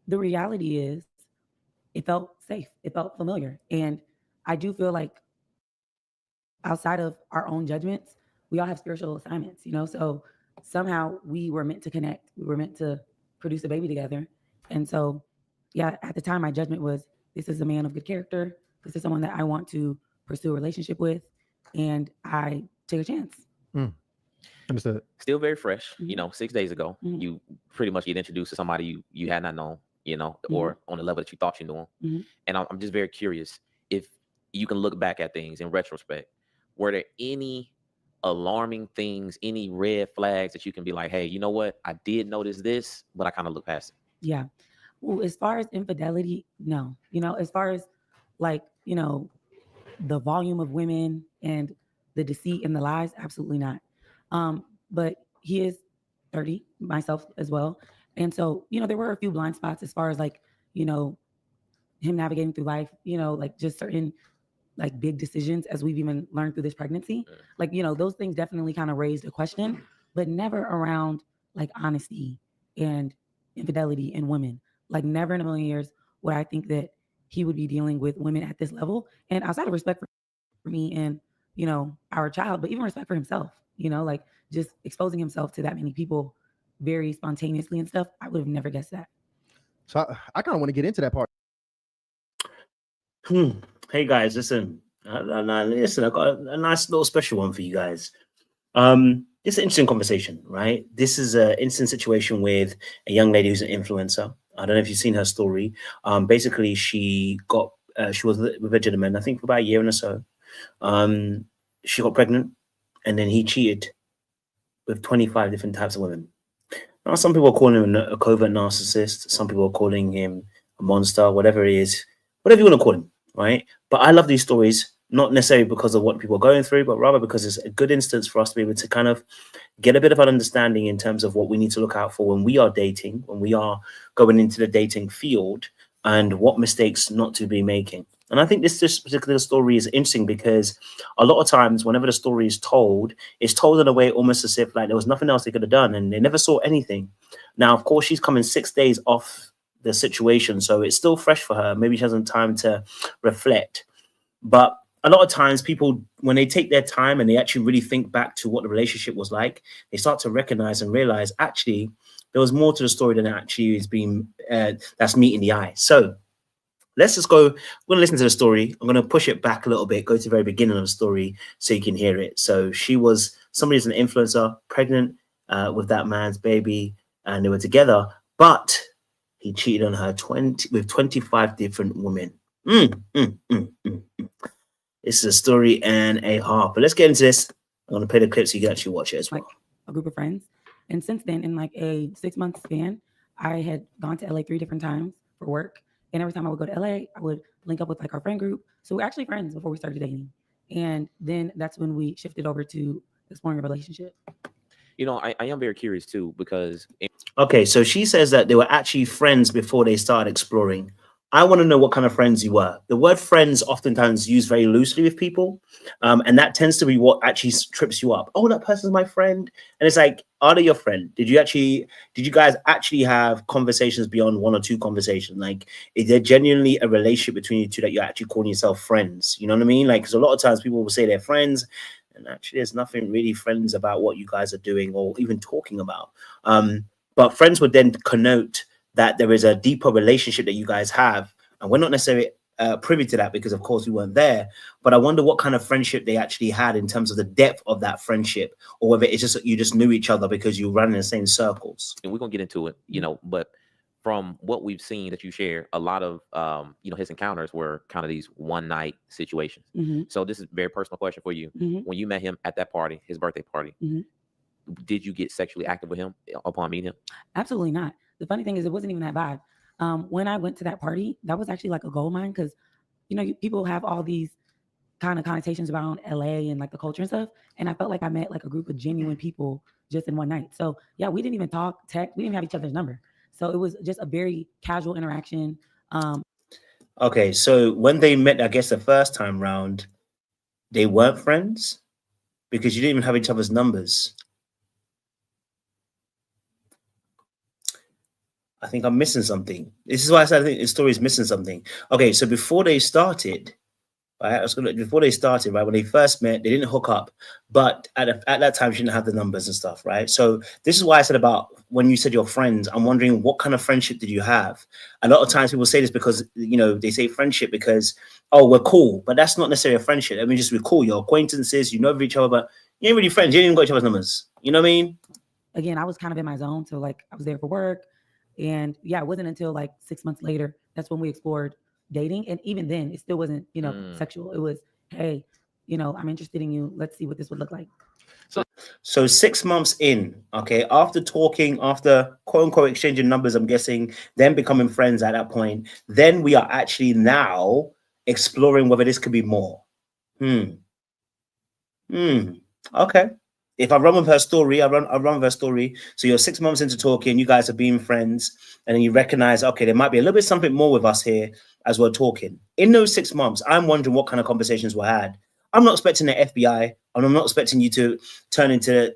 the reality is it felt safe. It felt familiar. And I do feel like outside of our own judgments, we all have spiritual assignments, you know? So somehow we were meant to connect. We were meant to produce a baby together. And so, yeah, at the time, my judgment was this is a man of good character. This is someone that I want to pursue a relationship with. And I take a chance. Understood. Still very fresh. You know, 6 days ago, you pretty much get introduced to somebody you had not known, you know, or on the level that you thought you knew them. And I'm just very curious if you can look back at things in retrospect. Were there any alarming things, any red flags that you can be like, hey, you know what? I did notice this, but I kind of look past it. Yeah. Well, as far as infidelity, no. You know, as far as like, you know, the volume of women and the deceit and the lies, absolutely not. But he is 30, myself as well. And so, you know, there were a few blind spots as far as like, you know, him navigating through life, you know, like just certain like big decisions as we've even learned through this pregnancy. Like, you know, those things definitely kind of raised a question, but never around like honesty and infidelity in women. Like never in a million years would I think that he would be dealing with women at this level. And outside of respect for me and, you know, our child, but even respect for himself, you know, like just exposing himself to that many people very spontaneously and stuff. I would have never guessed that. So I kind of want to get into that part. Hey guys, listen, I got a nice little special one for you guys. It's an interesting conversation, right? This is an instant situation with a young lady who's an influencer. I don't know if you've seen her story. Basically, she was with a gentleman, I think for about a year and so. She got pregnant, and then he cheated with 25 different types of women. Now, some people are calling him a covert narcissist. Some people are calling him a monster, whatever it is, whatever you want to call him, right? But I love these stories, not necessarily because of what people are going through, but rather because it's a good instance for us to be able to kind of get a bit of an understanding in terms of what we need to look out for when we are dating, when we are going into the dating field, and what mistakes not to be making. And I think this particular story is interesting because a lot of times whenever the story is told, it's told in a way almost as if like there was nothing else they could have done and they never saw anything. Now, of course, she's coming 6 days off the situation, so it's still fresh for her. Maybe she hasn't time to reflect. But a lot of times people, when they take their time and they actually really think back to what the relationship was like, they start to recognize and realize actually there was more to the story than actually is being that's meeting the eye. So let's just go. We're going to listen to the story. I'm going to push it back a little bit, go to the very beginning of the story so you can hear it. So somebody's an influencer, pregnant with that man's baby, and they were together, but he cheated on her with 25 different women. This is a story and a half. But let's get into this. I'm going to play the clip so you can actually watch it as well. Like a group of friends. And since then, in like a 6-month span, I had gone to LA 3 different times for work. And every time I would go to LA, I would link up with like our friend group. So we're actually friends before we started dating. And then that's when we shifted over to exploring a relationship. You know, I am very curious too, because... Okay, so she says that they were actually friends before they started exploring. I want to know what kind of friends you were. The word friends oftentimes used very loosely with people. And that tends to be what actually trips you up. Oh, that person's my friend. And it's like, are they your friend? Did you guys actually have conversations beyond 1 or 2 conversations? Like, is there genuinely a relationship between you two that you're actually calling yourself friends? You know what I mean? Like, because a lot of times people will say they're friends, and actually there's nothing really friends about what you guys are doing or even talking about. But friends would then connote that there is a deeper relationship that you guys have. And we're not necessarily privy to that because, of course, we weren't there. But I wonder what kind of friendship they actually had in terms of the depth of that friendship, or whether it's just that you just knew each other because you ran in the same circles. And we're going to get into it, you know, but from what we've seen that you share, a lot of, you know, his encounters were kind of these one-night situations. So this is a very personal question for you. When you met him at that party, his birthday party, did you get sexually active with him upon meeting him? Absolutely not. The funny thing is, it wasn't even that bad. When I went to that party, that was actually like a gold mine because, you know, people have all these kind of connotations around LA and like the culture and stuff. And I felt like I met like a group of genuine people just in one night. So yeah, we didn't even talk, text. We didn't have each other's number. So it was just a very casual interaction. Okay, so when they met, I guess the first time round, they weren't friends because you didn't even have each other's numbers. I think I'm missing something. This is why I said I think the story is missing something. Okay, so before they started, right? Before they started, right? When they first met, they didn't hook up, but at that time, she didn't have the numbers and stuff, right? So this is why I said about when you said your friends. I'm wondering what kind of friendship did you have? A lot of times people say this because they say friendship because we're cool, but that's not necessarily a friendship. I mean, just we're cool. You're acquaintances, you know of each other, but you ain't really friends. You ain't even got each other's numbers. You know what I mean? Again, I was kind of in my zone, so like I was there for work, and yeah, it wasn't until like 6 months later that's when we explored dating, and even then, it still wasn't sexual. It was, hey, I'm interested in you. Let's see what this would look like. So 6 months in, okay, after talking, after quote unquote exchanging numbers, I'm guessing, then becoming friends at that point, then we are actually now exploring whether this could be more. Okay. If I run with her story, I run with her story. So you're 6 months into talking, you guys are being friends, and then you recognize, okay, there might be a little bit something more with us here as we're talking. In those 6 months, I'm wondering what kind of conversations were had. I'm not expecting the FBI, and I'm not expecting you to turn into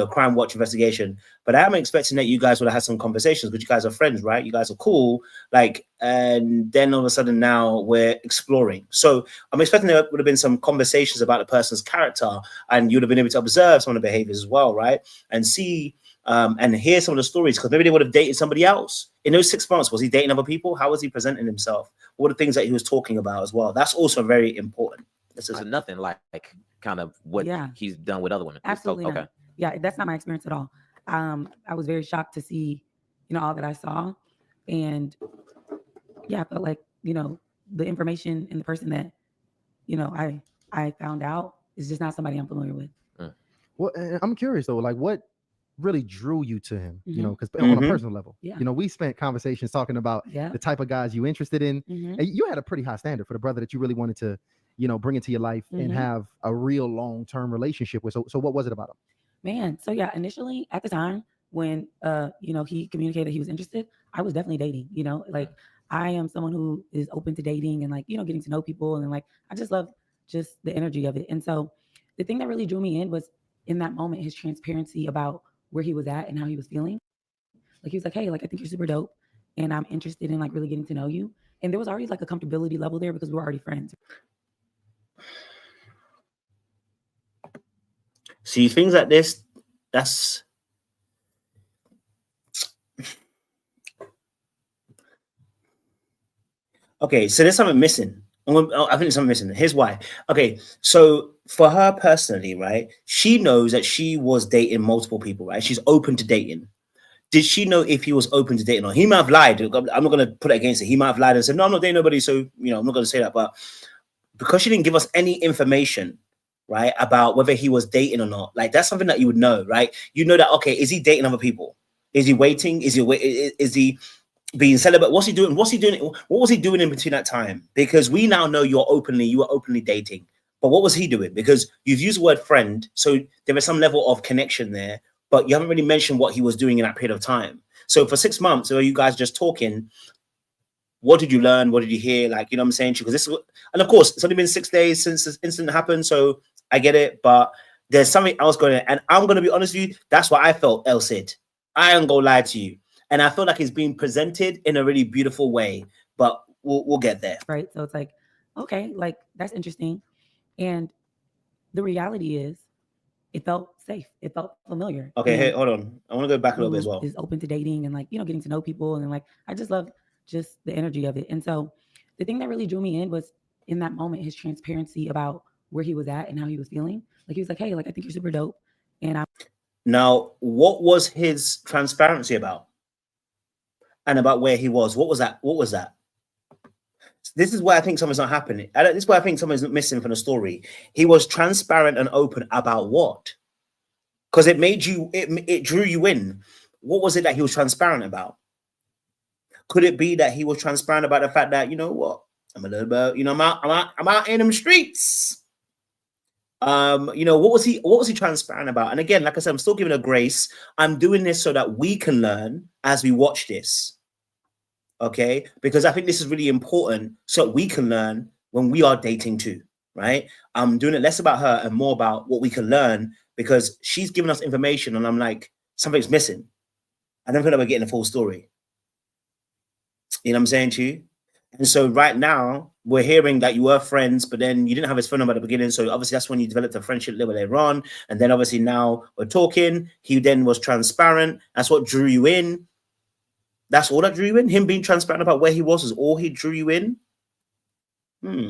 crime watch investigation, but I am expecting that you guys would have had some conversations because you guys are friends, right? You guys are cool, and then all of a sudden now we're exploring. So I'm expecting there would have been some conversations about the person's character, and you'd have been able to observe some of the behaviors as well, right? And see and hear some of the stories, because maybe they would have dated somebody else. In those 6 months, was he dating other people? How was he presenting himself? What are the things that he was talking about as well? That's also very important. This is nothing like kind of what he's done with other women. Absolutely not. Yeah, that's not my experience at all. I was very shocked to see, all that I saw. And yeah, I felt like, the information and the person that, I found out is just not somebody I'm familiar with. Well, I'm curious though, like what really drew you to him, because on a personal level, we spent conversations talking about the type of guys you interested in. And you had a pretty high standard for the brother that you really wanted to, bring into your life and have a real long-term relationship with. So what was it about him? Man, so yeah, initially at the time when he communicated he was interested, I was definitely dating. I am someone who is open to dating and getting to know people, and I just love just the energy of it. And so the thing that really drew me in was in that moment his transparency about where he was at and how he was feeling. He was like, hey, I think you're super dope, and I'm interested in really getting to know you. And there was already a comfortability level there because we were already friends. See, things like this, that's okay. So there's something missing. I think there's something missing. Here's why. Okay, so for her personally, right, she knows that she was dating multiple people, right? She's open to dating. Did she know if he was open to dating or he might have lied? I'm not going to put it against it. He might have lied and said, no, I'm not dating nobody. So, I'm not going to say that. But because she didn't give us any information, right, about whether he was dating or not, that's something that you would know, right? You know that, okay, is he dating other people? Is he waiting? Is he being celibate? What's he doing? What was he doing in between that time? Because we now know you were openly dating. But what was he doing? Because you've used the word friend, so there is some level of connection there, but you haven't really mentioned what he was doing in that period of time. So for 6 months, are you guys just talking? What did you learn? What did you hear? You know what I'm saying? Because and of course, it's only been 6 days since this incident happened, so I get it, but there's something else going on. And I'm going to be honest with you, that's what I felt, El Cid. I ain't going to lie to you. And I feel like it's being presented in a really beautiful way, but we'll get there. Right. So it's okay, that's interesting. And the reality is it felt safe. It felt familiar. Okay, hey, hold on. I want to go back a little bit as well. Is open to dating and getting to know people. And I just love just the energy of it. And so the thing that really drew me in was in that moment, his transparency about where he was at and how he was feeling. He was like, hey, I think you're super dope. And now, what was his transparency about? And about where he was? What was that? This is why I think something's not happening. This is why I think something's missing from the story. He was transparent and open about what? Because it drew you in. What was it that he was transparent about? Could it be that he was transparent about the fact that, I'm a little bit, I'm out in them streets. What was he transparent about? And again, like I said, I'm still giving a grace. I'm doing this so that we can learn as we watch this. Okay, because I think this is really important so we can learn when we are dating too, right? I'm doing it less about her and more about what we can learn, because she's giving us information and I'm like, something's missing. I don't feel like we're getting the full story. You know what I'm saying to you? And so right now, we're hearing that you were friends, but then you didn't have his phone number at the beginning. So obviously that's when you developed a friendship little later on. And then obviously now we're talking. He then was transparent. That's what drew you in. That's all that drew you in? Him being transparent about where he was all he drew you in? Okay.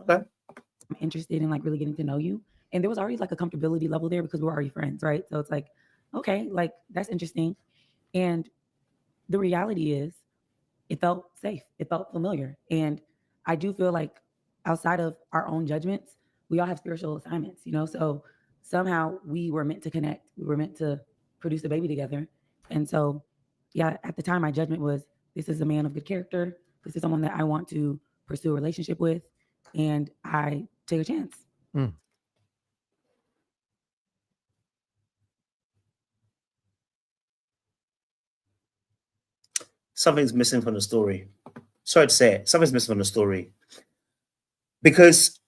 I'm interested in like really getting to know you. And there was already like a comfortability level there because we were already friends, right? So it's like, okay, like that's interesting. And the reality is it felt safe. It felt familiar. And I do feel like outside of our own judgments, we all have spiritual assignments, you know? So somehow we were meant to connect. We were meant to produce a baby together. And so, yeah, at the time, my judgment was, this is a man of good character. This is someone that I want to pursue a relationship with. And I take a chance. Something's missing from the story. Sorry to say it. Something's missing from the story. Because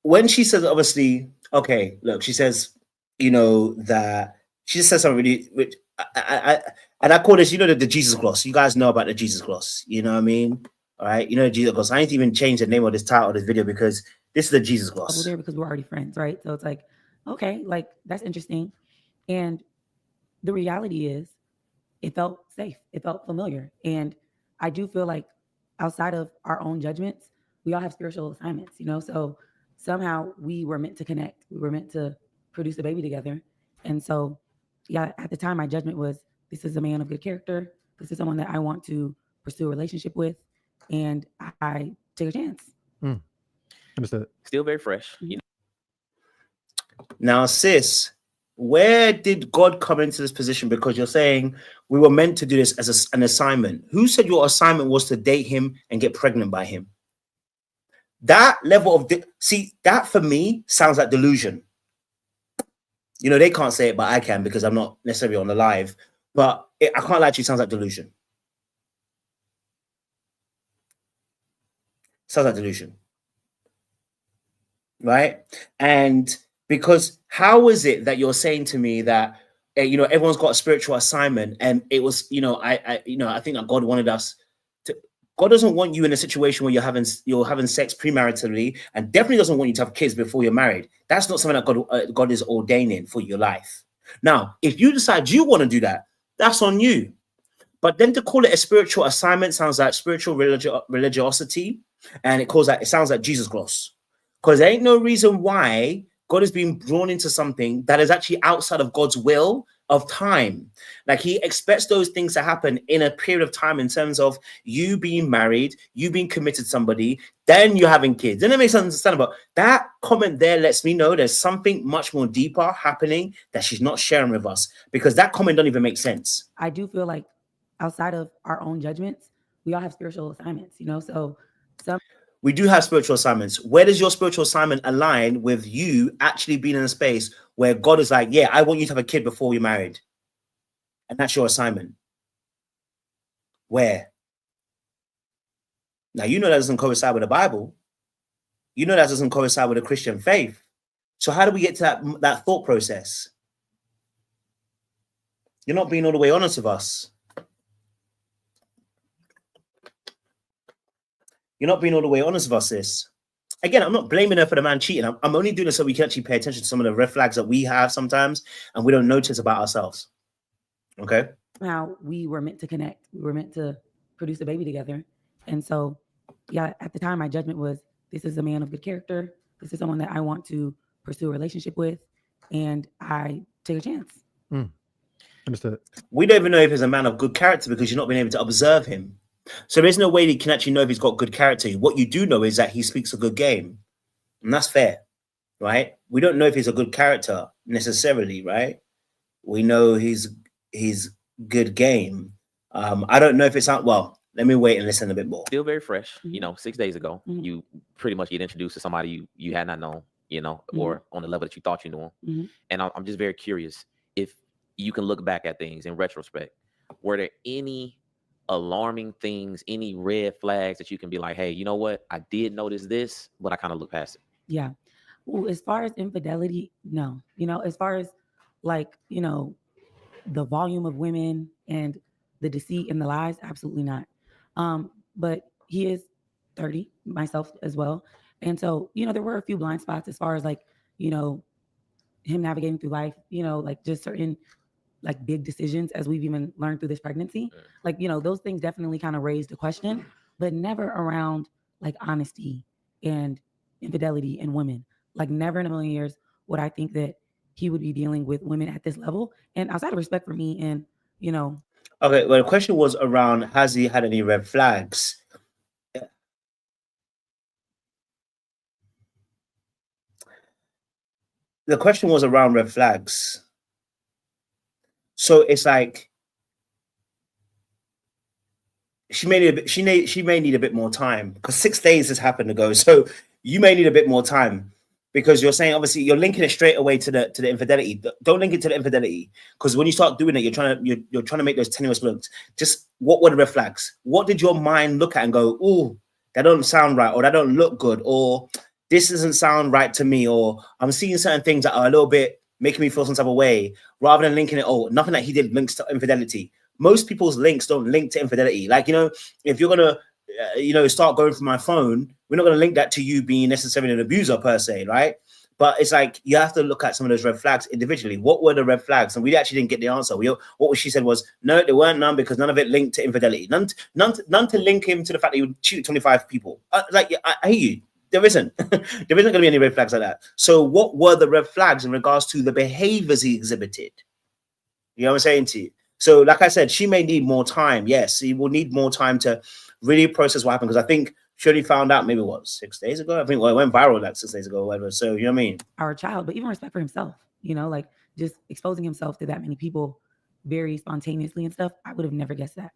when she says, obviously, okay, look, she says, you know, that she just says something really, which I call this, you know, the Jesus gloss. You guys know about the Jesus gloss. You know what I mean? All right. You know, the Jesus gloss. I need to even change the name of this title of this video because this is the Jesus gloss. There because we're already friends, right? So it's like, okay, like that's interesting. And the reality is it felt safe. It felt familiar. And I do feel like outside of our own judgments, we all have spiritual assignments, you know? So somehow we were meant to connect. We were meant to produce a baby together. And so, yeah, at the time, my judgment was, this is a man of good character. This is someone that I want to pursue a relationship with. And I take a chance. Understood. Still very fresh. You know. Now, sis, where did God come into this position? Because you're saying we were meant to do this as an assignment. Who said your assignment was to date him and get pregnant by him? That level of, see, that for me sounds like delusion. You know, they can't say it, but I can because I'm not necessarily on the live. But I can't lie to you, it sounds like delusion. Sounds like delusion. Right? And because how is it that you're saying to me that, you know, everyone's got a spiritual assignment and it was, you know, I think that God wanted us to, God doesn't want you in a situation where you're having sex premaritally, and definitely doesn't want you to have kids before you're married. That's not something that God is ordaining for your life. Now, if you decide you want to do that, that's on you. But then to call it a spiritual assignment sounds like spiritual religiosity, and it sounds like Jesus gloss. Because there ain't no reason why God is being drawn into something that is actually outside of God's will of time. Like he expects those things to happen in a period of time in terms of you being married, you being committed to somebody, then you're having kids. And it makes sense understandable. That comment there lets me know there's something much more deeper happening that she's not sharing with us, because that comment don't even make sense. I do feel like outside of our own judgments, we all have spiritual assignments, you know? So we do have spiritual assignments. Where does your spiritual assignment align with you actually being in a space where God is like, yeah, I want you to have a kid before you're married? And that's your assignment. Where? Now, you know that doesn't coincide with the Bible. You know that doesn't coincide with the Christian faith. So how do we get to that thought process? You're not being all the way honest with us. You're not being all the way honest with us, sis. Again, I'm not blaming her for the man cheating. I'm only doing this so we can actually pay attention to some of the red flags that we have sometimes and we don't notice about ourselves. Okay? Now, we were meant to connect. We were meant to produce a baby together. And so, yeah, at the time, my judgment was, this is a man of good character. This is someone that I want to pursue a relationship with. And I take a chance. Understood. We don't even know if he's a man of good character because you're not being able to observe him. So there's no way you can actually know if he's got good character. What you do know is that he speaks a good game. And that's fair, right? We don't know if he's a good character necessarily, right? We know he's good game. I don't know if it's out. Well, let me wait and listen a bit more. Still very fresh. You know, 6 days ago, you pretty much get introduced to somebody you had not known, you know, or on the level that you thought you knew him. And I'm just very curious if you can look back at things in retrospect. Were there any alarming things, any red flags that you can be like, hey, you know what? I did notice this, but I kind of look past it. Yeah. Well, as far as infidelity, no. You know, as far as like, you know, the volume of women and the deceit and the lies, absolutely not. But he is 30, myself as well. And so, there were a few blind spots as far as like, him navigating through life, like just certain like big decisions, as we've even learned through this pregnancy. Like, those things definitely kind of raised the question, but never around like honesty and infidelity in women. Like never in a million years would I think that he would be dealing with women at this level. And outside of respect for me and, Okay, well, the question was around, has he had any red flags? The question was around red flags. So it's like she may need a bit more time, because 6 days has happened ago. So you may need a bit more time, because you're saying, obviously you're linking it straight away to the infidelity. Don't link it to the infidelity, because when you start doing it, you're trying to make those tenuous looks. Just what were the red flags? What did your mind look at and go, oh, that don't sound right, or that don't look good, or this doesn't sound right to me, or I'm seeing certain things that are a little bit making me feel some type of way, rather than linking it, oh, nothing that he did links to infidelity. Most people's links don't link to infidelity. Like, if you're going to, start going through my phone, we're not going to link that to you being necessarily an abuser per se, right? But it's like, you have to look at some of those red flags individually. What were the red flags? And we actually didn't get the answer. What she said was, no, there weren't none, because none of it linked to infidelity. None to link him to the fact that he would shoot 25 people. I hear you. There isn't. There isn't going to be any red flags like that. So what were the red flags in regards to the behaviors he exhibited? You know what I'm saying to you? So like I said, she may need more time. Yes, he will need more time to really process what happened, because I think she only found out maybe 6 days ago. I think it went viral like 6 days ago or whatever. So you know what I mean? Our child, but even respect for himself, like just exposing himself to that many people very spontaneously and stuff. I would have never guessed that.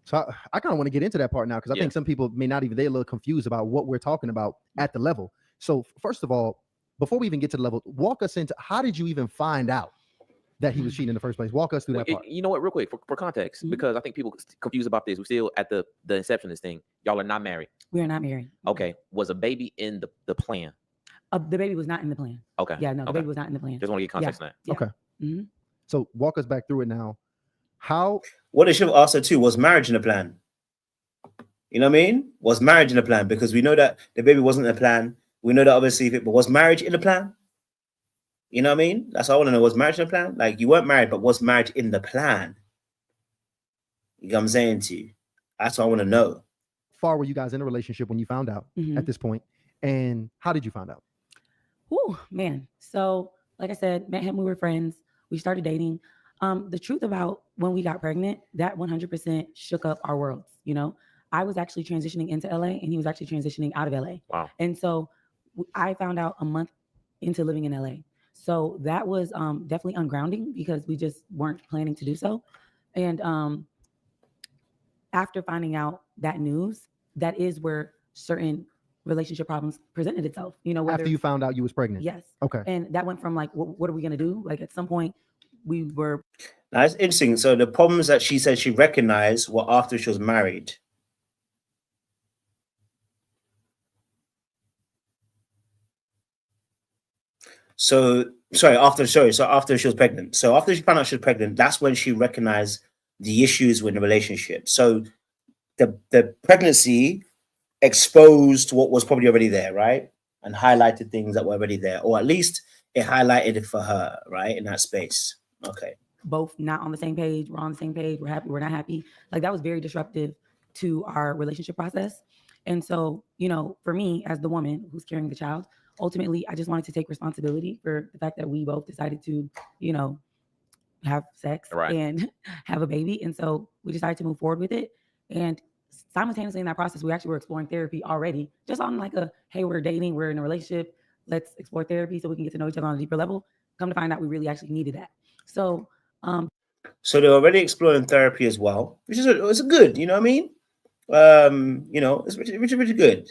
So I kind of want to get into that part now, because I think some people may not even, they're a little confused about what we're talking about at the level. So first of all, before we even get to the level, walk us into, how did you even find out that he was cheating in the first place? Walk us through that part. You know what, real quick, for context, because I think people confused about this. We're still at the inception of this thing. Y'all are not married. We are not married. Okay. Was a baby in the plan? The baby was not in the plan. Okay. Yeah, no, the baby was not in the plan. Just want to get context on that. Yeah. Okay. So walk us back through it now. What they should have asked her too, was marriage in the plan? You know what I mean? Was marriage in the plan? Because we know that the baby wasn't in the plan. We know that obviously, but was marriage in the plan? You know what I mean? That's all I want to know. Was marriage in the plan? Like, you weren't married, but was marriage in the plan? You know what I'm saying to you? That's what I want to know. How far were you guys in a relationship when you found out at this point? And how did you find out? Oh, man. So, like I said, met him, we were friends. We started dating. The truth about when we got pregnant, that 100% shook up our worlds. I was actually transitioning into LA, and he was actually transitioning out of LA. Wow. And so I found out a month into living in LA. So that was definitely ungrounding, because we just weren't planning to do so. And after finding out that news, that is where certain relationship problems presented itself. After you found out you was pregnant? Yes. Okay. And that went from like, what are we going to do? Like, at some point we were. That's interesting. So the problems that she said she recognized were after she was married. So after she was pregnant. So after she found out she was pregnant, that's when she recognized the issues with the relationship. So the pregnancy exposed what was probably already there, right? And highlighted things that were already there, or at least it highlighted it for her, right? In that space. Okay. Both not on the same page. We're on the same page. We're happy. We're not happy. Like, that was very disruptive to our relationship process. And so, for me as the woman who's carrying the child, ultimately, I just wanted to take responsibility for the fact that we both decided to, have sex and have a baby. And so we decided to move forward with it. And simultaneously in that process, we actually were exploring therapy already, just on like hey, we're dating, we're in a relationship, let's explore therapy so we can get to know each other on a deeper level. Come to find out we really actually needed that. So they're already exploring therapy as well, which is it's good, you know what I mean? It's really good.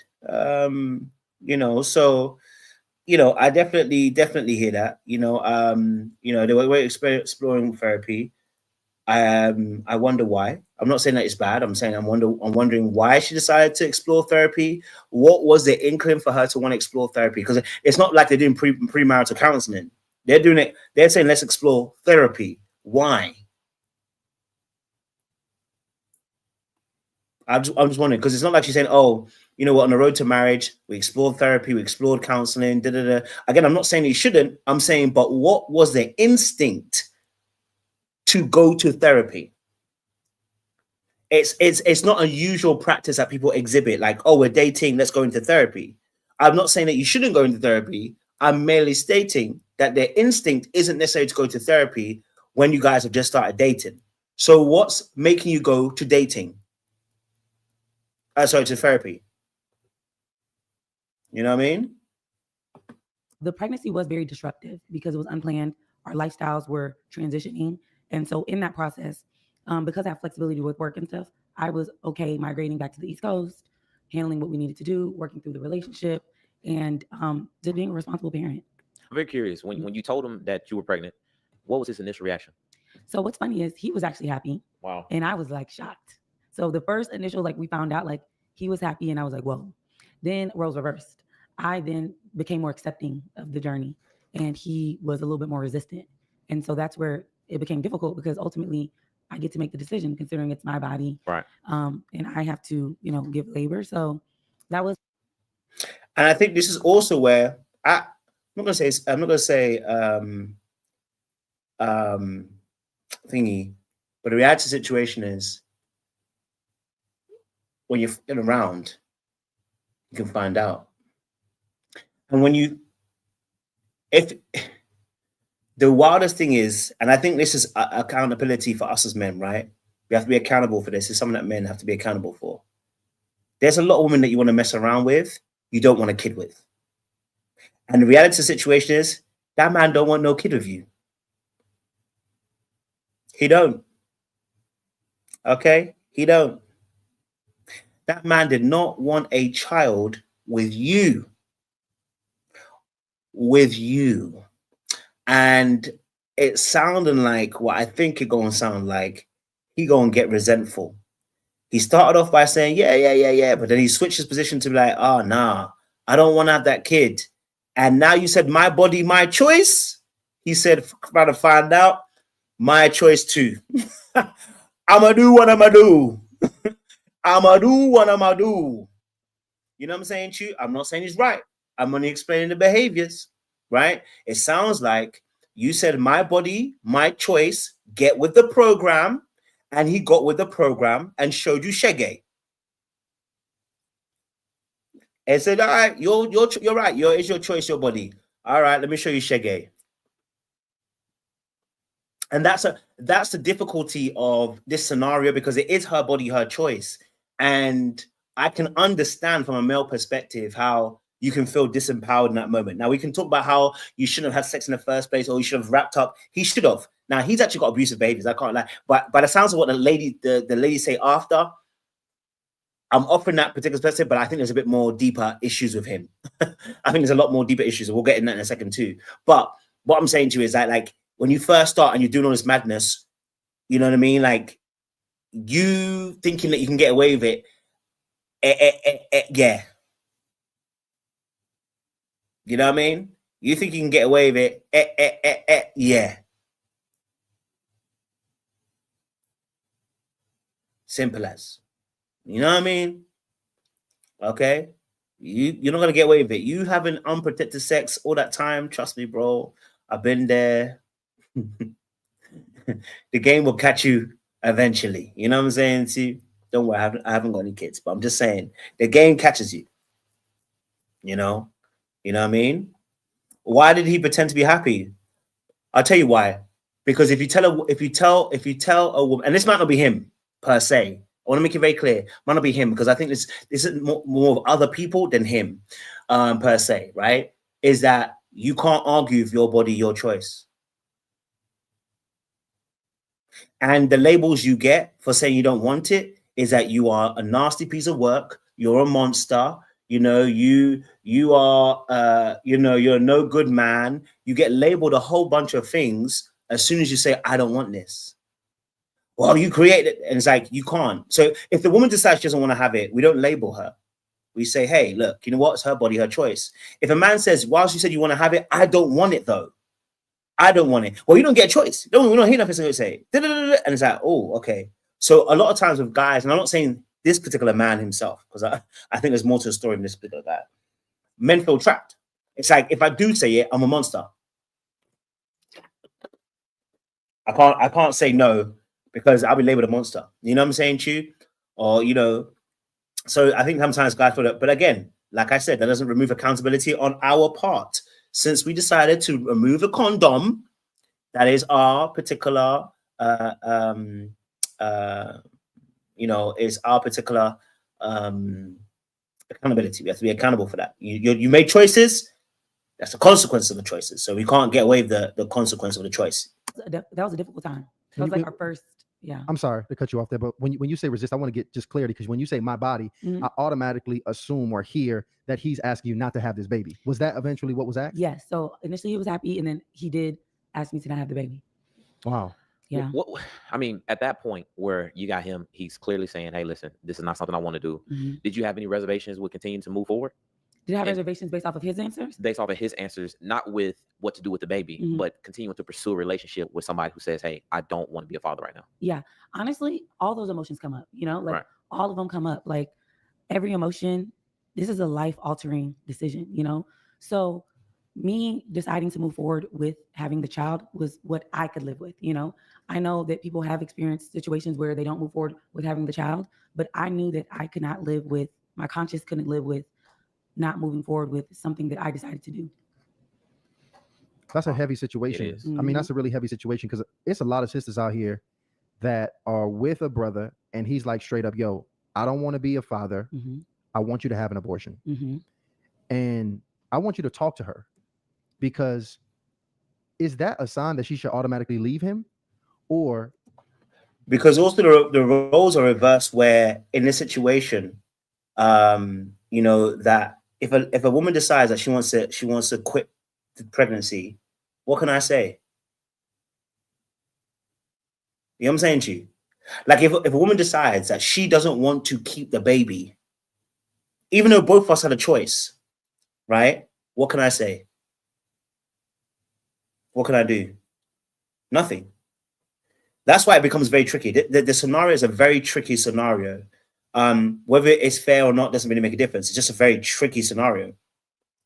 So I definitely hear that. They were exploring therapy. I wonder why. I'm not saying that it's bad. I'm saying I'm wondering why she decided to explore therapy. What was the inkling for her to want to explore therapy? Because it's not like they're doing premarital counseling. They're doing it. They're saying, let's explore therapy. Why? So what was the inkling for her to want to explore therapy? Because it's not like they're doing premarital counseling. They're doing it. They're saying, let's explore therapy. Why? They're saying, let's explore therapy. Why? I'm just wondering, because it's not like she's saying, oh, you know what, on the road to marriage, we explored therapy, we explored counseling, Again, I'm not saying you shouldn't. I'm saying, but what was the instinct to go to therapy? It's not a usual practice that people exhibit, like, oh, we're dating, let's go into therapy. I'm not saying that you shouldn't go into therapy. I'm merely stating that their instinct isn't necessarily to go to therapy when you guys have just started dating. So what's making you go to dating? To therapy. You know what I mean? The pregnancy was very disruptive because it was unplanned. Our lifestyles were transitioning. And so in that process, because I have flexibility with work and stuff, I was okay migrating back to the East Coast, handling what we needed to do, working through the relationship, and just being a responsible parent. I'm very curious. When you told him that you were pregnant, what was his initial reaction? So what's funny is he was actually happy. Wow. And I was like shocked. So the first initial, like we found out, like he was happy and I was like, whoa. Then roles reversed. I then became more accepting of the journey and he was a little bit more resistant. And so that's where it became difficult because ultimately I get to make the decision considering it's my body. Right. And I have to, give labor. So that was. And I think this is also where I'm not going to say thingy, but the reality situation is when you're around, you can find out. And if the wildest thing is, and I think this is accountability for us as men, right? We have to be accountable for this. It's something that men have to be accountable for. There's a lot of women that you want to mess around with, you don't want a kid with. And the reality of the situation is that man don't want no kid with you. He don't. Okay? He don't. That man did not want a child with you. With you. And it's sounding like what I think it gonna sound like. He gonna get resentful. He started off by saying, yeah. But then he switched his position to be like, oh, nah, I don't want to have that kid. And now you said, my body, my choice. He said, trying to find out, my choice too. I'ma do what I'ma do. I'ma do what I'ma do. You know what I'm saying to you? I'm not saying he's right. I'm only explaining the behaviors, right? It sounds like you said, my body, my choice, get with the program. And he got with the program and showed you shege. And said, all right, you're right. It's your choice, your body. All right, let me show you shege. And that's the difficulty of this scenario because it is her body, her choice. And I can understand from a male perspective how you can feel disempowered in that moment. Now, we can talk about how you shouldn't have had sex in the first place or you should have wrapped up. He should have. Now, he's actually got abusive behaviors. I can't lie. But by the sounds of what the lady say after, I'm offering that particular perspective, but I think there's a bit more deeper issues with him. I think there's a lot more deeper issues. And we'll get in that in a second too. But what I'm saying to you is that, like, when you first start and you're doing all this madness, you know what I mean? Like, you thinking that you can get away with it, yeah. You know what I mean? You think you can get away with it, yeah. Simple as. You know what I mean? Okay? You're not going to get away with it. You having unprotected sex all that time, trust me, bro. I've been there. The game will catch you eventually. You know what I'm saying? See, don't worry, I haven't got any kids, but I'm just saying the game catches you. You know what I mean? Why did he pretend to be happy? I'll tell you why. Because if you tell a woman, and this might not be him per se, I want to make it very clear, it might not be him because I think this is more of other people than him per se, right? Is that you can't argue with your body, your choice. And the labels you get for saying you don't want it is that you are a nasty piece of work, you're a monster, you know, you are, you're a no good man. You get labeled a whole bunch of things as soon as you say, I don't want this. Well, you create it, and it's like, you can't. So if the woman decides she doesn't want to have it, we don't label her. We say, hey, look, you know what? It's her body, her choice. If a man says, whilst you said you want to have it, I don't want it, though. I don't want it. Well, you don't get a choice. We don't hear nothing to say. And it's like, oh, okay. So a lot of times with guys, and I'm not saying this particular man himself, because I think there's more to the story than this particular guy. Men feel trapped. It's like, if I do say it, I'm a monster. I can't say no because I'll be labeled a monster. You know what I'm saying to you? Or, you know, so I think sometimes guys feel that, but again, like I said, that doesn't remove accountability on our part. Since we decided to remove a condom, that is our particular, you know, is our particular accountability. We have to be accountable for that. You made choices. That's the consequence of the choices. So we can't get away with the consequence of the choice. That was a difficult time. That was like our first. Yeah. I'm sorry to cut you off there, but when you say resist, I want to get just clarity, because when you say my body, I automatically assume or hear that he's asking you not to have this baby. Was that eventually what was asked? Yes. So initially he was happy, and then he did ask me to not have the baby. Wow. Yeah. I mean, at that point where you got him, he's clearly saying, hey, listen, this is not something I want to do. Did you have any reservations with continuing to move forward? Did you have reservations based off of his answers? Based off of his answers, not with what to do with the baby, but continuing to pursue a relationship with somebody who says, hey, I don't want to be a father right now. Yeah. Honestly, all those emotions come up, you know, like all of them come up. Like every emotion, this is a life-altering decision, you know? So me deciding to move forward with having the child was what I could live with, you know? I know that people have experienced situations where they don't move forward with having the child, but I knew that I could not live with, my conscience couldn't live with not moving forward with something that I decided to do. That's a heavy situation. I mean, that's a really heavy situation, because it's a lot of sisters out here that are with a brother and he's like straight up, yo, I don't want to be a father. I want you to have an abortion. And I want you to talk to her, because is that a sign that she should automatically leave him? Or because also the roles are reversed, where in this situation, you know, that if a woman decides that she wants to quit the pregnancy, what can I say? You know what I'm saying to you? Like if a woman decides that she doesn't want to keep the baby, even though both of us had a choice, right? What can I say? What can I do? Nothing. That's why it becomes very tricky. The scenario is a very tricky scenario. Whether it's fair or not doesn't really make a difference. It's just a very tricky scenario.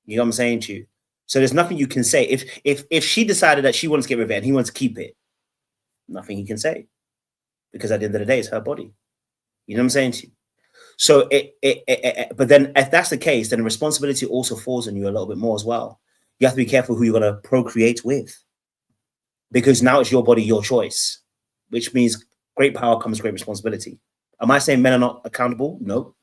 You know what I'm saying to you? So there's nothing you can say. If she decided that she wants to get rid of it and he wants to keep it, nothing he can say. Because at the end of the day, it's her body. You know what I'm saying to you? So but then if that's the case, then the responsibility also falls on you a little bit more as well. You have to be careful who you're going to procreate with. Because now it's your body, your choice. Which means great power comes great responsibility. Am I saying men are not accountable? No.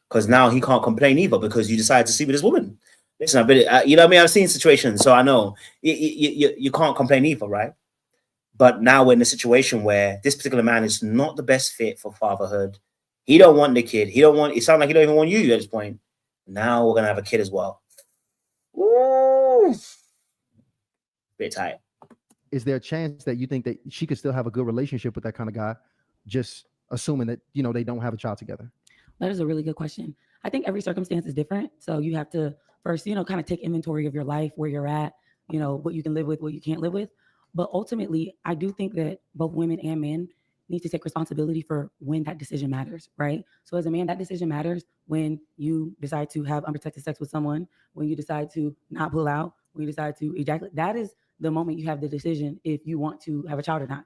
Because now he can't complain either, because you decided to sleep with this woman. Listen, you know what I mean? I've seen situations, so I know you can't complain either, right? But now we're in a situation where this particular man is not the best fit for fatherhood. He don't want the kid. It sounds like he don't even want you at this point. Now we're going to have a kid as well. Ooh. Bit tight. Is there a chance that you think that she could still have a good relationship with that kind of guy, just assuming that, you know, they don't have a child together? That is a really good question. I think every circumstance is different. So you have to first, you know, kind of take inventory of your life, where you're at, you know, what you can live with, what you can't live with. But ultimately, I do think that both women and men need to take responsibility for when that decision matters, right? So as a man, that decision matters when you decide to have unprotected sex with someone, when you decide to not pull out, when you decide to ejaculate. That is the moment you have the decision if you want to have a child or not.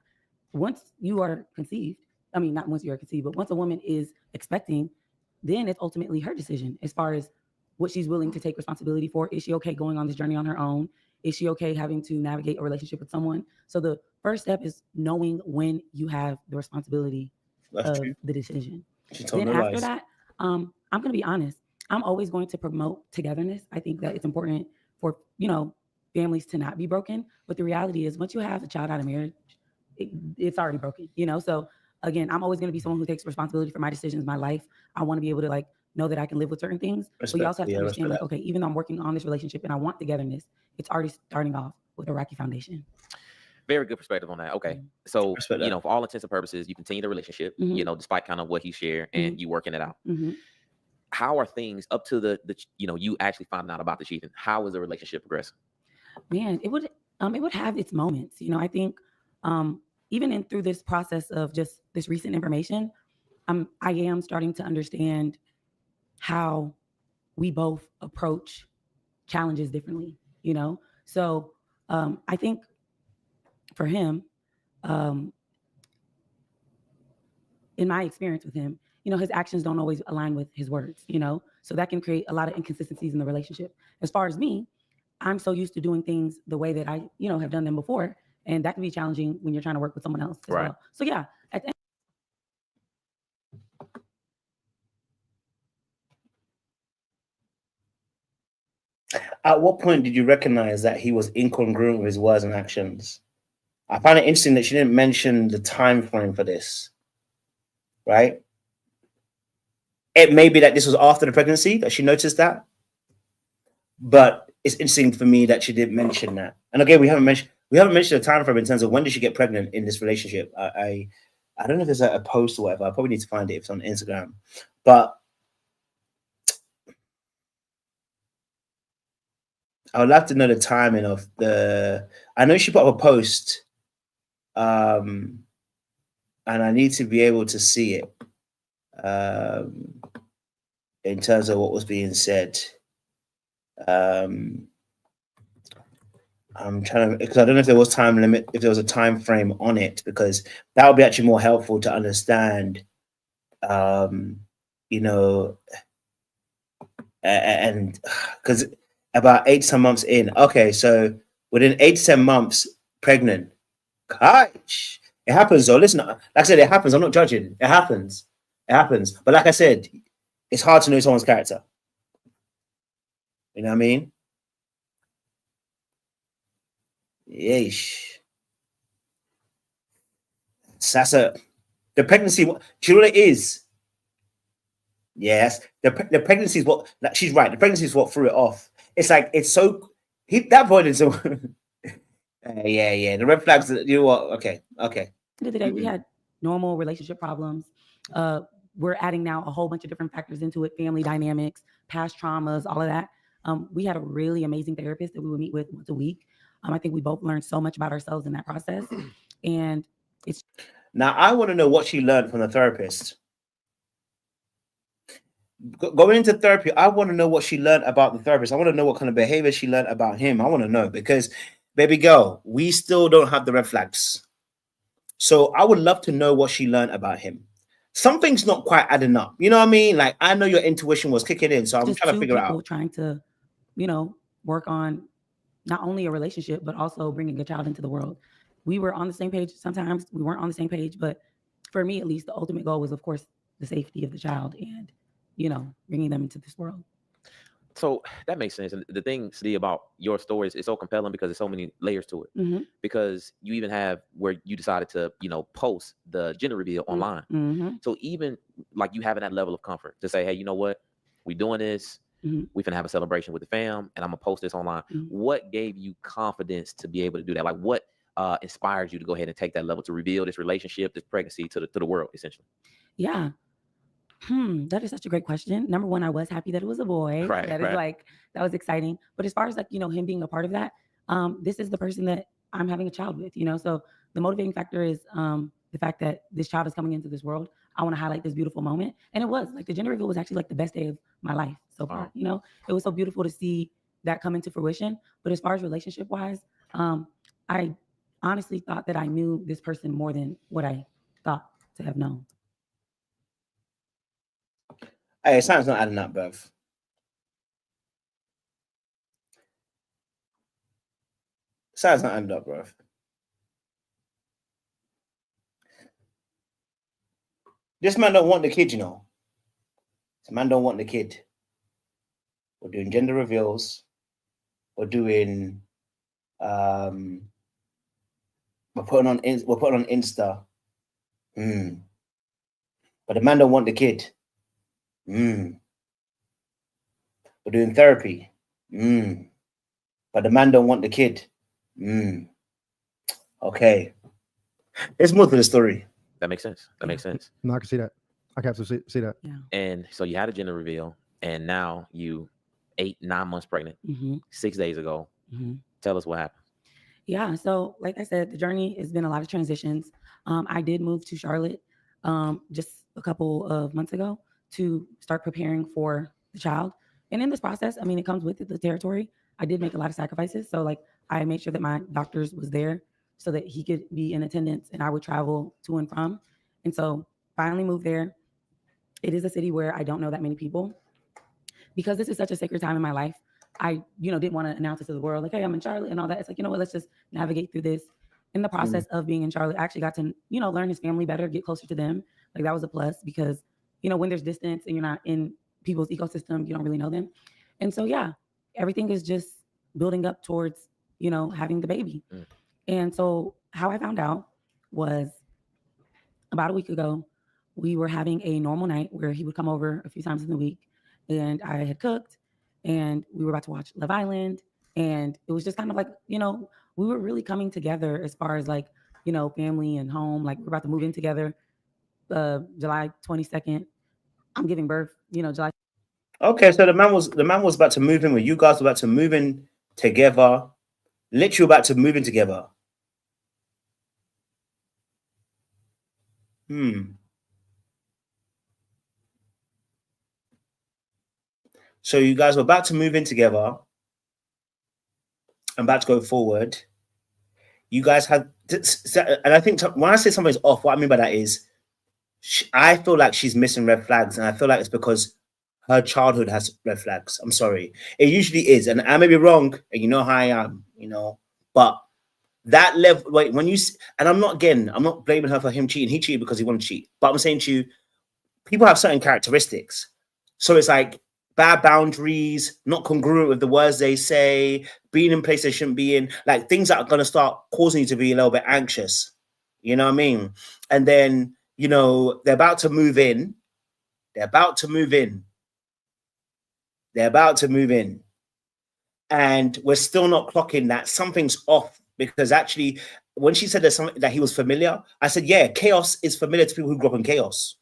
Once you are conceived, I mean, not once you are conceived, but once a woman is expecting, then it's ultimately her decision as far as what she's willing to take responsibility for. Is she okay going on this journey on her own? Is she okay having to navigate a relationship with someone? So the first step is knowing when you have the responsibility of the decision. Then after that, I'm going to be honest. I'm always going to promote togetherness. I think that it's important for, you know, families to not be broken. But the reality is, once you have a child out of marriage, it's already broken, you know? So again, I'm always going to be someone who takes responsibility for my decisions, my life. I want to be able to like know that I can live with certain things. But you also have to understand, like, okay, even though I'm working on this relationship and I want togetherness, it's already starting off with a rocky foundation. Very good perspective on that. Okay. So, you know, for all intents and purposes, you continue the relationship, you know, despite kind of what he shared, and you working it out. How are things up to the, you know, you actually finding out about the cheating? How is the relationship progressing? Man, it would have its moments. You know, I think even through this process of just this recent information, I am starting to understand how we both approach challenges differently, So I think for him, in my experience with him, his actions don't always align with his words, so that can create a lot of inconsistencies in the relationship. As far as me, I'm so used to doing things the way that I, have done them before. And that can be challenging when you're trying to work with someone else as well. So yeah, at the end. At what point did you recognize that he was incongruent with his words and actions? I find it interesting that she didn't mention the time frame for this, right? It may be that this was after the pregnancy that she noticed that, but it's interesting for me that she didn't mention that. And again, we haven't mentioned the time frame in terms of when did she get pregnant in this relationship. I don't know if there's a post or whatever. I probably need to find it if it's on Instagram, but I would like to know the timing of the. I know she put up a post, and I need to be able to see it in terms of what was being said. I'm trying to, because I don't know if there was time limit, if there was a time frame on it, because that would be actually more helpful to understand. And because about 8 to 10 months in, okay, so within 8 to 10 months pregnant, gosh, it happens though. Listen, like I said, it happens. I'm not judging. It happens. But like I said, it's hard to know someone's character. You know what I mean? Yeesh. The pregnancy. Do you know what it is? Yes, the pregnancy is what. She's right. The pregnancy is what threw it off. It's like it's so. That point is so. Yeah. The red flags. You know what? Okay. At the end of the day, we had normal relationship problems. We're adding now a whole bunch of different factors into it: family dynamics, past traumas, all of that. We had a really amazing therapist that we would meet with once a week. I think we both learned so much about ourselves in that process, and it's. Now I want to know what she learned from the therapist. Going into therapy, I want to know what she learned about the therapist. I want to know what kind of behavior she learned about him. I want to know, because, baby girl, we still don't have the red flags. So I would love to know what she learned about him. Something's not quite adding up. You know what I mean? Like, I know your intuition was kicking in, so I'm just trying to figure it out. Trying to, work on not only a relationship, but also bringing a child into the world. We were on the same page. Sometimes we weren't on the same page, but for me, at least, the ultimate goal was, of course, the safety of the child and, bringing them into this world. So that makes sense. And the thing, City, about your story is so compelling because there's so many layers to it. Mm-hmm. Because you even have where you decided to, post the gender reveal online. Mm-hmm. So even like you having that level of comfort to say, hey, you know what? We doing this. Mm-hmm. We finna have a celebration with the fam, and I'm gonna post this online. Mm-hmm. What gave you confidence to be able to do that? Like, what inspired you to go ahead and take that level to reveal this relationship, this pregnancy to the world, essentially? Yeah. That is such a great question. Number one, I was happy that it was a boy. Right, that was exciting. But as far as him being a part of that, this is the person that I'm having a child with, So the motivating factor is the fact that this child is coming into this world. I want to highlight this beautiful moment. And it was the gender reveal was actually the best day of my life so far. Wow. It was so beautiful to see that come into fruition. But as far as relationship wise, I honestly thought that I knew this person more than what I thought to have known. Hey, something's not adding up, bruv. Something's not adding up, bruv. This man don't want the kid, This man don't want the kid. We're doing gender reveals. We're doing we're putting on Insta. But the man don't want the kid. We're doing therapy. But the man don't want the kid. Okay. There's more to the story. That makes sense. No, I can see that. I can absolutely see that. Yeah. And so you had a gender reveal, and now you 8-9 months pregnant. 6 days ago. Tell us what happened. Yeah. So like I said, the journey has been a lot of transitions. I did move to Charlotte just a couple of months ago to start preparing for the child. And in this process, I mean, it comes with it, the territory. I did make a lot of sacrifices. So like I made sure that my doctors was there so that he could be in attendance and I would travel to and from. And so finally moved there. It is a city where I don't know that many people. Because this is such a sacred time in my life, I, didn't want to announce it to the world, like, hey, I'm in Charlotte and all that. It's like, you know what, let's just navigate through this. In the process of being in Charlotte, I actually got to, learn his family better, get closer to them. Like that was a plus because, when there's distance and you're not in people's ecosystem, you don't really know them. And so, yeah, everything is just building up towards, having the baby. And so how I found out was about a week ago, we were having a normal night where he would come over a few times in the week and I had cooked and we were about to watch Love Island. And it was just kind of like, we were really coming together as far as like, family and home. Like we're about to move in together July 22nd. I'm giving birth, July. Okay, so the man was about to move in, you guys were about to move in together, literally about to move in together. So you guys were about to move in together and about to go forward. You guys had, and I think when I say something's off, what I mean by that is, I feel like she's missing red flags, and I feel like it's because her childhood has red flags. I'm sorry, it usually is, and I may be wrong, and you know how I am, but that level, when you, and I'm not blaming her for him cheating. He cheated because he wanted to cheat, but I'm saying to you, people have certain characteristics, so it's like bad boundaries, not congruent with the words they say, being in places they shouldn't be in, like things that are going to start causing you to be a little bit anxious. You know what I mean? And then, they're about to move in. And we're still not clocking that something's off, because actually, when she said there's something that he was familiar, I said, yeah, chaos is familiar to people who grew up in chaos.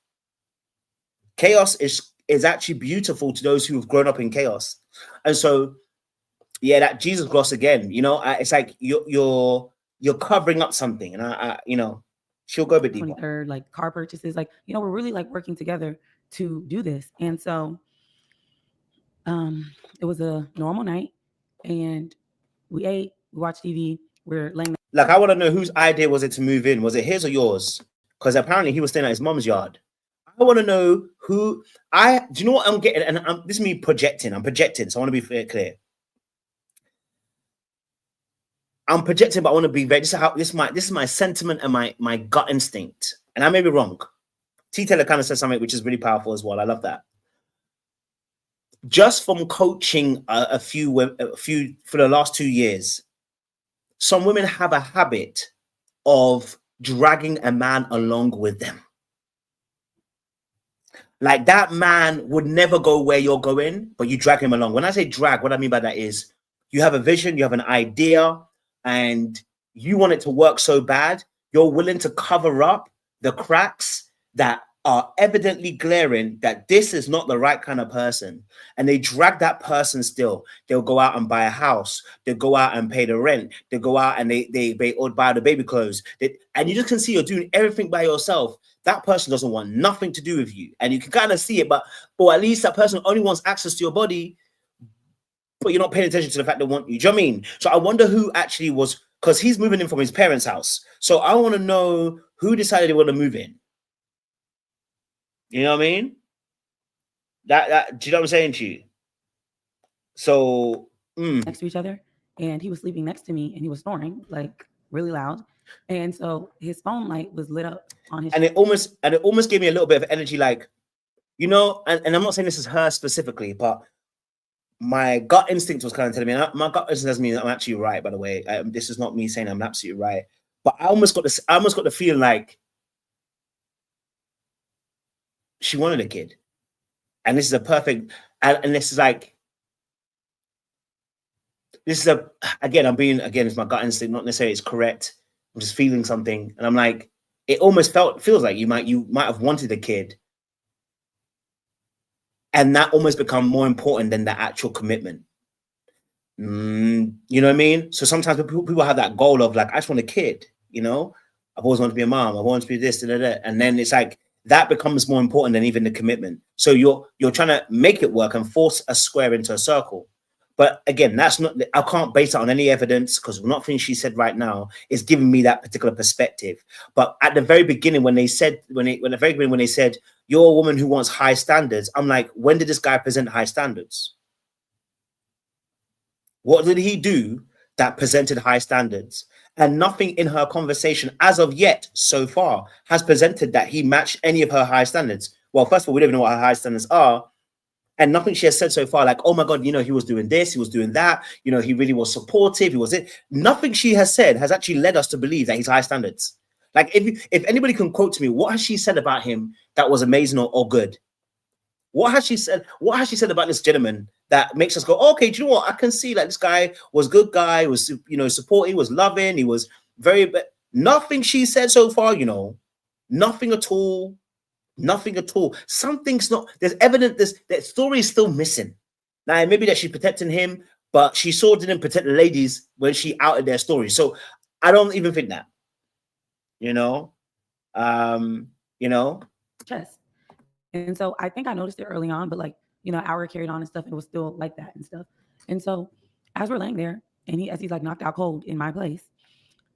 Chaos is actually beautiful to those who have grown up in chaos. And so, yeah, that Jesus gloss again, it's like you're covering up something, and I she'll go a bit deeper. 23rd, like car purchases, like, we're really like working together to do this. And so it was a normal night and we ate, we watched TV, we're laying. Like, I want to know whose idea was it to move in? Was it his or yours? Because apparently he was staying at his mom's yard. I want to know do you know what I'm getting? And this is me projecting. I'm projecting, so I want to be clear. I'm projecting, but I want to be very. This is my sentiment and my gut instinct, and I may be wrong. T. Taylor kind of said something which is really powerful as well. I love that. Just from coaching a few for the last 2 years, some women have a habit of dragging a man along with them. Like that man would never go where you're going, but you drag him along. When I say drag, what I mean by that is you have a vision, you have an idea, and you want it to work so bad, you're willing to cover up the cracks that are evidently glaring that this is not the right kind of person. And they drag that person still. They'll go out and buy a house. They'll go out and pay the rent. They'll go out and they buy the baby clothes. And you just can see you're doing everything by yourself. That person doesn't want nothing to do with you. And you can kind of see it, or at least that person only wants access to your body, but you're not paying attention to the fact they want you. Do you know what I mean? So I wonder who actually was, because he's moving in from his parents' house. So I want to know who decided they want to move in. You know what I mean? That do you know what I'm saying to you? So next to each other, and he was sleeping next to me, and he was snoring like really loud, and so his phone light was lit up on his. And it almost gave me a little bit of energy, like, and I'm not saying this is her specifically, but my gut instinct was kind of telling me. My gut instinct tells me I'm actually right. By the way, this is not me saying I'm absolutely right, but I almost got the feeling like she wanted a kid, and this is a perfect, and this is like, it's my gut instinct, not necessarily it's correct. I'm just feeling something, and I'm like, it almost feels like you might have wanted a kid, and that almost become more important than the actual commitment. You know what I mean? So sometimes people have that goal of like, I just want a kid. I've always wanted to be a mom. I want to be this and that, and then it's like that becomes more important than even the commitment. So you're trying to make it work and force a square into a circle. But again, that's not, I can't base it on any evidence, because nothing she said right now is giving me that particular perspective. But at the very beginning, when they said, when they said, you're a woman who wants high standards, I'm like, when did this guy present high standards? What did he do that presented high standards? And nothing in her conversation as of yet so far has presented that he matched any of her high standards. Well, first of all, we don't even know what her high standards are. And nothing she has said so far, like, oh my God, you know, he was doing this, he was doing that, you know, he really was supportive, he was it. Nothing she has said has actually led us to believe that he's high standards. Like, if anybody can quote to me, what has she said about him that was amazing or good? What has she said? What has she said about this gentleman that makes us go, oh, okay, do you know what? I can see like this guy was a good guy, was, you know, supporting, was loving, he was very, but nothing she said so far, you know, nothing at all. Nothing at all. Something's not, there's evidence that story is still missing. Now, maybe that she's protecting him, but she sort of didn't protect the ladies when she outed their story. So I don't even think that, you know. Chess. And so I think I noticed it early on, but like, you know, hour carried on and stuff, it was still like that and stuff. And so as we're laying there and as he's like knocked out cold in my place,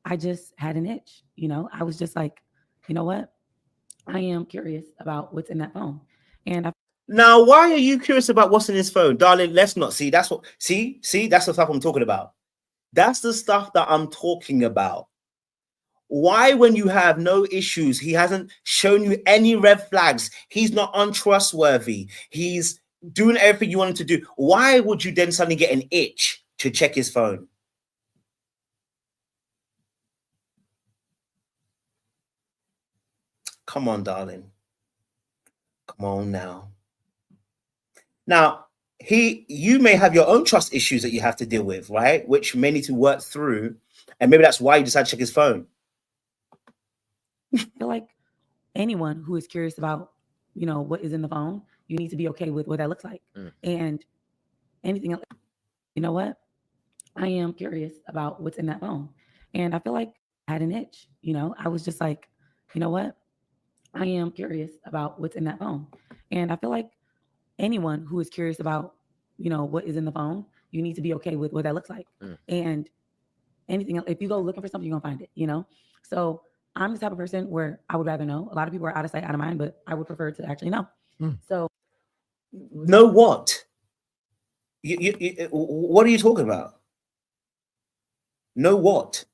I just had an itch, you know. I was just like, you know what? I am curious about what's in that phone. And now, why are you curious about what's in his phone? Darling, let's not see. That's what, see, that's the stuff I'm talking about. That's the stuff that I'm talking about. Why, when you have no issues, he hasn't shown you any red flags, he's not untrustworthy, he's doing everything you want him to do, why would you then suddenly get an itch to check his phone? Come on, darling. Come on now. Now, you may have your own trust issues that you have to deal with, right? Which may need to work through. And maybe that's why you decide to check his phone. I feel like anyone who is curious about, you know, what is in the phone, you need to be okay with what that looks like. And anything else, you know what? I am curious about what's in that phone. And I feel like I had an itch, you know. I was just like, you know what? I am curious about what's in that phone. And I feel like anyone who is curious about, you know, what is in the phone, you need to be okay with what that looks like. And anything else, if you go looking for something, you're gonna find it, you know? So I'm the type of person where I would rather know. A lot of people are out of sight, out of mind, but I would prefer to actually know. So know what? What are you talking about? Know what?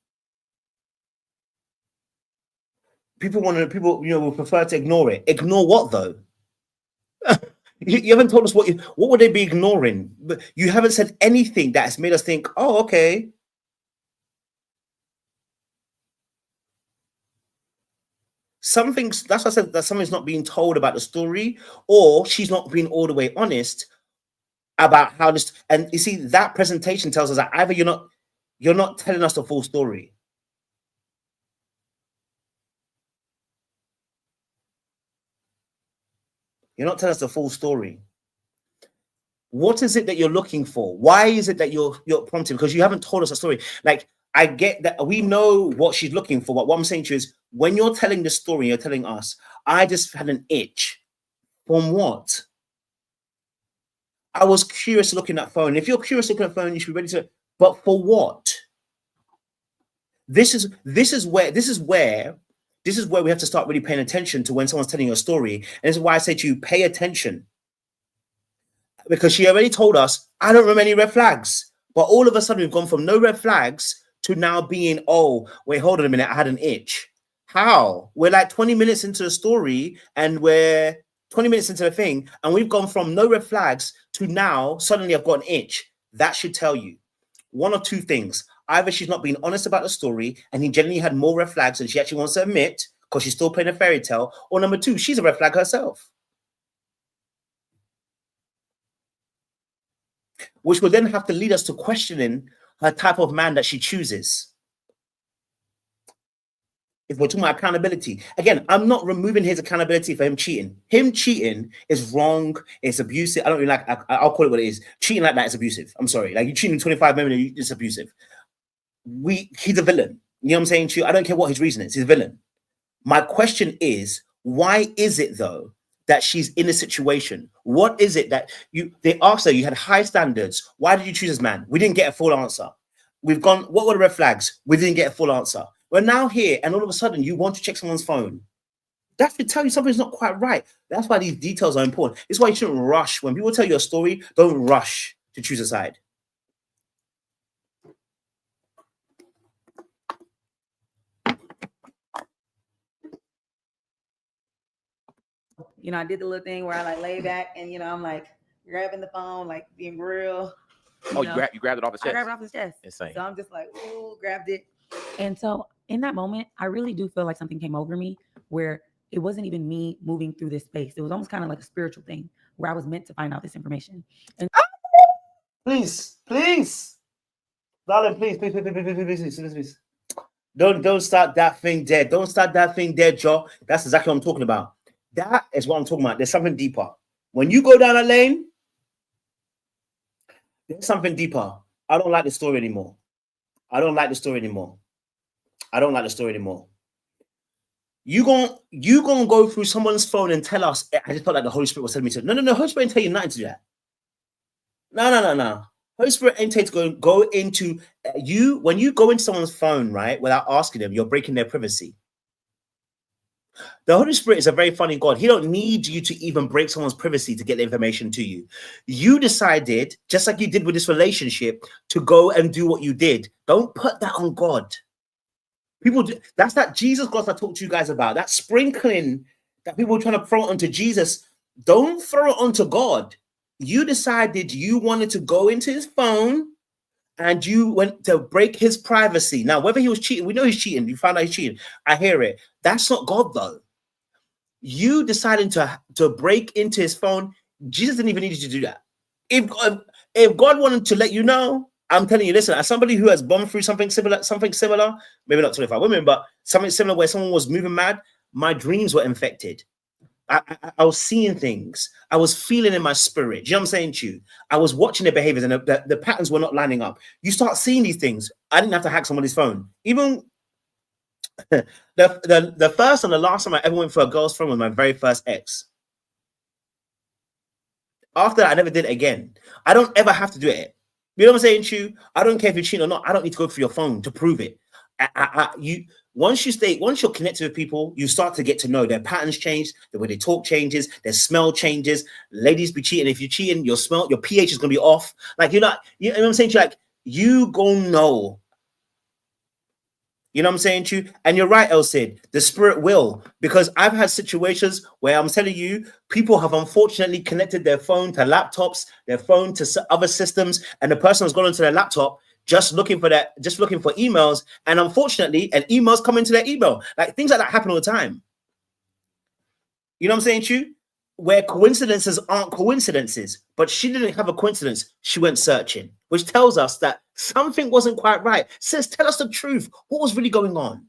People, you know, will prefer to ignore it. Ignore what though? You haven't told us what would they be ignoring? But you haven't said anything that has made us think, oh, okay. That's what I said, that something's not being told about the story, or she's not being all the way honest about how this. And you see, that presentation tells us that either you're not telling us the full story. You're not telling us the full story. What is it that you're looking for? Why is it that you're prompting? Because you haven't told us a story. Like, I get that we know what she's looking for, but what I'm saying to you is, when you're telling the story, you're telling us, I just had an itch. From what? I was curious looking at phone. If you're curious looking at phone, you should be ready to, but for what? This is where we have to start really paying attention to when someone's telling you a story. And this is why I say to you, pay attention. Because she already told us, I don't remember any red flags. But all of a sudden, we've gone from no red flags to now being, oh, wait, hold on a minute, I had an itch. How? We're like 20 minutes into the story, and we're 20 minutes into the thing, and we've gone from no red flags to now, suddenly I've got an itch. That should tell you one of two things. Either she's not being honest about the story, and he genuinely had more red flags than she actually wants to admit, because she's still playing a fairy tale, or number two, she's a red flag herself. Which will then have to lead us to questioning her type of man that she chooses. If we're talking about accountability, again, I'm not removing his accountability for him cheating. Him cheating is wrong. It's abusive. I don't really like, I'll call it what it is. Cheating like that is abusive. I'm sorry. Like, you cheating 25 women, it's abusive. He's a villain. You know what I'm saying to you? I don't care what his reason is. He's a villain. My question is, Why is it though that she's in a situation? What is it that they asked her, you had high standards. Why did you choose this man? We didn't get a full answer. We've gone, what were the red flags? We didn't get a full answer. We're now here, and all of a sudden you want to check someone's phone. That should tell you something's not quite right. That's why these details are important. It's why you shouldn't rush. When people tell you a story, don't rush to choose a side. You know, I did the little thing where I like lay back and, you know, I'm like grabbing the phone, like being real. You grabbed it off his chest? I grabbed it off his chest. Insane. So I'm just like, ooh, grabbed it. And so in that moment, I really do feel like something came over me where it wasn't even me moving through this space. It was almost kind of like a spiritual thing where I was meant to find out this information. And please, darling, please. Don't start that thing there. Don't start that thing there, Joe. That's exactly what I'm talking about. That is what I'm talking about. There's something deeper. When you go down a lane, there's something deeper. I don't like the story anymore. You gonna go through someone's phone and tell us, I just felt like the Holy Spirit was telling me to. No. Holy Spirit ain't tell you nothing to do that. No. Holy Spirit ain't tell you to go into you. When you go into someone's phone, right, without asking them, you're breaking their privacy. The Holy Spirit is a very funny God. He don't need you to even break someone's privacy to get the information to you. You decided, just like you did with this relationship, to go and do what you did. Don't put that on God. People do, that's that Jesus God I talked to you guys about. That sprinkling that people are trying to throw onto Jesus. Don't throw it onto God. You decided you wanted to go into his phone and you went to break his privacy. Now, whether he was cheating, we know he's cheating. You found out he's cheating. I hear it. That's not God, though. You deciding to break into his phone, Jesus didn't even need you to do that. If God wanted to let you know, I'm telling you, listen, as somebody who has gone through something similar, maybe not 25 women, but something similar where someone was moving mad, my dreams were infected. I was seeing things. I was feeling in my spirit. Do you know what I'm saying to you? I was watching their behaviors and the patterns were not lining up. You start seeing these things. I didn't have to hack somebody's phone. Even the first and the last time I ever went for a girl's phone was my very first ex. After that, I never did it again. I don't ever have to do it. You know what I'm saying to you? I don't care if you're cheating or not. I don't need to go through your phone to prove it. Once you're connected with people, you start to get to know their patterns change, the way they talk changes, their smell changes. Ladies be cheating. If you're cheating, your pH is gonna be off. Like you know what I'm saying to you? Like you gonna know. You know what I'm saying to you? And you're right, El Cid, the spirit will, because I've had situations where I'm telling you, people have unfortunately connected their phone to laptops, their phone to other systems, and the person has gone onto their laptop just looking for emails, and unfortunately, an email's come into their email. Like things like that happen all the time. You know what I'm saying to you? Where coincidences aren't coincidences, but she didn't have a coincidence. She went searching, which tells us that something wasn't quite right. Sis, tell us the truth. What was really going on?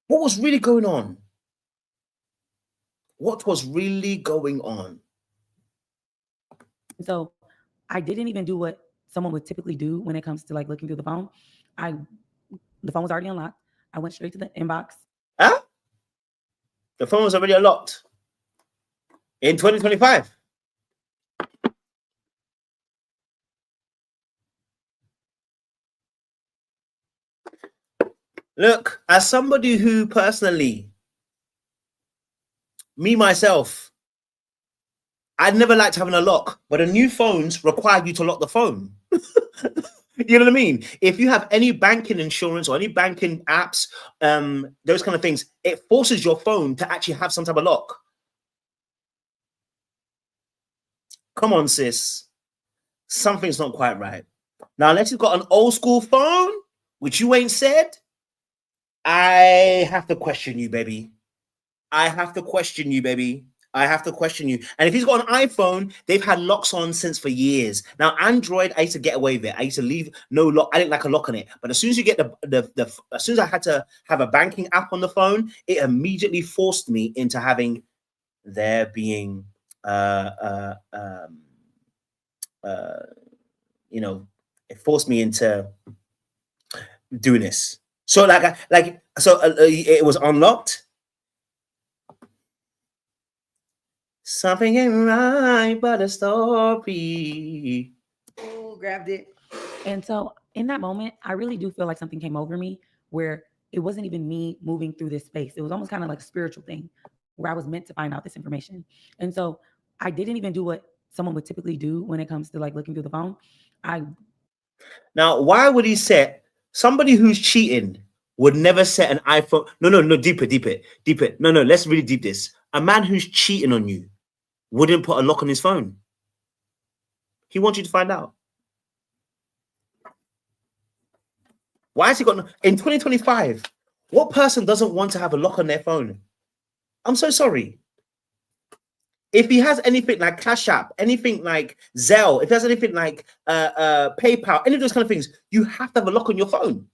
What was really going on? What was really going on? So I didn't even do what someone would typically do when it comes to like looking through the phone. The phone was already unlocked. I went straight to the inbox. Huh? The phone was already unlocked in 2025. Look, as somebody who personally, myself, I'd never liked having a lock, but the new phones require you to lock the phone. You know what I mean? If you have any banking insurance or any banking apps, those kind of things, it forces your phone to actually have some type of lock. Come on, sis. Something's not quite right. Now, unless you've got an old school phone, which you ain't said, I have to question you, baby. I have to question you. And if he's got an iPhone, they've had locks on since for years. Now, Android, I used to get away with it. I used to leave no lock. I didn't like a lock on it. But as soon as you get as soon as I had to have a banking app on the phone, it immediately forced me into having there being it forced me into doing this. So it was unlocked. Something ain't right but a story. Oh, grabbed it. And so in that moment, I really do feel like something came over me where it wasn't even me moving through this space. It was almost kind of like a spiritual thing where I was meant to find out this information. And so I didn't even do what someone would typically do when it comes to like looking through the phone. Now, why would he set somebody who's cheating would never set an iPhone? No, deeper. No, let's really deep this. A man who's cheating on you wouldn't put a lock on his phone. He wants you to find out. Why has he got in 2025? What person doesn't want to have a lock on their phone? I'm so sorry. If he has anything like Cash App, anything like Zelle, if he has anything like PayPal, any of those kind of things, you have to have a lock on your phone.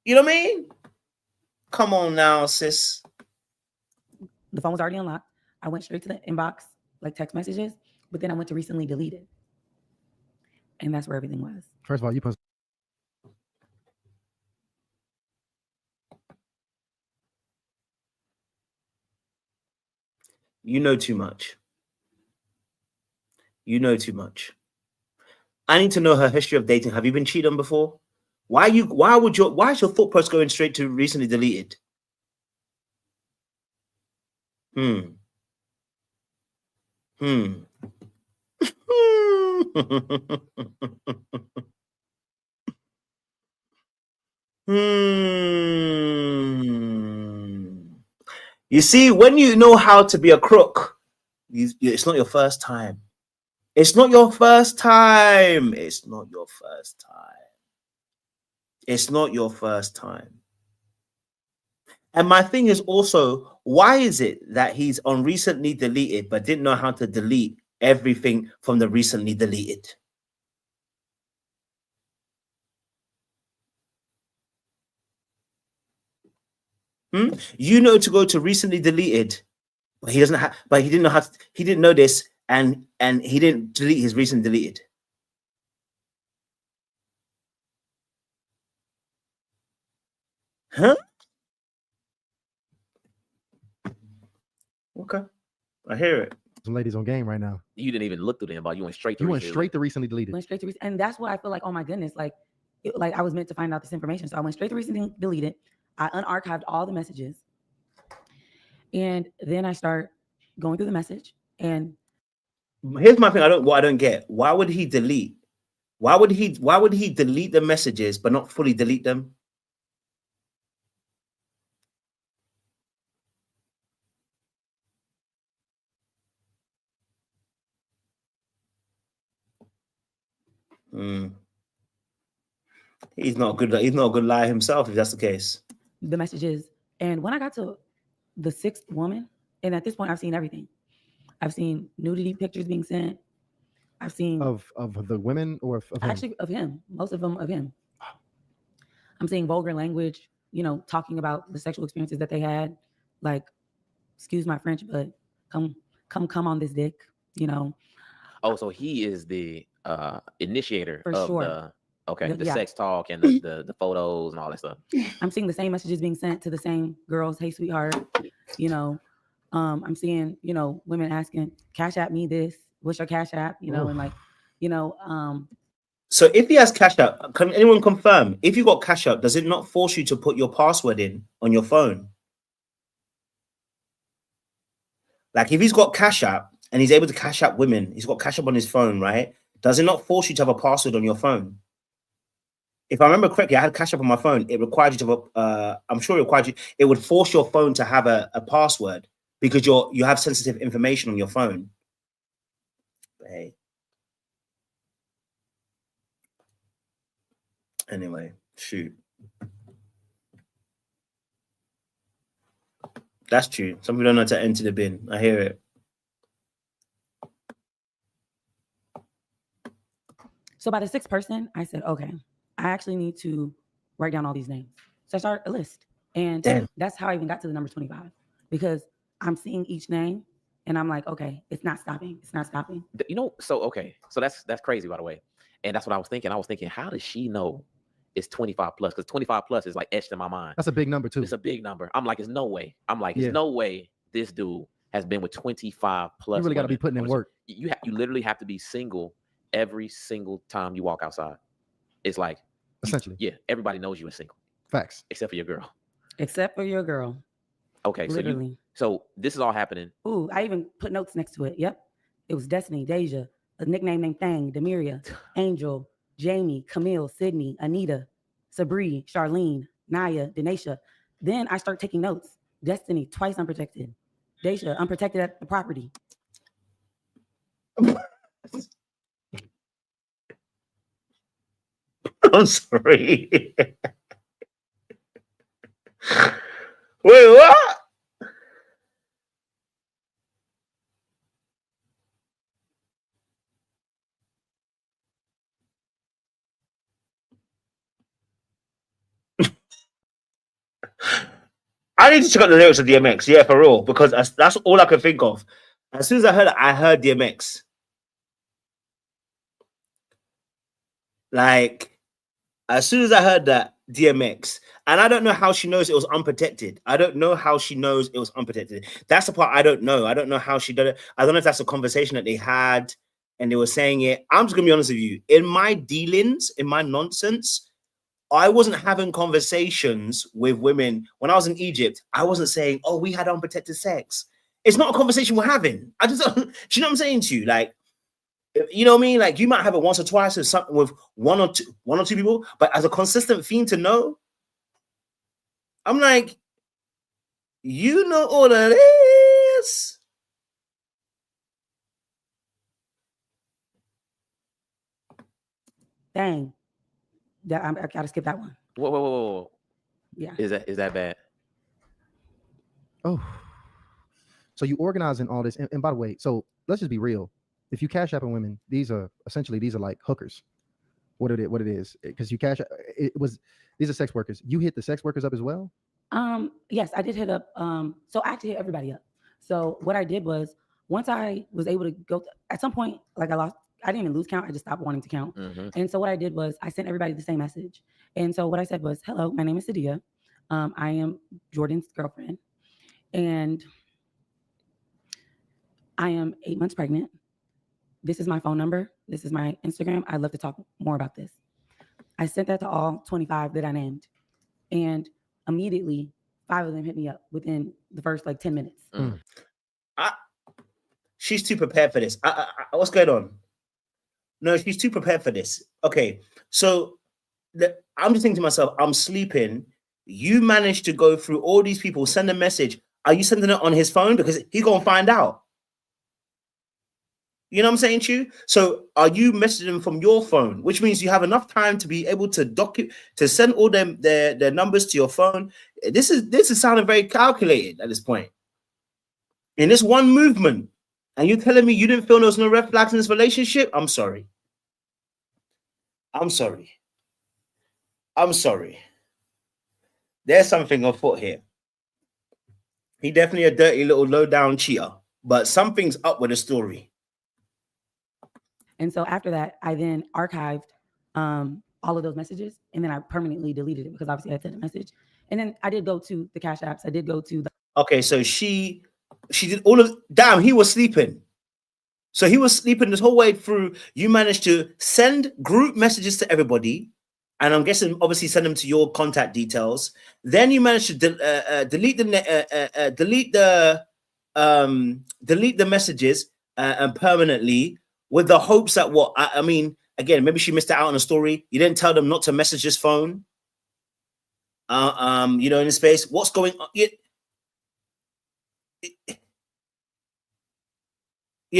You know what I mean? Come on now, sis. The phone was already unlocked. I went straight to the inbox, like text messages, but then I went to recently deleted. And that's where everything was. First of all, you know too much. You know too much. I need to know her history of dating. Have you been cheated on before? Why is your thought process going straight to recently deleted? You see, when you know how to be a crook, it's not your first time. It's not your first time. It's not your first time. It's not your first time. And my thing is also, why is it that he's on recently deleted but didn't know how to delete everything from the recently deleted? You know to go to recently deleted, but he doesn't have. But he didn't know how. He didn't know this, and he didn't delete his recently deleted. Huh? Okay, I hear it. Some ladies on game right now. You didn't even look through the inbox. You went straight to recently deleted. Went straight to and that's what I feel like. Oh my goodness, like I was meant to find out this information, so I went straight to recently deleted. I unarchived all the messages, and then I start going through the message. And here's my thing: I don't get. Why would he delete? Why would he delete the messages but not fully delete them? He's not good. He's not a good liar himself, if that's the case. The messages, and when I got to the 6th woman, and at this point, I've seen everything. I've seen nudity pictures being sent. I've seen of the women or of actually him? Of him. Most of them of him. I'm seeing vulgar language. You know, talking about the sexual experiences that they had. Like, excuse my French, but come on this dick. You know. Oh, so he is the initiator For of sure. the sex talk and the photos and all that stuff. I'm seeing the same messages being sent to the same girls. Hey, sweetheart. You know, I'm seeing, you know, women asking, Cash App me this. What's your Cash App? You know, and like, you know. So if he has Cash App, can anyone confirm? If you got Cash App, does it not force you to put your password in on your phone? Like if he's got Cash App and he's able to Cash App women, he's got Cash App on his phone, right? Does it not force you to have a password on your phone? If I remember correctly, I had Cash App on my phone. It required you to have I'm sure it required you. It would force your phone to have a password because you have sensitive information on your phone. But hey. Anyway, shoot. That's true. Some people don't know how to enter the bin. I hear it. So by the 6th person, I said, okay, I actually need to write down all these names. So I started a list. And that's how I even got to the number 25. Because I'm seeing each name and I'm like, okay, it's not stopping. It's not stopping. You know, so okay. So that's crazy, by the way. And that's what I was thinking. I was thinking, how does she know it's 25 plus? Because 25 plus is like etched in my mind. That's a big number too. It's a big number. I'm like, it's no way. There's no way this dude has been with 25 plus. You really got to be putting in work. You literally have to be single every single time you walk outside. It's like, essentially, everybody knows you are single. Facts. Except for your girl. Except for your girl. Okay, literally. So this is all happening. Ooh, I even put notes next to it. Yep. It was Destiny, Deja, a nickname named Thang, Demiria, Angel, Jamie, Camille, Sydney, Anita, Sabri, Charlene, Naya, Denisha. Then I start taking notes. Destiny, twice unprotected. Deja, unprotected at the property. I'm sorry. Wait, what? I need to check out the lyrics of DMX, yeah, for real, because that's all I could think of. As soon as I heard DMX. Like, as soon as I heard that DMX, and I don't know how she knows it was unprotected. I don't know how she knows it was unprotected. That's the part I don't know. I don't know how she did it. I don't know if that's a conversation that they had and they were saying it. I'm just gonna be honest with you. In my dealings, in my nonsense, I wasn't having conversations with women. When I was in Egypt, I wasn't saying, oh, we had unprotected sex. It's not a conversation we're having. I just, do you know what I'm saying to you? Like, you know what I mean? Like, you might have it once or twice with something with one or two people, but as a consistent theme to know, I'm like, you know all of this. Dang. I gotta skip that one. Whoa. Yeah. Is that bad? Oh. So you organizing all this, and by the way, so let's just be real. If you cash apping women, these are like hookers. What it is, because you these are sex workers. You hit the sex workers up as well? Yes, I did hit up. So I actually hit everybody up. So what I did was, once I was able to go, at some point, like I didn't even lose count. I just stopped wanting to count. Mm-hmm. And so what I did was I sent everybody the same message. And so what I said was, hello, my name is Sadia. I am Jordan's girlfriend. And I am 8 months pregnant. This is my phone number. This is my Instagram. I'd love to talk more about this. I sent that to all 25 that I named. And immediately, 5 of them hit me up within the first 10 minutes. Mm. She's too prepared for this. What's going on? No, she's too prepared for this. Okay, so I'm just thinking to myself, I'm sleeping. You managed to go through all these people, send a message. Are you sending it on his phone? Because he's going to find out. You know what I'm saying to you? So are you messaging them from your phone, which means you have enough time to be able to send all their numbers to your phone? This is sounding very calculated at this point. In this one movement, and you're telling me you didn't feel there was no red flags in this relationship? I'm sorry. There's something afoot here. He definitely a dirty little low-down cheater, but something's up with the story. And so after that, I then archived all of those messages, and then I permanently deleted it because obviously I sent a message. And then I did go to the Cash Apps. I did go to the. Okay, so she did all of. Damn, he was sleeping. So he was sleeping this whole way through. You managed to send group messages to everybody, and I'm guessing obviously send them to your contact details. Then you managed to delete the messages and permanently. With the hopes that what? I mean, again, maybe she missed out on a story. You didn't tell them not to message his phone. You know, in his space. What's going on? You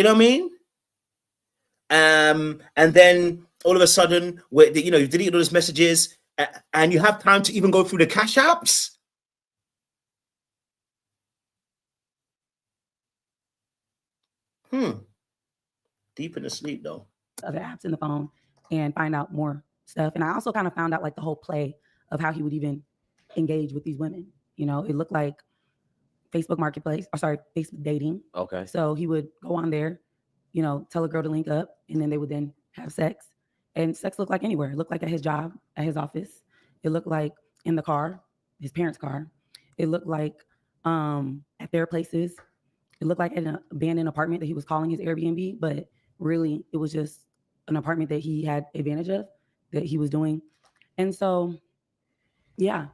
know what I mean? And then all of a sudden, you delete all those messages, and you have time to even go through the Cash Apps. Deep in the sleep though. Other apps in the phone and find out more stuff. And I also kind of found out the whole play of how he would even engage with these women. You know, it looked like Facebook dating. Okay. So he would go on there, tell a girl to link up, and then they would then have sex. And sex looked like anywhere. It looked like at his job, at his office. It looked like in the car, his parents' car. It looked like at their places. It looked like an abandoned apartment that he was calling his Airbnb, but really it was just an apartment that he had advantage of, that he was doing. And so, yeah,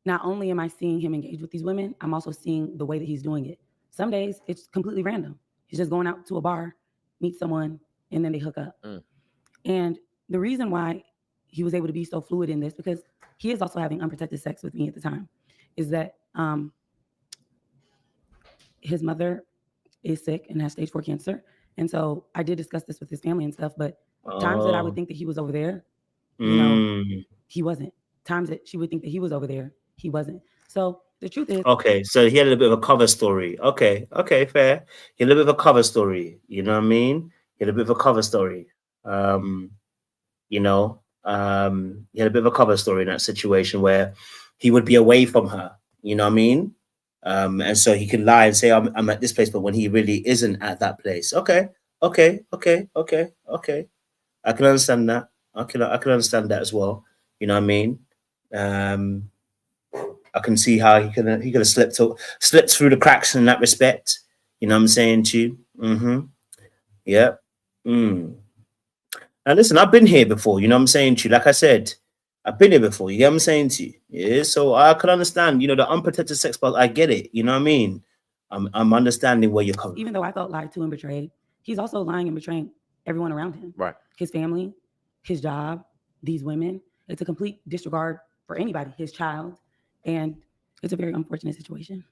not only am I seeing him engage with these women, I'm also seeing the way that he's doing it. Some days it's completely random. He's just going out to a bar, meet someone, and then they hook up. And the reason why he was able to be so fluid in this, because he is also having unprotected sex with me at the time, is that his mother is sick and has stage 4 cancer. And so I did discuss this with his family and stuff, but times that I would think that he was over there, you know, he wasn't. Times that she would think that he was over there, he wasn't. So the truth is... Okay, so he had a bit of a cover story. Okay, fair. He had a bit of a cover story. You know what I mean? He had a bit of a cover story. He had a bit of a cover story in that situation where he would be away from her. You know what I mean? And so he could lie and say, I'm at this place, but when he really isn't at that place. Okay. I can understand that. I can understand that as well. You know what I mean? I can see how he could have slipped through the cracks in that respect. You know what I'm saying to you? Yeah. Now listen, I've been here before. You know what I'm saying to you? Like I said, I've been here before. You get what I'm saying to you? Yeah. So I can understand. You know, the unprotected sex part. I get it. You know what I mean? I'm understanding where you're coming. Even though I felt lied to and betrayed, he's also lying and betraying everyone around him. Right. His family, his job, these women. It's a complete disregard for anybody, his child. And it's a very unfortunate situation.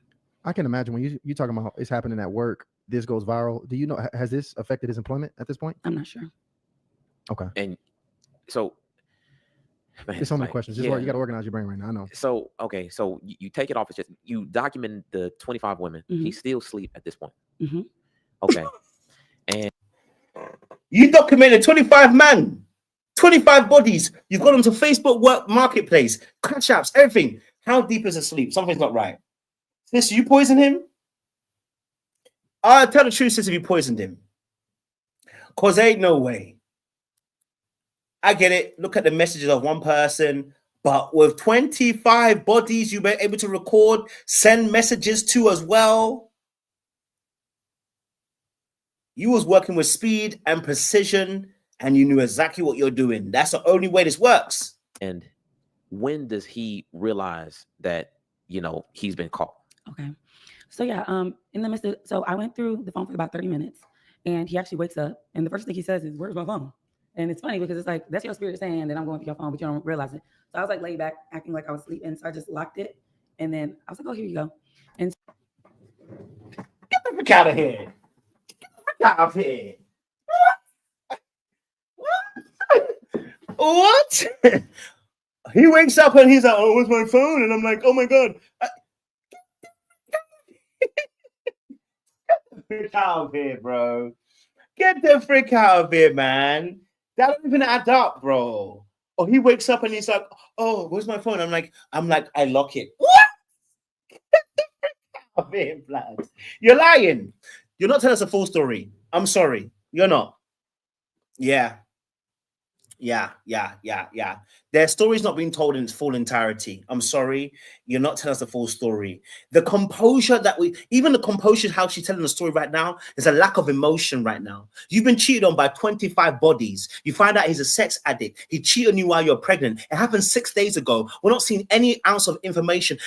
I can imagine when you're talking about it's happening at work, this goes viral. Do you know, has this affected his employment at this point? I'm not sure. Okay. And so, man, there's so many questions. This is why you got to organize your brain right now. I know. So, okay. So you take it off. It's just, you document the 25 women. He still sleep at this point. Okay. And you documented 25 men. 25 bodies. You've got them to Facebook work marketplace, cash apps, everything. How deep is the sleep? Something's not right. Sis, you poisoned him? I'll tell the truth, sis, if you poisoned him. Because there ain't no way. I get it. Look at the messages of one person. But with 25 bodies you were able to record, send messages to as well. You was working with speed and precision. And you knew exactly what you're doing. That's the only way this works. And when does he realize that, you know, he's been caught? Okay. So yeah, in the midst of, so I went through the phone for about 30 minutes and he actually wakes up and the first thing he says is, "Where's my phone?" And it's funny because it's like, that's your spirit saying that I'm going through your phone, but you don't realize it. So I was like laid back, acting like I was asleep. And so I just locked it. And then I was like, "Oh, here you go." And get the fuck out of here. Get the fuck out of here. What? He wakes up and he's like, "Oh, where's my phone?" And I'm like, "Oh my God." Get the frick out of here, bro. Get the frick out of here, man. That don't even add up, bro. Or he wakes up and he's like, "Oh, where's my phone?" I'm like, I lock it. What? Get the frick out of here, blood. You're lying. You're not telling us a full story. I'm sorry. You're not. Yeah. Their story's not being told in its full entirety. I'm sorry. You're not telling us the full story. The composure even the composure, how she's telling the story right now, there's a lack of emotion right now. You've been cheated on by 25 bodies. You find out he's a sex addict. He cheated on you while you're pregnant. It happened 6 days ago. We're not seeing any ounce of emotion.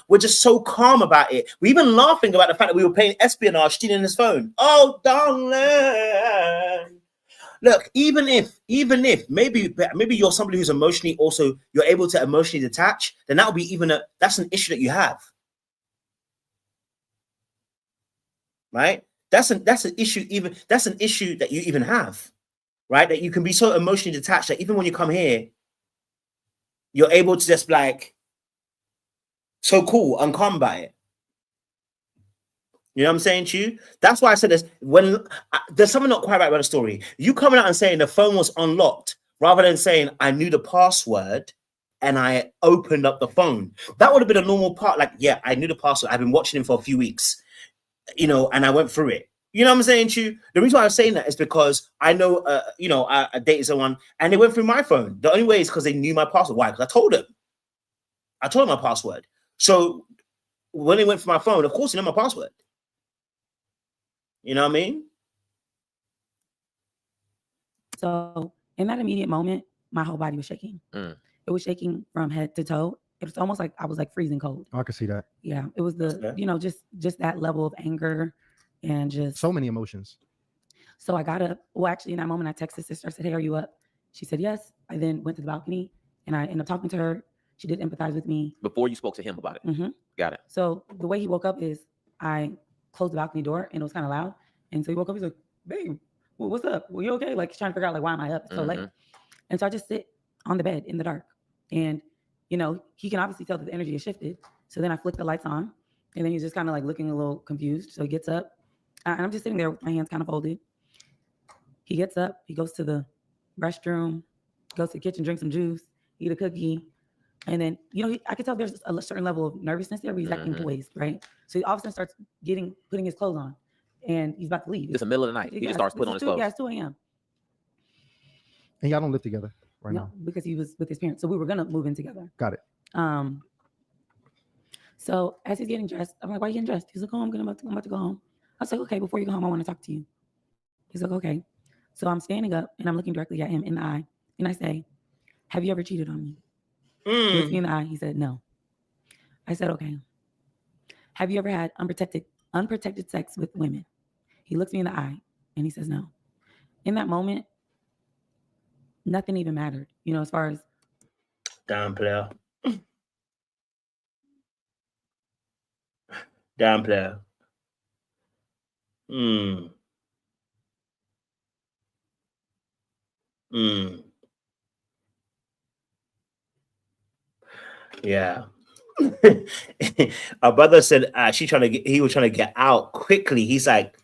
We're just so calm about it. We're even laughing about the fact that we were playing espionage, stealing his phone. Oh, darling. Look, even if maybe you're somebody who's emotionally also, you're able to emotionally detach, then that would be that's an issue that you have. Right? That's an issue that you even have, right? That you can be so emotionally detached that even when you come here, you're able to just like so cool and calm about it. You know what I'm saying to you? That's why I said this. When there's something not quite right about the story, you coming out and saying the phone was unlocked rather than saying I knew the password and I opened up the phone. That would have been a normal part. Like, yeah, I knew the password. I've been watching him for a few weeks, you know, and I went through it. You know what I'm saying to you? The reason why I'm saying that is because I know, I dated someone and they went through my phone. The only way is because they knew my password. Why? Because I told them. I told them my password. So when they went for my phone, of course they know my password. You know what I mean? So in that immediate moment, my whole body was shaking. It was shaking from head to toe. It was almost like I was like freezing cold. I can see that. Yeah, it was just that level of anger and just so many emotions. So I got up. Well, actually, in that moment, I texted sister. I said, "Hey, are you up?" She said, "Yes." I then went to the balcony and I ended up talking to her. She did empathize with me. Before you spoke to him about it. Got it. So the way he woke up is I closed the balcony door and it was kind of loud. And so he woke up. He's like, "Babe, well, what's up? Well, you okay?" Like he's trying to figure out like why am I up so late. And so I just sit on the bed in the dark. And he can obviously tell that the energy has shifted. So then I flick the lights on and then he's just kind of like looking a little confused. So he gets up and I'm just sitting there with my hands kind of folded. He gets up, he goes to the restroom, goes to the kitchen, drinks some juice, eat a cookie. And then, I could tell there's a certain level of nervousness there, but he's acting poised, right? So he all of a sudden starts putting his clothes on and he's about to leave. It's the middle of the night. He just starts putting on his clothes. Yeah, it's 2 a.m. And y'all don't live together right now? Because he was with his parents. So we were going to move in together. Got it. So as he's getting dressed, I'm like, "Why are you getting dressed?" He's like, "Oh, I'm about to go home." I was like, "Okay, before you go home, I want to talk to you." He's like, "Okay." So I'm standing up and I'm looking directly at him in the eye. And I say, "Have you ever cheated on me?" He looks me in the eye. He said, "No." I said, "Okay. Have you ever had unprotected sex with women?" He looks me in the eye and he says, "No." In that moment, nothing even mattered, as far as. Damn player. Damn player. Yeah. Our brother said he was trying to get out quickly. He's like,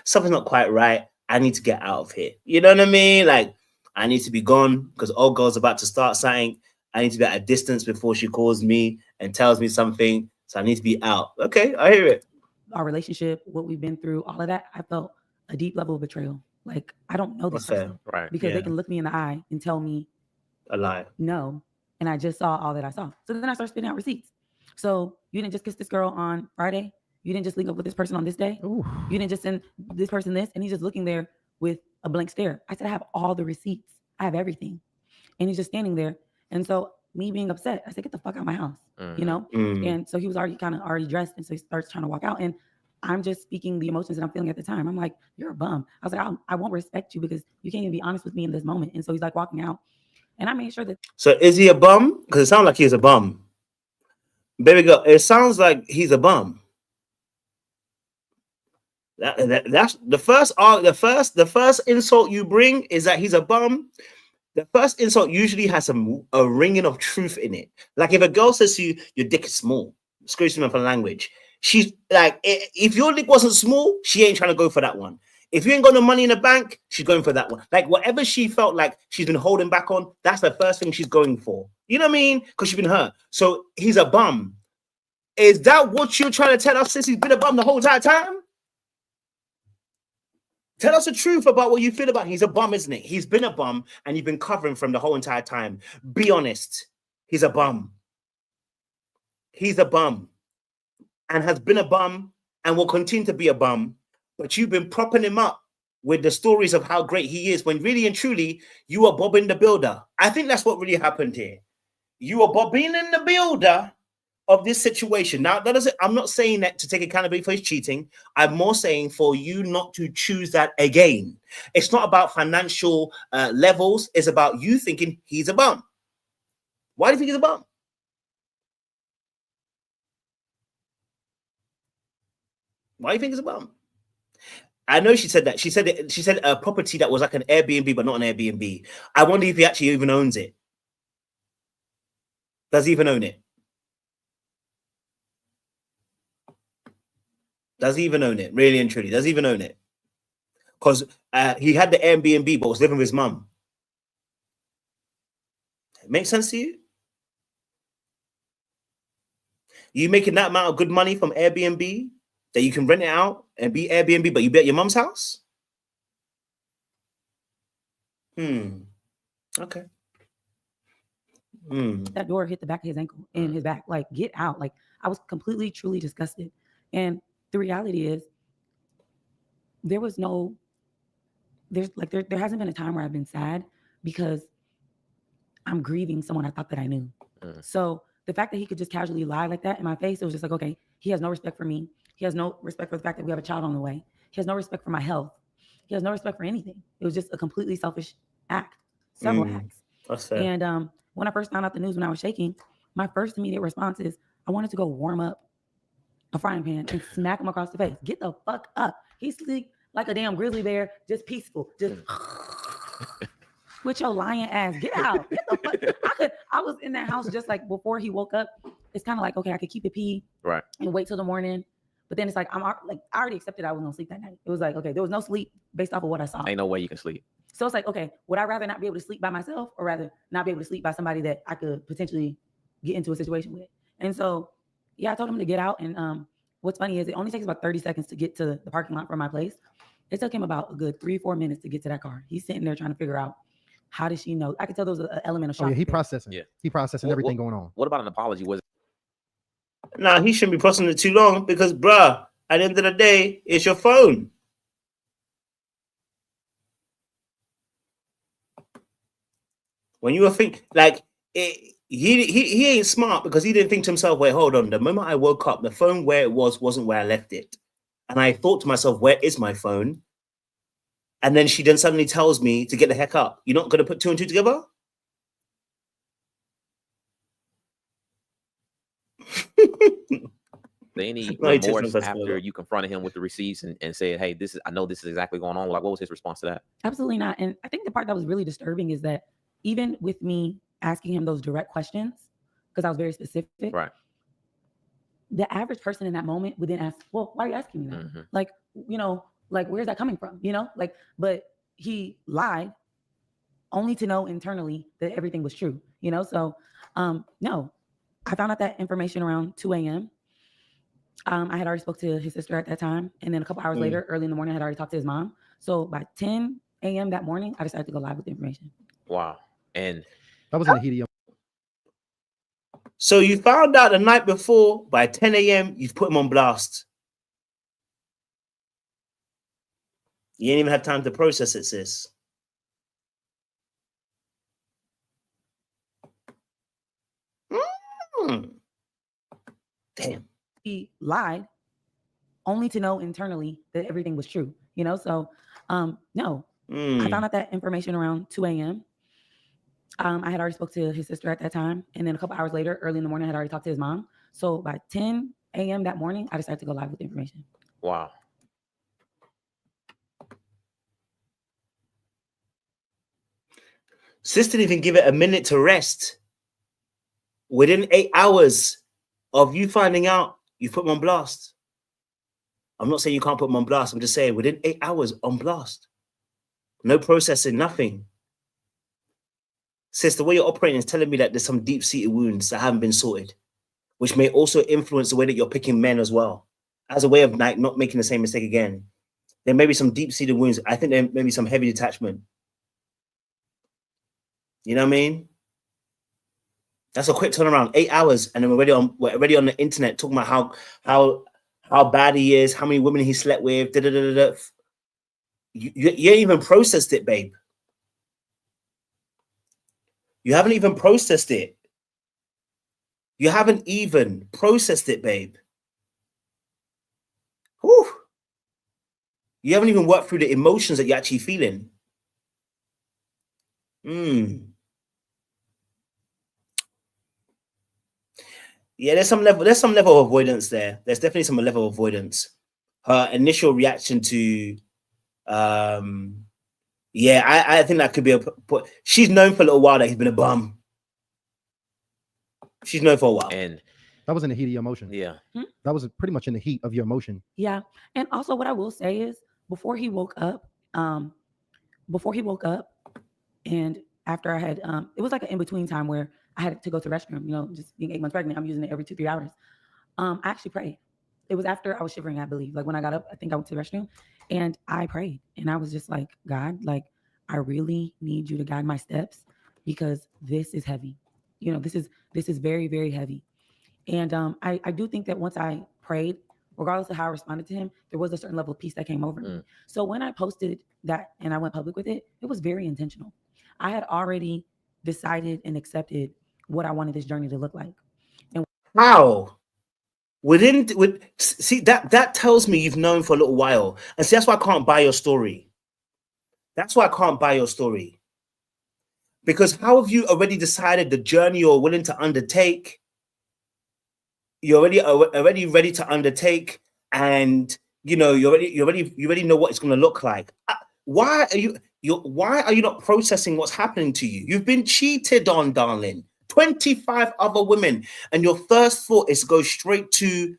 something's not quite right. I need to get out of here. You know what I mean? Like, I need to be gone because old girl's about to start something. I need to be at a distance before she calls me and tells me something. So I need to be out. Okay, I hear it. Our relationship, what we've been through, all of that, I felt a deep level of betrayal. Like, I don't know this person. Right. Because they can look me in the eye and tell me a lie. No. And I just saw all that I saw. So then I started spitting out receipts. So you didn't just kiss this girl on Friday. You didn't just link up with this person on this day. Ooh. You didn't just send this person this. And he's just looking there with a blank stare. I said, I have all the receipts. I have everything. And he's just standing there. And so me being upset, I said, get the fuck out of my house, And so he was already dressed. And so he starts trying to walk out. And I'm just speaking the emotions that I'm feeling at the time. I'm like, you're a bum. I was like, I won't respect you because you can't even be honest with me in this moment. And so he's like walking out. And I made sure that. So is he a bum? Because it sounds like he's a bum. Baby girl, it sounds like he's a bum. That's the first insult you bring is that he's a bum. The first insult usually has a ringing of truth in it. Like if a girl says to you, your dick is small, excuse me for language. She's like, if your dick wasn't small, she ain't trying to go for that one. If you ain't got no money in the bank, she's going for that one. Like whatever she felt like she's been holding back on, that's the first thing she's going for. You know what I mean? Because she's been hurt. So he's a bum. Is that what you're trying to tell us, sis? He's been a bum the whole entire time? Tell us the truth about what you feel about him. He's a bum, isn't it? He's been a bum and you've been covering from the whole entire time. Be honest. He's a bum. He's a bum and has been a bum and will continue to be a bum. But you've been propping him up with the stories of how great he is when really and truly you are bobbing the builder. I think that's what really happened here. You are bobbing in the builder of this situation. Now, I'm not saying that to take accountability for his cheating. I'm more saying for you not to choose that again. It's not about financial levels. It's about you thinking he's a bum. Why do you think he's a bum? Why do you think he's a bum? I know she said that. She said a property that was like an Airbnb, but not an Airbnb. I wonder if he actually even owns it. Does he even own it? Does he even own it? Really and truly, does he even own it? Because he had the Airbnb, but was living with his mum. Make sense to you? You making that amount of good money from Airbnb that you can rent it out and be Airbnb, but you be at your mom's house? Okay. That door hit the back of his ankle and his back. Like, get out. Like, I was completely, truly disgusted. And the reality is, there hasn't been a time where I've been sad because I'm grieving someone I thought that I knew. So the fact that he could just casually lie like that in my face, it was just like, okay, he has no respect for me. He has no respect for the fact that we have a child on the way. He has no respect for my health. He has no respect for anything. It was just a completely selfish act, several acts. That's fair. And when I first found out the news when I was shaking, my first immediate response is, I wanted to go warm up a frying pan and smack him across the face. Get the fuck up. He's sleep like a damn grizzly bear, just peaceful, just with your lying ass. Get out. Get the fuck. I was in that house just like before he woke up. It's kind of like, okay, I could keep it pee, right, and wait till the morning. But then it's like, I already accepted I was gonna sleep that night. It was like, okay, there was no sleep based off of what I saw. Ain't no way you can sleep. So it's like, okay, would I rather not be able to sleep by myself, or rather not be able to sleep by somebody that I could potentially get into a situation with? And so, yeah, I told him to get out. And what's funny is it only takes about 30 seconds to get to the parking lot from my place. It took him about a good 3-4 minutes to get to that car. He's sitting there trying to figure out, how did she know? I could tell there was an element of shock. Oh, yeah, he processing. Yeah. He processing everything going on. What about an apology? Nah, he shouldn't be processing it too long because, bruh, at the end of the day, it's your phone. When you think like he ain't smart because he didn't think to himself, wait, hold on. The moment I woke up, the phone where it wasn't where I left it. And I thought to myself, where is my phone? And then she then suddenly tells me to get the heck up. You're not going to put 2 and 2 together? Any remorse after you confronted him with the receipts and said, hey, I know this is exactly going on? Like, what was his response to that? Absolutely not. And I think the part that was really disturbing is that even with me asking him those direct questions, because I was very specific, right, the average person in that moment would then ask, well, why are you asking me that? Mm-hmm. Like, like, where's that coming from? Like, but he lied only to know internally that everything was true, So, no, I found out that information around 2 a.m. I had already spoke to his sister at that time. And then a couple hours later, early in the morning, I had already talked to his mom. So by 10 a.m. that morning, I decided to go live with the information. Wow. And that was in the heat of your... So you found out the night before, by 10 a.m., you've put him on blast. You ain't even had time to process it, sis. Damn. He lied only to know internally that everything was true, So, no, I found out that information around 2 a.m. I had already spoke to his sister at that time. And then a couple hours later, early in the morning, I had already talked to his mom. So by 10 a.m. that morning, I decided to go live with the information. Wow. Sis didn't even give it a minute to rest. Within 8 hours of you finding out, you put him on blast. I'm not saying you can't put him on blast. I'm just saying within 8 hours on blast. No processing, nothing. Sis, the way you're operating is telling me that there's some deep-seated wounds that haven't been sorted, which may also influence the way that you're picking men as well, as a way of like not making the same mistake again. There may be some deep-seated wounds. I think there may be some heavy detachment. You know what I mean? That's a quick turnaround. 8 hours, and then we're already on the internet talking about how bad he is, how many women he slept with. You ain't even processed it, babe. You haven't even processed it. You haven't even processed it, babe. Whew. You haven't even worked through the emotions that you're actually feeling. Yeah, there's some level of avoidance there. There's definitely some level of avoidance. Her initial reaction to yeah, I think that could be she's known for a little while that he's been a bum. She's known for a while. And that was in the heat of your emotion. Yeah. That was pretty much in the heat of your emotion. Yeah. And also what I will say is before he woke up and after I had, it was like an in-between time where I had to go to the restroom, just being 8 months pregnant. I'm using it every 2-3 hours. I actually prayed. It was after I was shivering, I believe. Like when I got up, I think I went to the restroom and I prayed. And I was just like, God, like, I really need you to guide my steps because this is heavy. You know, this is very, very heavy. And I do think that once I prayed, regardless of how I responded to him, there was a certain level of peace that came over me. So when I posted that and I went public with it, it was very intentional. I had already decided and accepted what I wanted this journey to look like. And how? See, that tells me you've known for a little while. And see, that's why I can't buy your story. That's why I can't buy your story. Because how have you already decided the journey you're willing to undertake? You're already ready to undertake, and you know you already know what it's going to look like. Why are you not processing what's happening to you? You've been cheated on, darling. 25 other women, and your first thought is to go straight to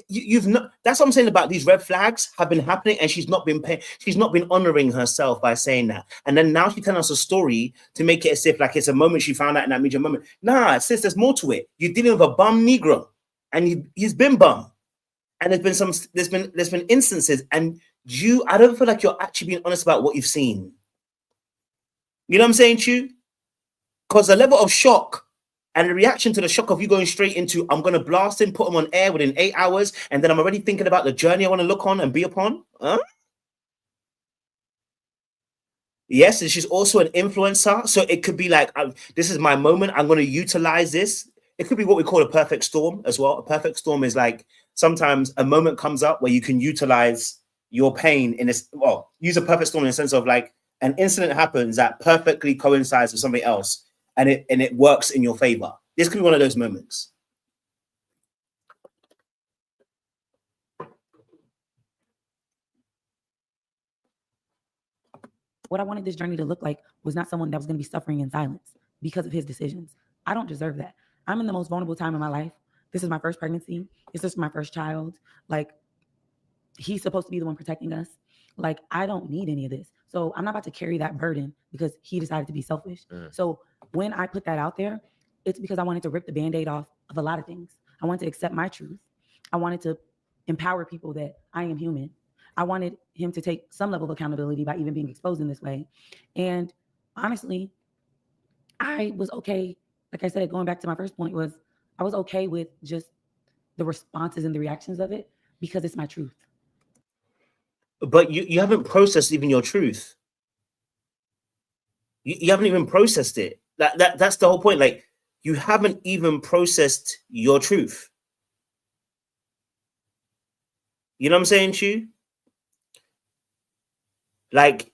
you've not. That's what I'm saying about these red flags have been happening, and she's not been honoring herself by saying that. And then now she's telling us a story to make it as if like it's a moment she found out in that major moment. Nah, sis, there's more to it. You're dealing with a bum Negro. And he's been bum, and there's been instances, and I don't feel like you're actually being honest about what you've seen. You know what I'm saying, Chu? Because the level of shock and the reaction to the shock of you going straight into, I'm gonna blast him, put him on air within 8 hours, and then I'm already thinking about the journey I want to look on and be upon. Huh? Yes, and she's also an influencer, so it could be like, this is my moment. I'm gonna utilize this. It could be what we call a perfect storm as well. A perfect storm is like sometimes a moment comes up where you can utilize your pain in this. Well, use a perfect storm in the sense of like an incident happens that perfectly coincides with something else, and it works in your favor. This could be one of those moments. What I wanted this journey to look like was not someone that was going to be suffering in silence because of his decisions. I don't deserve that. I'm in the most vulnerable time in my life. This is my first pregnancy. This is my first child. Like, he's supposed to be the one protecting us. Like, I don't need any of this. So I'm not about to carry that burden because he decided to be selfish. So when I put that out there, it's because I wanted to rip the Band-Aid off of a lot of things. I wanted to accept my truth. I wanted to empower people that I am human. I wanted him to take some level of accountability by even being exposed in this way. And honestly, I was okay. Like I said, going back to my first point was I was okay with just the responses and the reactions of it because it's my truth. But you haven't processed even your truth. You haven't even processed it. That's the whole point. Like, you haven't even processed your truth. You know what I'm saying, Chu? Like,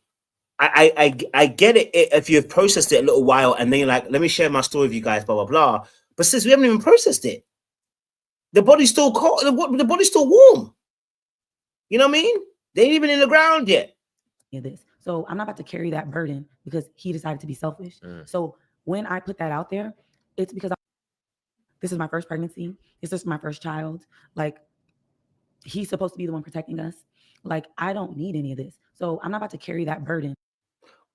I get it if you've processed it a little while and then you're like, let me share my story with you guys, blah, blah, blah. But since we haven't even processed it, the body's still cold, the body's still warm. You know what I mean? They ain't even in the ground yet. This. So I'm not about to carry that burden because he decided to be selfish. So when I put that out there, it's because this is my first pregnancy. This is my first child. Like, he's supposed to be the one protecting us. Like, I don't need any of this. So I'm not about to carry that burden.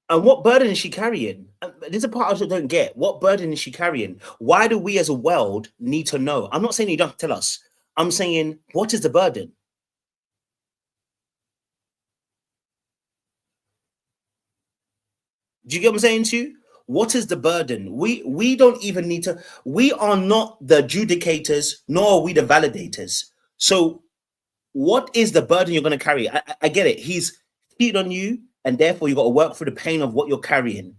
And what burden is she carrying? There's a part I don't get. What burden is she carrying? Why do we as a world need to know? I'm not saying you don't have to tell us. I'm saying, what is the burden? Do you get what I'm saying to you? What is the burden? We don't even need to. We are not the adjudicators, nor are we the validators. So what is the burden you're going to carry? I get it. He's cheated on you, and therefore you got to work through the pain of what you're carrying.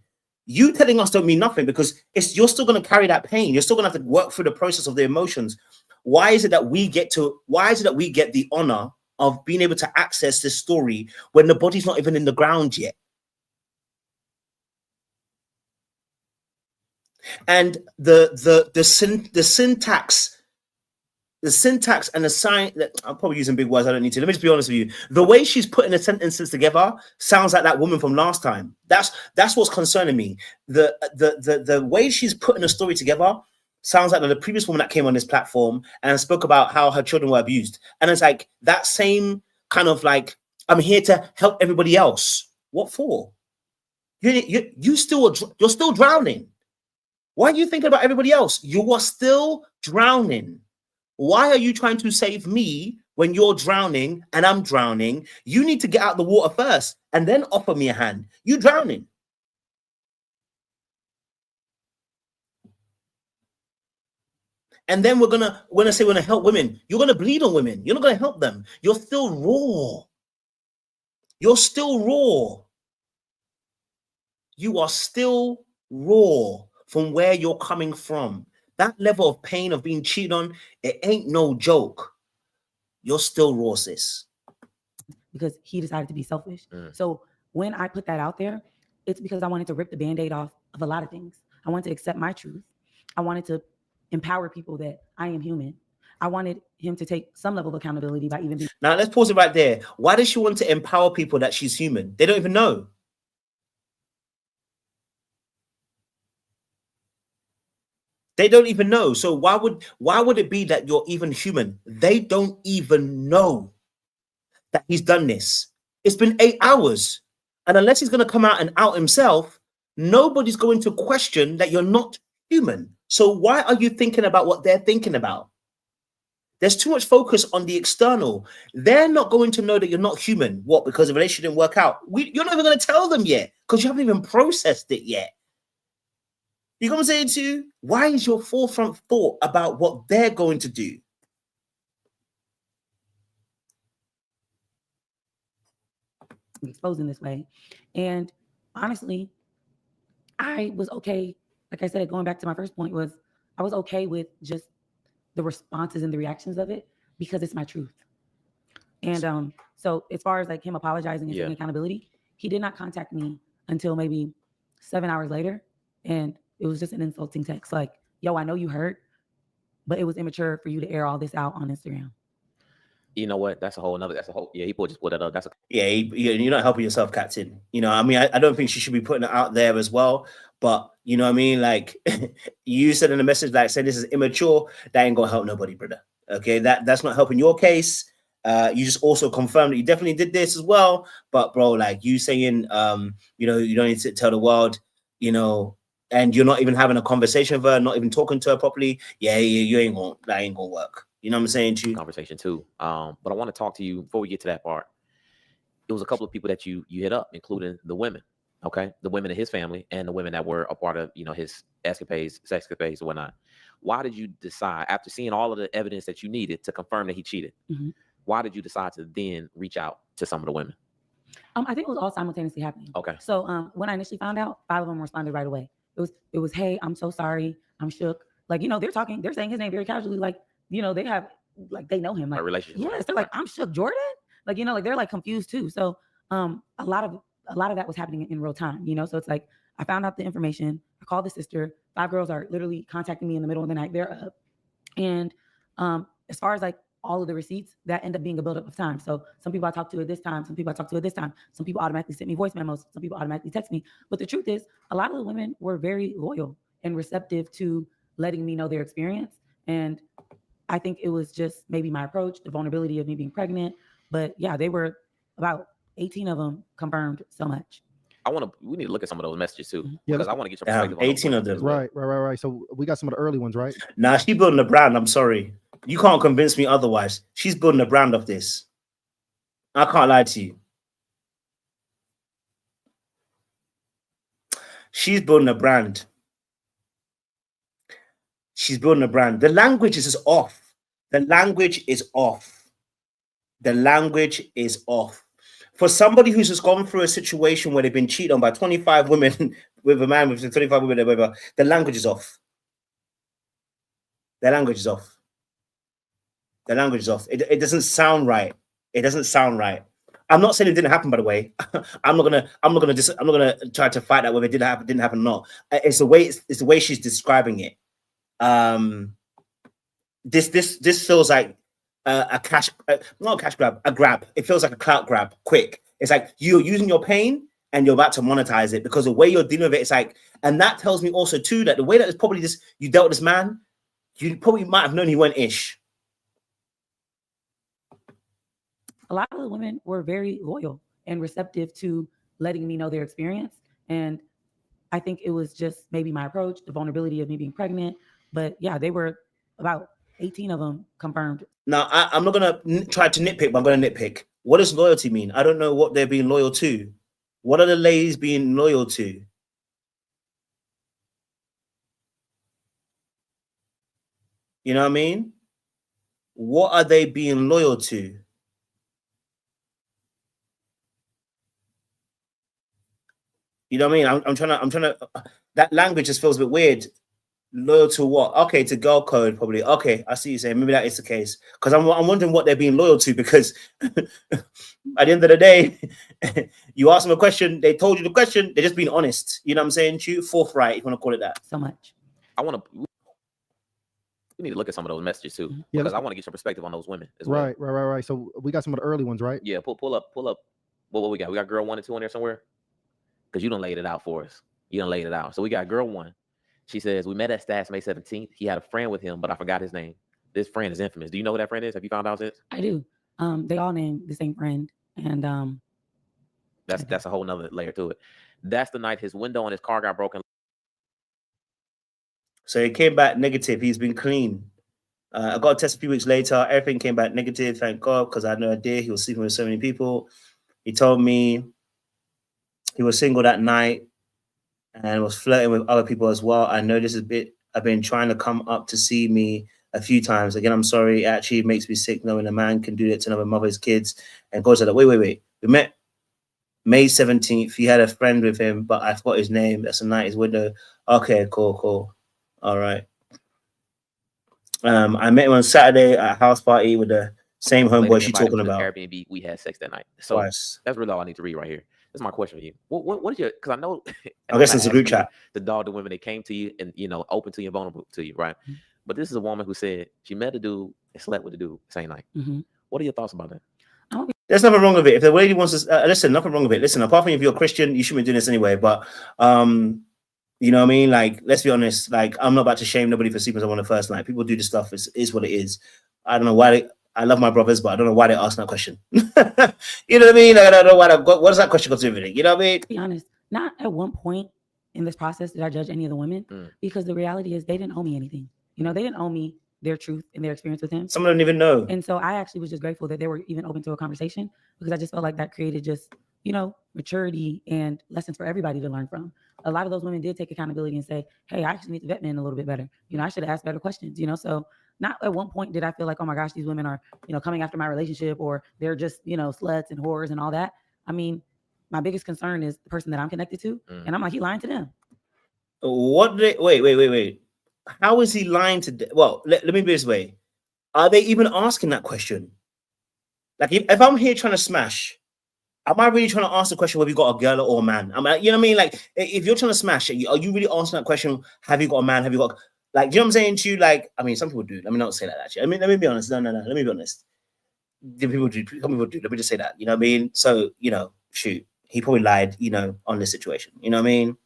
You telling us don't mean nothing because you're still going to carry that pain. You're still going to have to work through the process of the emotions. Why is it that we get the honor of being able to access this story when the body's not even in the ground yet? And the syntax and the sign that I'm probably using big words. I don't need to. Let me just be honest with you. The way she's putting the sentences together sounds like that woman from last time. That's what's concerning me. The way she's putting the story together sounds like the previous woman that came on this platform and spoke about how her children were abused. And it's like that same kind of like, I'm here to help everybody else. What for? You're still drowning. Why are you thinking about everybody else? You are still drowning. Why are you trying to save me when you're drowning and I'm drowning, you need to get out the water first and then offer me a hand. You drowning. And then we're gonna say we're gonna help women. You're gonna bleed on women. You're not gonna help them. You're still raw. You're still raw. You are still raw from where you're coming from. That level of pain of being cheated on, it ain't no joke. You're still raw, sis. Because he decided to be selfish. So when I put that out there, it's because I wanted to rip the Band-Aid off of a lot of things. I wanted to accept my truth. I wanted to empower people that I am human. I wanted him to take some level of accountability by even being. Now let's pause it right there. Why does she want to empower people that she's human? They don't even know. They don't even know. So why would it be that you're even human? They don't even know that he's done this. It's been 8 hours. And unless he's going to come out and out himself, nobody's going to question that you're not human. So why are you thinking about what they're thinking about? There's too much focus on the external. They're not going to know that you're not human. What? Because the relationship didn't work out. You're not even going to tell them yet because you haven't even processed it yet. You know what I'm saying to you? Why is your forefront thought about what they're going to do? Exposed in this way. And honestly, I was okay. Like I said, going back to my first point was I was okay with just the responses and the reactions of it because it's my truth. And so as far as like him apologizing and taking accountability, he did not contact me until maybe 7 hours later. And it was just an insulting text like, yo, I know you hurt, but it was immature for you to air all this out on Instagram. You know what? That's a whole, he just put that up. You're not helping yourself, Captain. You know, I mean, I don't think she should be putting it out there as well. But you know what I mean? Like you said in the message, like saying this is immature, that ain't gonna help nobody, brother. Okay, that's not helping your case. You just also confirmed that you definitely did this as well. But bro, like you saying, you know, you don't need to tell the world, you know, and you're not even having a conversation with her, not even talking to her properly. That ain't gonna work. You know what I'm saying to you? Conversation too. But I want to talk to you before we get to that part. It was a couple of people that you hit up, including the women. Okay, the women in his family and the women that were a part of, you know, his escapades, sex escapades, and whatnot. Why did you decide, after seeing all of the evidence that you needed to confirm that he cheated, why did you decide to then reach out to some of the women? I think it was all simultaneously happening. Okay. So when I initially found out, 5 of them responded right away. It was, hey, I'm so sorry, I'm shook. Like, you know, they're saying his name very casually, like, you know, they know him, like, a relationship. Yes, they're like, I'm shook, Jordan. Like, you know, like they're like confused too. So a lot of that was happening in real time, you know. So it's like I found out the information, I called the sister, 5 girls are literally contacting me in the middle of the night, they're up. And as far as like all of the receipts, that end up being a buildup of time. So some people I talked to at this time, some people I talked to at this time, some people automatically sent me voice memos, some people automatically text me. But the truth is, a lot of the women were very loyal and receptive to letting me know their experience. And I think it was just maybe my approach, the vulnerability of me being pregnant. But yeah, they were about 18 of them confirmed so much. We need to look at some of those messages too. Yeah, because I want to get your perspective. 18 of them. Right. So we got some of the early ones, right? Nah, she's building a brand. I'm sorry. You can't convince me otherwise. She's building a brand of this. I can't lie to you. She's building a brand. She's building a brand. The language is off. The language is off. The language is off. For somebody who's just gone through a situation where they've been cheated on by 25 women with a man with 25 women, or whatever, the language is off. The language is off. The language is off. It doesn't sound right. It doesn't sound right. I'm not saying it didn't happen, by the way. I'm not gonna try to fight that whether it didn't happen or not. It's the way she's describing it. This feels like not a cash grab, a grab. It feels like a clout grab, quick. It's like you're using your pain and you're about to monetize it because the way you're dealing with it, it's like, and that tells me also too that the way that it's probably you dealt with this man, you probably might have known he went ish. A lot of the women were very loyal and receptive to letting me know their experience. And I think it was just maybe my approach, the vulnerability of me being pregnant. But yeah, they were about 18 of them confirmed. Now, I'm not gonna try to nitpick, but I'm gonna nitpick. What does loyalty mean? I don't know what they're being loyal to. What are the ladies being loyal to? You know what I mean? What are they being loyal to? You know what I mean? I'm trying to. That language just feels a bit weird. Loyal to what? Okay, to girl code probably. Okay, I see you saying maybe that is the case. Because I'm wondering what they're being loyal to. Because at the end of the day, you ask them a question, they told you the question, they're just being honest. You know what I'm saying? Forthright, if you want to call it that. So much. We need to look at some of those messages too, because I want to get your perspective on those women as well. Right. So we got some of the early ones, right? Yeah, pull up. What we got? We got girl 1 and 2 in there somewhere. Because you done laid it out for us. You done laid it out. So we got girl 1. She says, we met at Stats May 17th. He had a friend with him, but I forgot his name. This friend is infamous. Do you know who that friend is? Have you found out this? I do. They all named the same friend. And that's a whole nother layer to it. That's the night his window on his car got broken. So he came back negative. He's been clean. I got a test a few weeks later. Everything came back negative, thank God, because I had no idea he was sleeping with so many people. He told me he was single that night and was flirting with other people as well. I know this is a bit. I've been trying to come up to see me a few times. Again, I'm sorry. It actually makes me sick knowing a man can do that to another mother's kids. And goes like, wait. We met May 17th. He had a friend with him, but I forgot his name. That's the night his window. Okay, cool. All right. I met him on Saturday at a house party with the same homeboy she's talking about. Airbnb, we had sex that night. So that's really all I need to read right here. That's my question for you. What is your? Because I know. I guess it's a group chat. The dog, the women, they came to you and open to you, vulnerable to you, right? Mm-hmm. But this is a woman who said she met a dude and slept with the dude the same night. Mm-hmm. What are your thoughts about that? There's nothing wrong with it. If the lady wants to listen, nothing wrong with it. Listen, apart from if you're a Christian, you shouldn't be doing this anyway. But you know what I mean? Like, let's be honest. Like, I'm not about to shame nobody for sleeping with someone the first night. People do this stuff. It is what it is. I don't know why. I love my brothers, but I don't know why they ask that question. You know what I mean? Like, I don't know why. What does that question got to do with it? You know what I mean? To be honest, not at one point in this process did I judge any of the women, because the reality is they didn't owe me anything. They didn't owe me their truth and their experience with him. Some of them didn't even know. And so I actually was just grateful that they were even open to a conversation, because I just felt like that created just, maturity and lessons for everybody to learn from. A lot of those women did take accountability and say, hey, I actually need to vet men a little bit better. I should have asked better questions, so not at one point did I feel like, oh my gosh, these women are, coming after my relationship, or they're just, sluts and whores and all that. I mean, my biggest concern is the person that I'm connected to. And I'm like, he lying to them. Wait. How is he lying to them? Well, let me be this way. Are they even asking that question? Like, if I'm here trying to smash, am I really trying to ask the question whether you got a girl or a man? You know what I mean? Like, if you're trying to smash it, are you really asking that question? Have you got a man? Have you got, like, do you know what I'm saying to you? Like, I mean, some people do. Let me not say that, actually. Let me be honest. No. Let me be honest. Some people do. Let me just say that. You know what I mean? So, shoot. He probably lied, on this situation. You know what I mean?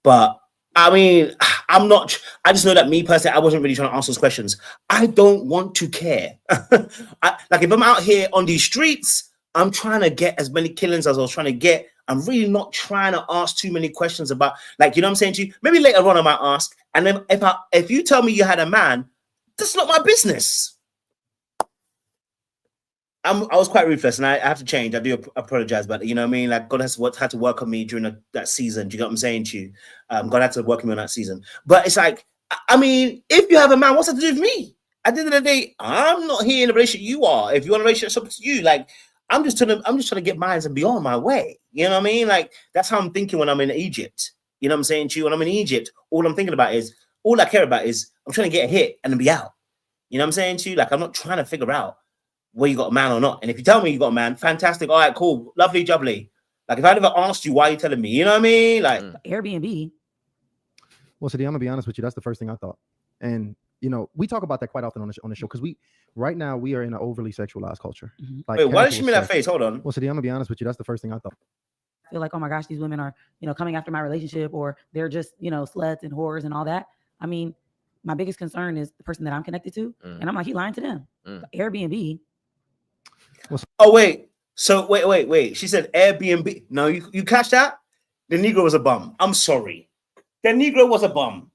But I mean, I just know that me personally, I wasn't really trying to answer those questions. I don't want to care. Like, if I'm out here on these streets, I'm trying to get as many killings as I was trying to get. I'm really not trying to ask too many questions about, like, you know what I'm saying to you? Maybe later on I might ask. And then if you tell me you had a man, that's not my business. I was quite ruthless, and I have to change. I do apologize, but you know what I mean? Like, God had to work on me during that season. Do you get what I'm saying to you? God had to work on me on that season. But it's like, I mean, if you have a man, what's that to do with me? At the end of the day, I'm not here in a relationship. You are. If you want a relationship, it's up to you. Like, I'm just trying to get mine and be on my way. You know what I mean? Like, that's how I'm thinking when I'm in Egypt. You know what I'm saying to you? When I'm in Egypt, all I care about is I'm trying to get a hit and then be out. You know what I'm saying to you? Like, I'm not trying to figure out whether you got a man or not. And if you tell me you got a man, fantastic. All right, cool. Lovely, jubbly. Like, if I never asked you, why are you telling me? You know what I mean? Like, Airbnb. Well, so I'm going to be honest with you. That's the first thing I thought. And, we talk about that quite often on the show, because right now we are in an overly sexualized culture. Mm-hmm. Like, wait, why did she make that face? Hold on. Well, so I'm going to be honest with you. That's the first thing I thought. I feel like, oh my gosh, these women are, coming after my relationship, or they're just, sluts and whores and all that. I mean, my biggest concern is the person that I'm connected to. And I'm like, he lying to them. Airbnb. Oh, wait. So wait. She said Airbnb. No, you catch that? The Negro was a bum. I'm sorry. The Negro was a bum.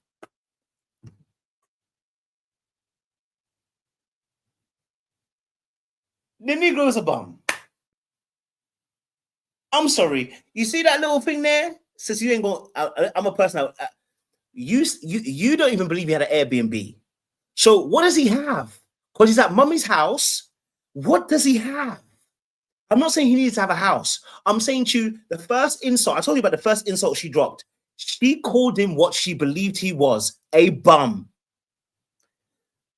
The Negro is a bum. I'm sorry. You see that little thing there? Since you ain't going, I'm a person. You don't even believe he had an Airbnb. So what does he have? Because he's at mummy's house. What does he have? I'm not saying he needs to have a house. I'm saying to you, the first insult, I told you about the first insult she dropped. She called him what she believed he was, a bum.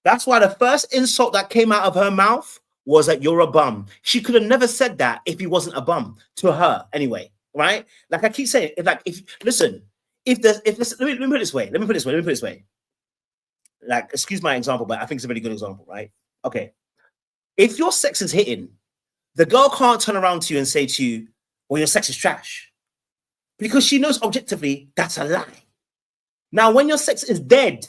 That's why the first insult that came out of her mouth was that you're a bum. She could have never said that if he wasn't a bum, to her anyway, right? Like I keep saying, let me put it this way. Like, excuse my example, but I think it's a really good example, right? Okay. If your sex is hitting, the girl can't turn around to you and say to you, well, your sex is trash. Because she knows objectively that's a lie. Now, when your sex is dead,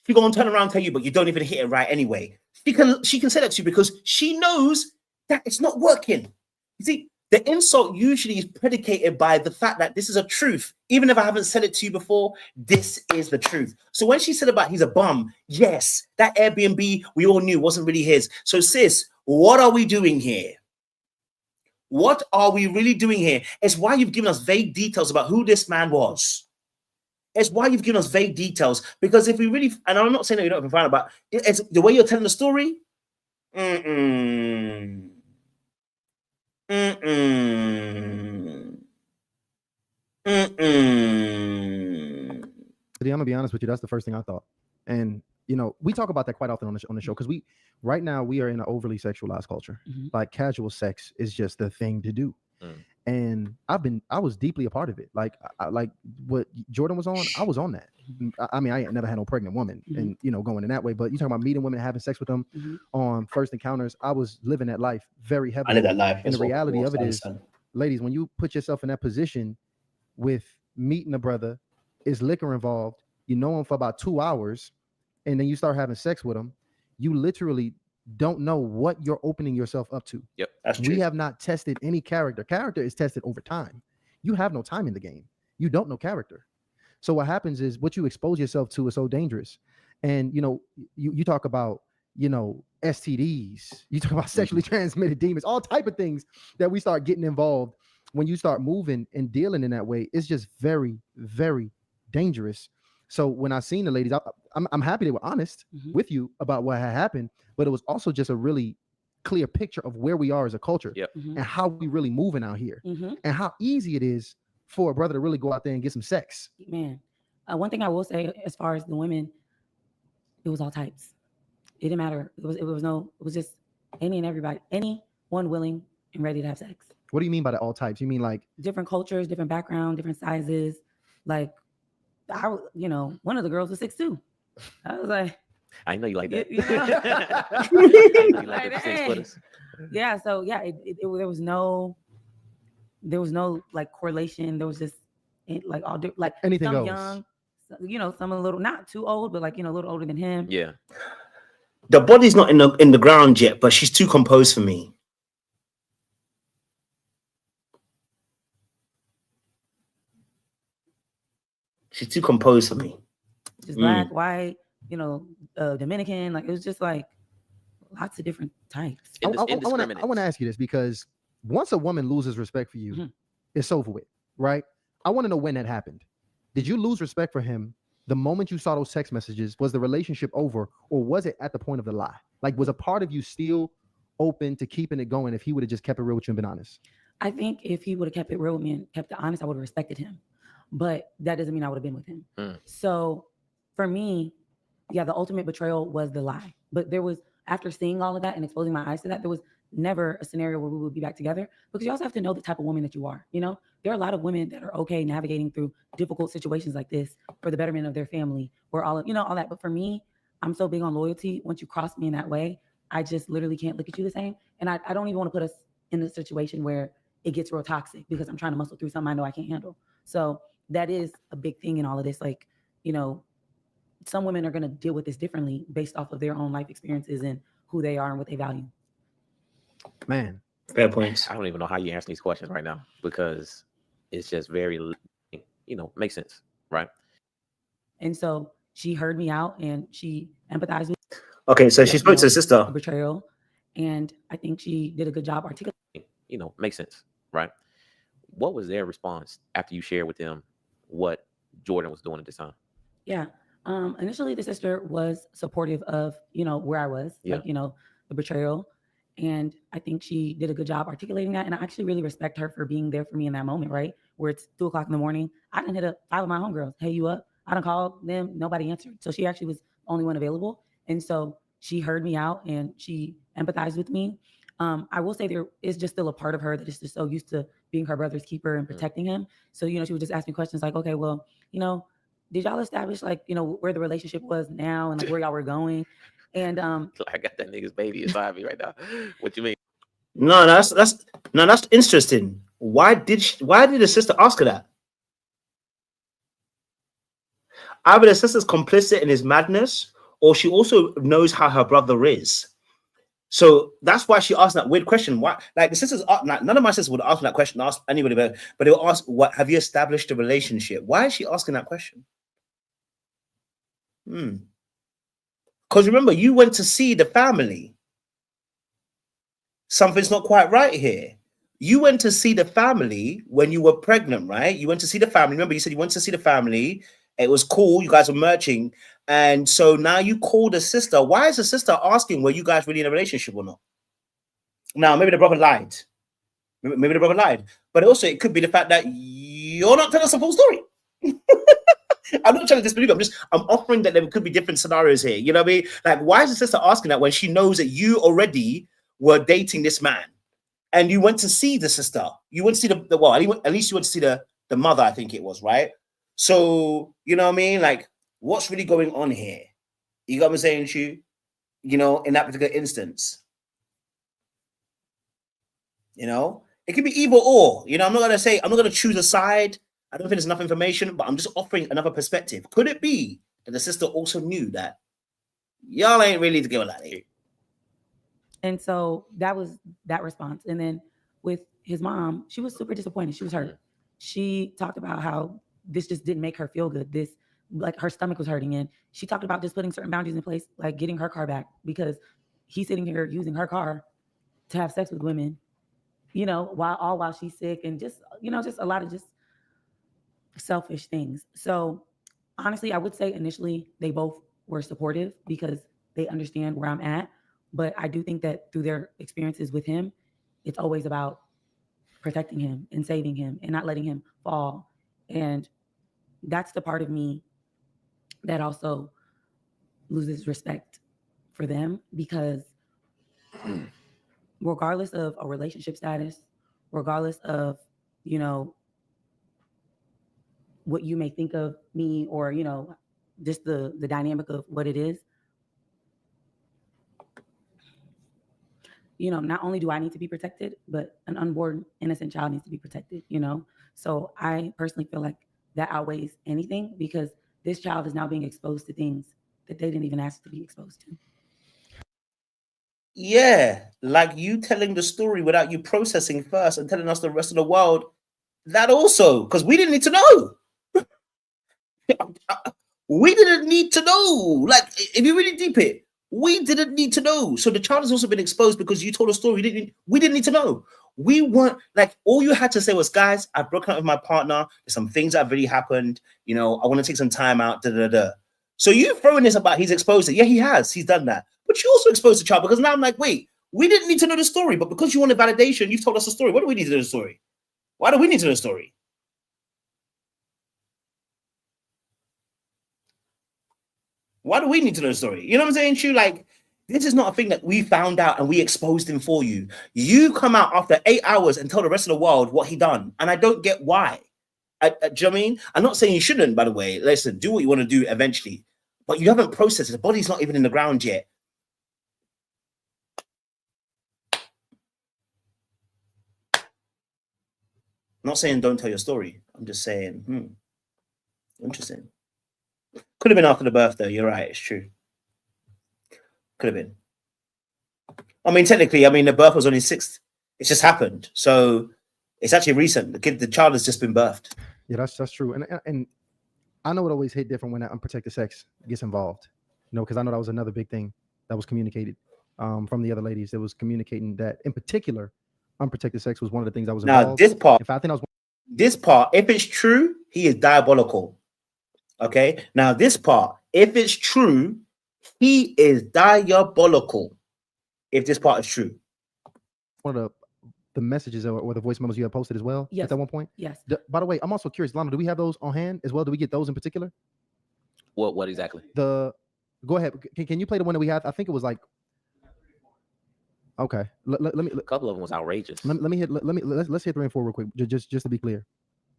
she's going to turn around and tell you, but you don't even hit it right anyway. She can say that to you because she knows that it's not working. You see, the insult usually is predicated by the fact that this is a truth. Even if I haven't said it to you before, this is the truth. So when she said about he's a bum, yes, that Airbnb we all knew wasn't really his. So sis, what are we doing here? What are we really doing here? It's why you've given us vague details about who this man was. It's why you've given us vague details. Because if we really, and I'm not saying that you don't have to find out, but it's the way you're telling the story. I'm gonna be honest with you. That's the first thing I thought. And we talk about that quite often on the show because right now we are in an overly sexualized culture. Mm-hmm. Like casual sex is just the thing to do. And I was deeply a part of it. Like what Jordan was on, I was on that. I mean, I ain't never had no pregnant woman and going in that way, but you talking about meeting women, having sex with them on first encounters. I was living that life very heavily. I live that life. And the reality of it is, ladies, when you put yourself in that position with meeting a brother, is liquor involved, you know him for about 2 hours, and then you start having sex with him, you literally don't know what you're opening yourself up to. Yep, that's true. We have not tested any character. Character is tested over time. You have no time in the game. You don't know character. So what happens is what you expose yourself to is so dangerous. And you talk about STDs, you talk about sexually transmitted demons, all type of things that we start getting involved when you start moving and dealing in that way. It's just very, very dangerous. So when I seen the ladies, I'm happy they were honest with you about what had happened, but it was also just a really clear picture of where we are as a culture and how we really moving out here and how easy it is for a brother to really go out there and get some sex. Man, one thing I will say as far as the women, it was all types. It didn't matter. It was just any and everybody, anyone willing and ready to have sex. What do you mean by the all types? You mean like different cultures, different background, different sizes, like. One of the girls was 6'2". I was like, I know you like that. Yeah. So yeah, there was no like correlation. There was just like all like anything some goes. Young, some a little not too old, but like a little older than him. Yeah. The body's not in the ground yet, but she's too composed for me. She's too composed for me. Just black, white, Dominican. Like it was just like lots of different types. I want to ask you this because once a woman loses respect for you, it's over with, right? I want to know when that happened. Did you lose respect for him the moment you saw those text messages? Was the relationship over, or was it at the point of the lie? Like, was a part of you still open to keeping it going if he would have just kept it real with you and been honest? I think if he would have kept it real with me and kept it honest, I would have respected him. But that doesn't mean I would have been with him. So for me, yeah, the ultimate betrayal was the lie. But there was, after seeing all of that and exposing my eyes to that, there was never a scenario where we would be back together, because you also have to know the type of woman that you are. There are a lot of women that are okay navigating through difficult situations like this for the betterment of their family or all of, all that. But for me, I'm so big on loyalty. Once you cross me in that way, I just literally can't look at you the same. And I don't even want to put us in a situation where it gets real toxic because I'm trying to muscle through something I know I can't handle. So that is a big thing in all of this. Like, some women are going to deal with this differently based off of their own life experiences and who they are and what they value. Man, fair points. I don't even know how you answer these questions right now because it's just very, makes sense, right? And so she heard me out and she empathized with. Okay, so she spoke to her sister. Betrayal, And I think she did a good job articulating. You know, makes sense, right? What was their response after you shared with them what Jordan was doing at this time? Yeah. Initially, the sister was supportive of, you know, where I was, like, you know, the betrayal. And I think she did a good job articulating that. And I actually really respect her for being there for me in that moment, right? Where it's 2:00 in the morning. I done hit up 5 of my homegirls. Hey, you up? I done called them. Nobody answered. So she actually was the only one available. And so she heard me out and she empathized with me. I will say there is just still a part of her that is just so used to being her brother's keeper and protecting him. So, you know, she would just ask me questions like, okay, well, you know, did y'all establish like, you know, where the relationship was now and like where y'all were going? And I got that nigga's baby inside me right now. What you mean? No, that's interesting. Why did the sister ask her that? Either the sister's complicit in his madness, or she also knows how her brother is. So that's why she asked that weird question. Why? Like the sisters, like, none of my sisters would ask that question, ask anybody, but they will ask, "What have you established a relationship?" Why is she asking that question? Because remember, you went to see the family. Something's not quite right here. You went to see the family when you were pregnant, right? You went to see the family. Remember, you said you went to see the family. It was cool. You guys were merging. And so now you call the sister. Why is the sister asking, were you guys really in a relationship or not? Now, maybe the brother lied. Maybe the brother lied. But also, it could be the fact that you're not telling us the full story. I'm not trying to disbelieve. I'm offering that there could be different scenarios here. You know what I mean? Like, why is the sister asking that when she knows that you already were dating this man? And you went to see the sister. You went to see at least you went to see the mother, I think it was, right? So, you know what I mean? Like, what's really going on here? You got what I'm saying, Chu? You know, in that particular instance. You know? It could be either or. You know, I'm not going to choose a side. I don't think there's enough information, but I'm just offering another perspective. Could it be that the sister also knew that y'all ain't really together like that? And so that was that response. And then with his mom, she was super disappointed. She was hurt. She talked about how this just didn't make her feel good. This, like, her stomach was hurting. And she talked about just putting certain boundaries in place, like getting her car back, because he's sitting here using her car to have sex with women, you know, while she's sick, and just, you know, just a lot of just selfish things. So honestly, I would say initially they both were supportive because they understand where I'm at. But I do think that through their experiences with him, it's always about protecting him and saving him and not letting him fall. And that's the part of me that also loses respect for them, because regardless of a relationship status, regardless of, you know, what you may think of me, or, you know, just the dynamic of what it is, you know, not only do I need to be protected, but an unborn innocent child needs to be protected, you know? So I personally feel like that outweighs anything, because this child is now being exposed to things that they didn't even ask to be exposed to. Yeah, like you telling the story without you processing first and telling us the rest of the world that also, because we didn't need to know. We didn't need to know. Like, if you really deep it, we didn't need to know. So the child has also been exposed because you told a story. We didn't need to know. We weren't, like, all you had to say was, guys, I've broken up with my partner. There's some things that have really happened. You know, I want to take some time out. So you throwing this about he's exposed it. Yeah, he has. He's done that. But you also exposed the child, because now I'm like, wait, we didn't need to know the story, but because you wanted validation, you've told us the story. What do we need to know the story? Why do we need to know the story? Why do we need to know the story? You know what I'm saying, Shu? Like, this is not a thing that we found out and we exposed him for you. You come out after 8 hours and tell the rest of the world what he done. And I don't get why. Do you know what I mean? I'm not saying you shouldn't, by the way. Listen, do what you want to do eventually. But you haven't processed it. The body's not even in the ground yet. I'm not saying don't tell your story. I'm just saying, interesting. Could have been after the birth, though. You're right. It's true. Could have been. I mean, technically, the birth was on his 6th. It's just happened. So it's actually recent. The child has just been birthed. Yeah, that's true. And I know it always hit different when that unprotected sex gets involved. You know, because I know that was another big thing that was communicated. from the other ladies that was communicating that, in particular, unprotected sex was one of the things that was now involved. this part. In fact, I think that was This part, if it's true, he is diabolical. Okay. Now this part, if it's true, he is diabolical. If this part is true. one of the messages or the voice memos you have posted as well. Yes. At that one point. Yes. By the way, I'm also curious, Lana, do we have those on hand as well? Do we get those in particular? What exactly? Go ahead. Can you play the one that we have? I think it was like. Okay. Let me. A couple of them was outrageous. Let's hit 3 and 4 real quick, just to be clear.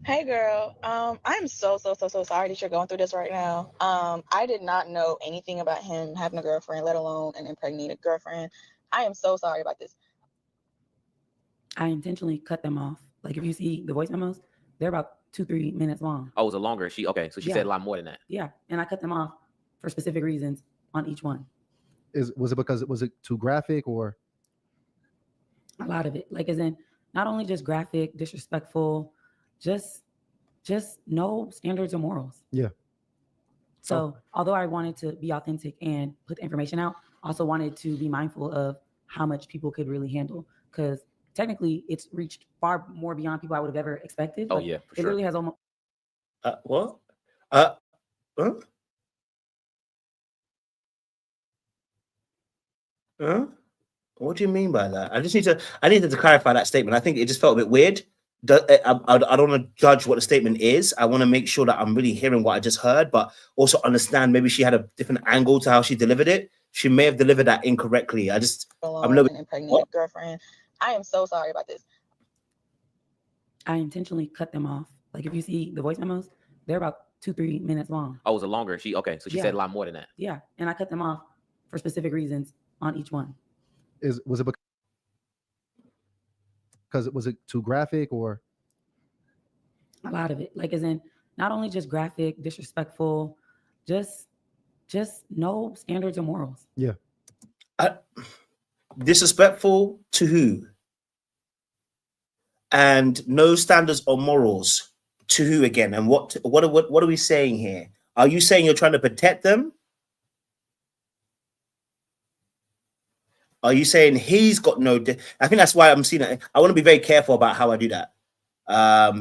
Hey girl, I'm so sorry that you're going through this right now. I did not know anything about him having a girlfriend, let alone an impregnated girlfriend. I am so sorry about this. I intentionally cut them off. Like if you see the voice memos, they're about 2-3 minutes long. Oh, it was a longer. So she said a lot more than that. Yeah, and I cut them off for specific reasons on each one. Was it because was it too graphic or? A lot of it, like as in not only just graphic, disrespectful, just no standards or morals. Yeah. So although I wanted to be authentic and put the information out, also wanted to be mindful of how much people could really handle, because technically it's reached far more beyond people I would have ever expected. Oh, like, yeah, for it sure. literally has almost. What? What do you mean by that? I needed to clarify that statement. I think it just felt a bit weird. I don't want to judge what the statement is. I want to make sure that I'm really hearing what I just heard, but also understand maybe she had a different angle to how she delivered it. She may have delivered that incorrectly. I'm a little bit impregnated girlfriend. I am so sorry about this. I intentionally cut them off. Like if you see the voice memos, they're about 2-3 minutes long. Oh, it was a longer. She said a lot more than that. Yeah, and I cut them off for specific reasons on each one. Was it because was it too graphic or? A lot of it, like as in not only just graphic, disrespectful, just no standards or morals. Yeah. Disrespectful to who? And no standards or morals to who again? And what are we saying here? Are you saying you're trying to protect them? Are you saying he's got no? I think that's why I'm seeing it. I want to be very careful about how I do that.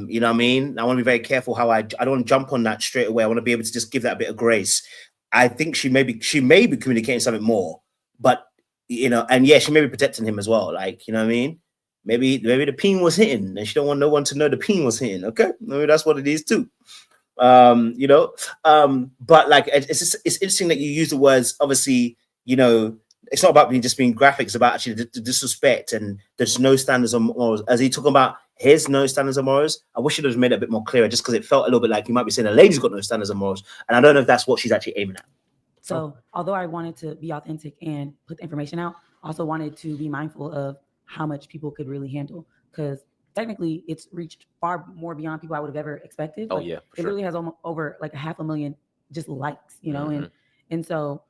You know what I mean? I want to be very careful how I don't want to jump on that straight away. I want to be able to just give that a bit of grace. I think she may be communicating something more, but and yeah, she may be protecting him as well. Like, you know what I mean? Maybe the peen was hitting, and she don't want no one to know the peen was hitting. Okay, maybe that's what it is too. But like it's interesting that you use the words. Obviously, it's not about just being graphic. It's about actually the disrespect, and there's no standards or morals. As he talking about his no standards or morals, I wish it would have made it a bit more clearer, just because it felt a little bit like you might be saying the lady's got no standards or morals, and I don't know if that's what she's actually aiming at. So although I wanted to be authentic and put the information out, also wanted to be mindful of how much people could really handle, because technically it's reached far more beyond people I would have ever expected. Oh, like, yeah, it literally has almost over like 500,000 just likes, and so.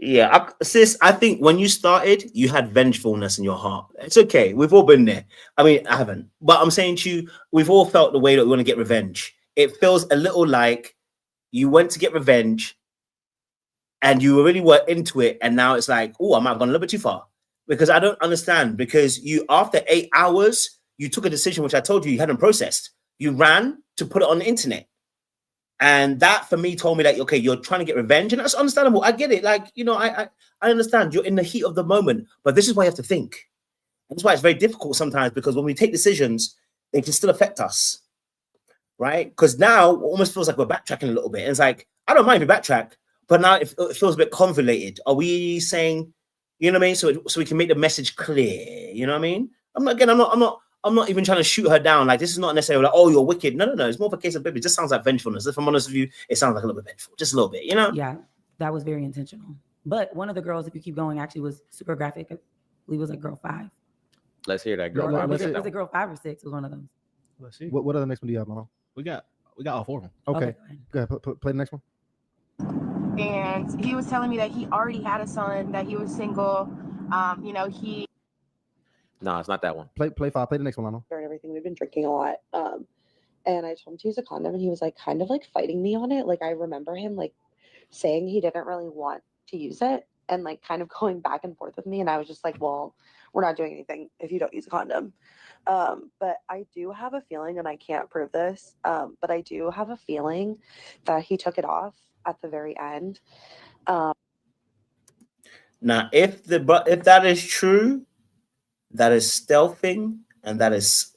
Yeah, sis, I think when you started, you had vengefulness in your heart. It's okay. We've all been there. I mean, I haven't. But I'm saying to you, we've all felt the way that we want to get revenge. It feels a little like you went to get revenge and you really were into it. And now it's like, oh, I might have gone a little bit too far. Because I don't understand. Because you, after 8 hours, you took a decision, which I told you hadn't processed. You ran to put it on the internet. And that for me told me that, okay, you're trying to get revenge, and that's understandable. I get it. Like, I understand you're in the heat of the moment, but this is why you have to think. And that's why it's very difficult sometimes, because when we take decisions, they can still affect us, right? Because now it almost feels like we're backtracking a little bit. And it's like, I don't mind if we backtrack, but now it feels a bit convoluted. Are we saying, you know what I mean? So we can make the message clear, you know what I mean? I'm not even trying to shoot her down. Like, this is not necessarily like, oh, you're wicked. No. It's more of a case of, baby, it just sounds like vengefulness. If I'm honest with you, it sounds like a little bit vengeful. Just a little bit, Yeah, that was very intentional. But one of the girls, if you keep going, actually was super graphic. I believe it was like girl 5. Let's hear that girl. Was it girl 5 or 6? Was one of them. Let's see. What other next one do you have, Mama? We got all 4 of them. Okay. Go ahead. Play the next one. And he was telling me that he already had a son, that he was single. No, it's not that one. Play 5. Play the next one, Lano. And everything. We've been drinking a lot. And I told him to use a condom, and he was like kind of like fighting me on it. Like, I remember him like saying he didn't really want to use it. and like kind of going back and forth with me. And I was just like, well, we're not doing anything if you don't use a condom. But I do have a feeling, and I can't prove this, but I do have a feeling that he took it off at the very end. Now, if that is true, that is stealthing, and that is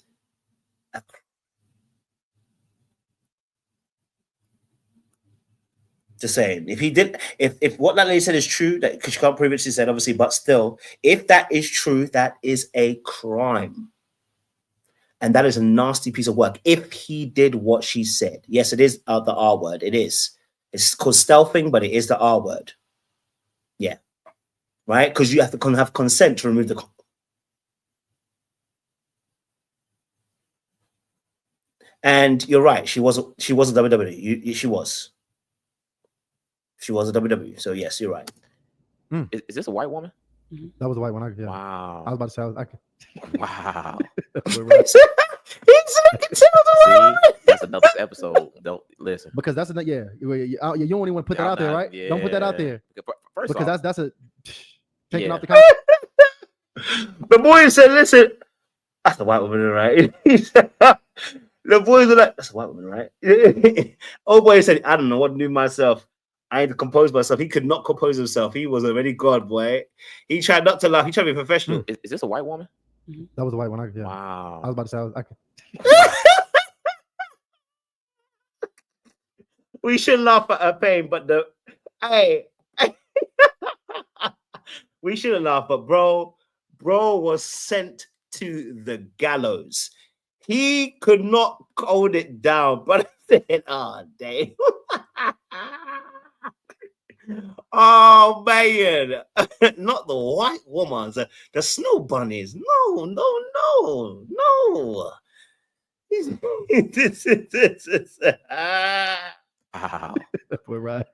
just saying. If he did, if what that lady said is true, that because she can't prove it, she said obviously, but still, if that is true, that is a crime. And that is a nasty piece of work. If he did what she said, yes, it is the R word. It is. It's called stealthing, but it is the R word. Yeah, right. Because you have to have consent to remove the. And you're right. She was a WWE. She was a WWE. So yes, you're right. Is this a white woman? That was a white one. Yeah. Wow. I was about to say. Wow. See, that's another episode. Don't listen because that's another. Yeah, you don't even want to put that out there, right? Yeah. Don't put that out there. First because off, that's a taking off the. The boy said, "Listen, that's a white woman, right?" The boys were like, "That's a white woman, right?" Old boy said, "I don't know what to do myself. I had to compose myself." He could not compose himself. He was already God, boy. He tried not to laugh. He tried to be professional. Is this a white woman? That was a white one. Yeah. Wow. I was about to say. We should laugh at her pain, but we shouldn't laugh. But bro was sent to the gallows. He could not hold it down, but I said, "Oh, damn." Oh man, not the white woman, the snow bunnies. No. Wow. We're right.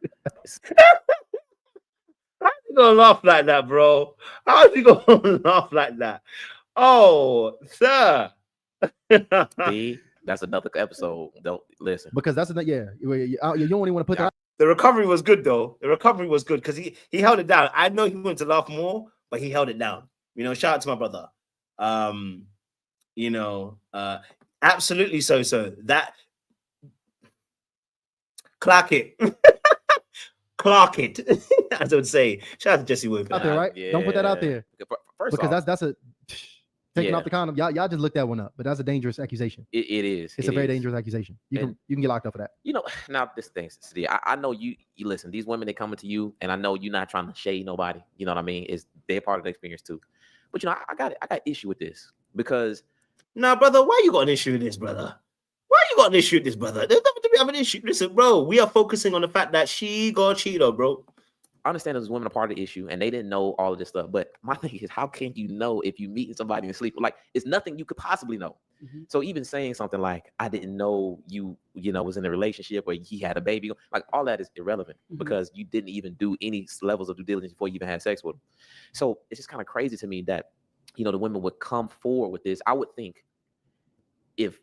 How's you gonna laugh like that, bro? How's you gonna laugh like that? Oh, sir. See, that's another episode. Don't listen. Because that's another. Yeah, you don't even want to put that. The recovery was good though. The recovery was good because he held it down. I know he wanted to laugh more, but he held it down. Shout out to my brother. Absolutely so that Clark it. Clark it, as I would say. Shout out to Jesse Wood. Out there, right? Yeah. Don't put that out there. First because off, that's a taking off the condom. Y'all just looked that one up, but that's a dangerous accusation. It is. It's a very dangerous accusation. You can get locked up for that. Now this thing, I know you listen. These women, they coming to you, and I know you're not trying to shade nobody. You know what I mean? They're part of the experience too. But I got issue with this because. Nah, brother, why you got an issue with this, brother? Why you got an issue with this, brother? There's nothing to be having an issue. Listen, bro, we are focusing on the fact that she got cheated on, bro. I understand those women are part of the issue and they didn't know all of this stuff. But my thing is, how can you know if you meeting somebody in sleep? Like, it's nothing you could possibly know. Mm-hmm. So even saying something like, I didn't know you was in a relationship where he had a baby, like all that is irrelevant because you didn't even do any levels of due diligence before you even had sex with him. So it's just kind of crazy to me that, the women would come forward with this. I would think if,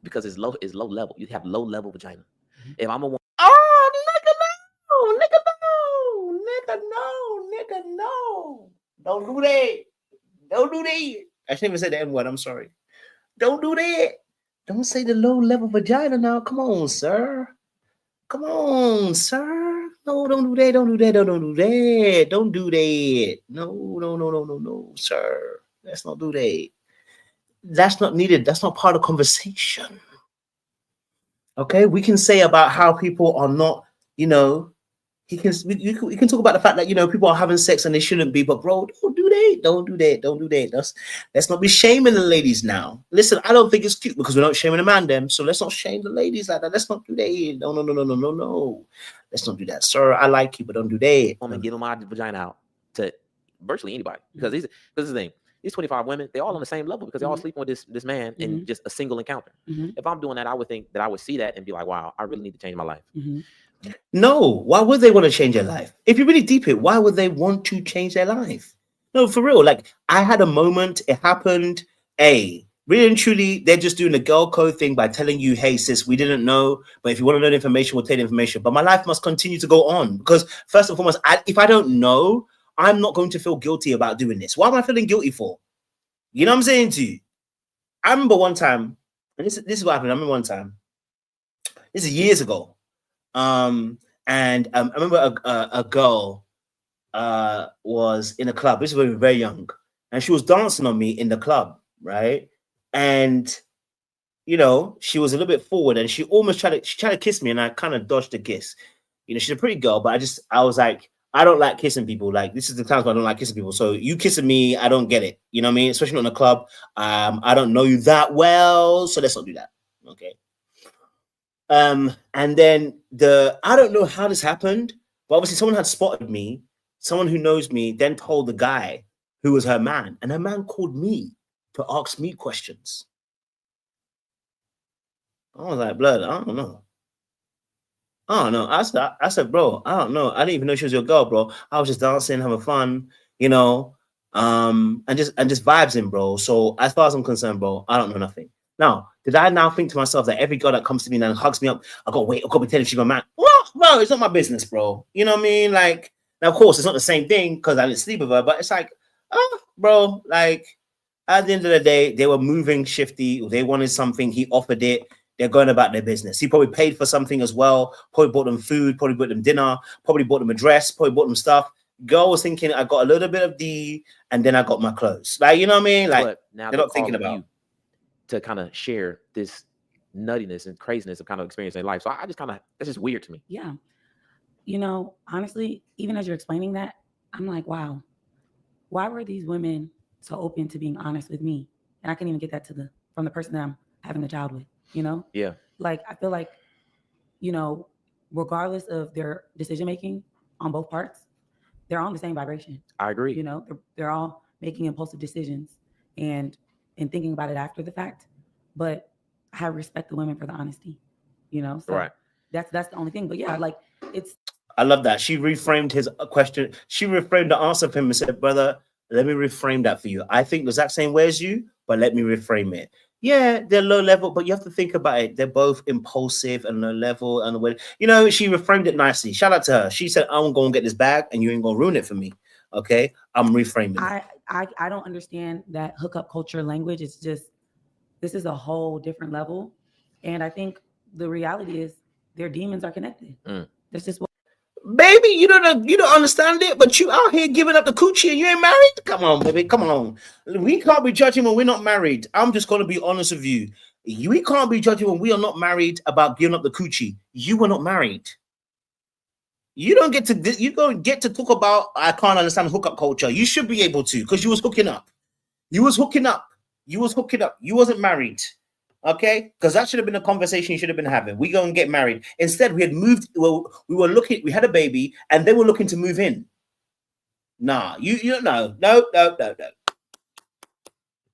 because it's low level, you have low level vagina. Mm-hmm. If I'm a woman, nigga, no. Don't do that. Don't do that. I shouldn't even say the N word. I'm sorry. Don't do that. Don't say the low level vagina now. Come on, sir. Come on, sir. No, don't do that. Don't do that. Don't do that. Don't do that. No, sir. Let's not do that. That's not needed. That's not part of conversation. Okay, we can say about how people are not, we can talk about the fact that people are having sex and they shouldn't be, but bro, don't do that. Let's not be shaming the ladies now. Listen, I don't think it's cute because we're not shaming the man them, so let's not shame the ladies like that. Let's not do that. No. Let's not do that, sir. I like you, but don't do that. I'm gonna give my vagina out to virtually anybody because this is the thing. These 25 women, they're all on the same level because they're all sleeping with this man in just a single encounter. Mm-hmm. If I'm doing that, I would think that I would see that and be like, wow, I really need to change my life. Mm-hmm. No, why would they want to change their life? If you really deep it, why would they want to change their life? No, for real. Like, I had a moment, it happened. Really and truly, they're just doing the girl code thing by telling you, hey, sis, we didn't know, but if you want to know the information, we'll take the information. But my life must continue to go on because first and foremost, if I don't know, I'm not going to feel guilty about doing this. What am I feeling guilty for? You know what I'm saying to you? I remember one time, and this is what happened. I remember one time, this is years ago. And I remember a girl was in a club. This was when we were very young, and she was dancing on me in the club, right? And you know, she was a little bit forward, and she almost tried to kiss me, and I kind of dodged the kiss. You know, she's a pretty girl, but I was like, I don't like kissing people. Like, this is the times when I don't like kissing people. So you kissing me, I don't get it. You know what I mean? Especially not in a club. I don't know you that well, so let's not do that. Okay. And then I don't know how this happened, but obviously someone had spotted me. Someone who knows me then told the guy who was her man, and her man called me to ask me questions. I was like, blood, I don't know. I said, bro, I don't know. I didn't even know she was your girl, bro. I was just dancing, having fun, you know, and just vibes, bro. So as far as I'm concerned, bro, I don't know nothing. Now, did I now think to myself that every girl that comes to me and hugs me up, I gotta be telling she's my man? Well, bro, it's not my business, bro. You know what I mean? Like, now, of course, it's not the same thing because I didn't sleep with her, but it's like, oh, bro, like, at the end of the day, they were moving shifty. They wanted something. He offered it. They're going about their business. He probably paid for something as well. Probably bought them food. Probably bought them dinner. Probably bought them a dress. Probably bought them stuff. Girl was thinking, I got a little bit of D, and then I got my clothes. Like, you know what I mean? Like, but now they're not thinking about you to kind of share this nuttiness and craziness of kind of experiencing life. So I just kind of, that's just weird to me. Yeah. You know, honestly, even as you're explaining that, I'm like, wow, why were these women so open to being honest with me? And I couldn't even get that from the person that I'm having the child with, you know? Yeah. Like, I feel like, you know, regardless of their decision-making on both parts, they're on the same vibration. I agree. You know, they're all making impulsive decisions and thinking about it after the fact. But I respect the women for the honesty, you know? So right. That's the only thing. But yeah, like, I love that. She reframed his question. She reframed the answer for him and said, brother, let me reframe that for you. I think the exact same way as you, but let me reframe it. Yeah, they're low level, but you have to think about it. They're both impulsive and low level. And you know, she reframed it nicely. Shout out to her. She said, I'm going to get this bag and you ain't going to ruin it for me. Okay. I'm reframing it. I don't understand that hookup culture language. It's just, this is a whole different level. And I think the reality is their demons are connected. That's just what. Baby, you don't understand it, but you out here giving up the coochie and you ain't married? Come on, baby, come on. We can't be judging when we're not married. I'm just going to be honest with you. We can't be judging when we are not married about giving up the coochie. You were not married. You don't get to talk about, I can't understand hookup culture. You should be able to, because you was hooking up. You wasn't married. Okay, because that should have been a conversation you should have been having. We go and get married. Instead, we had moved. Well, we had a baby, and they were looking to move in. Nah, no. You know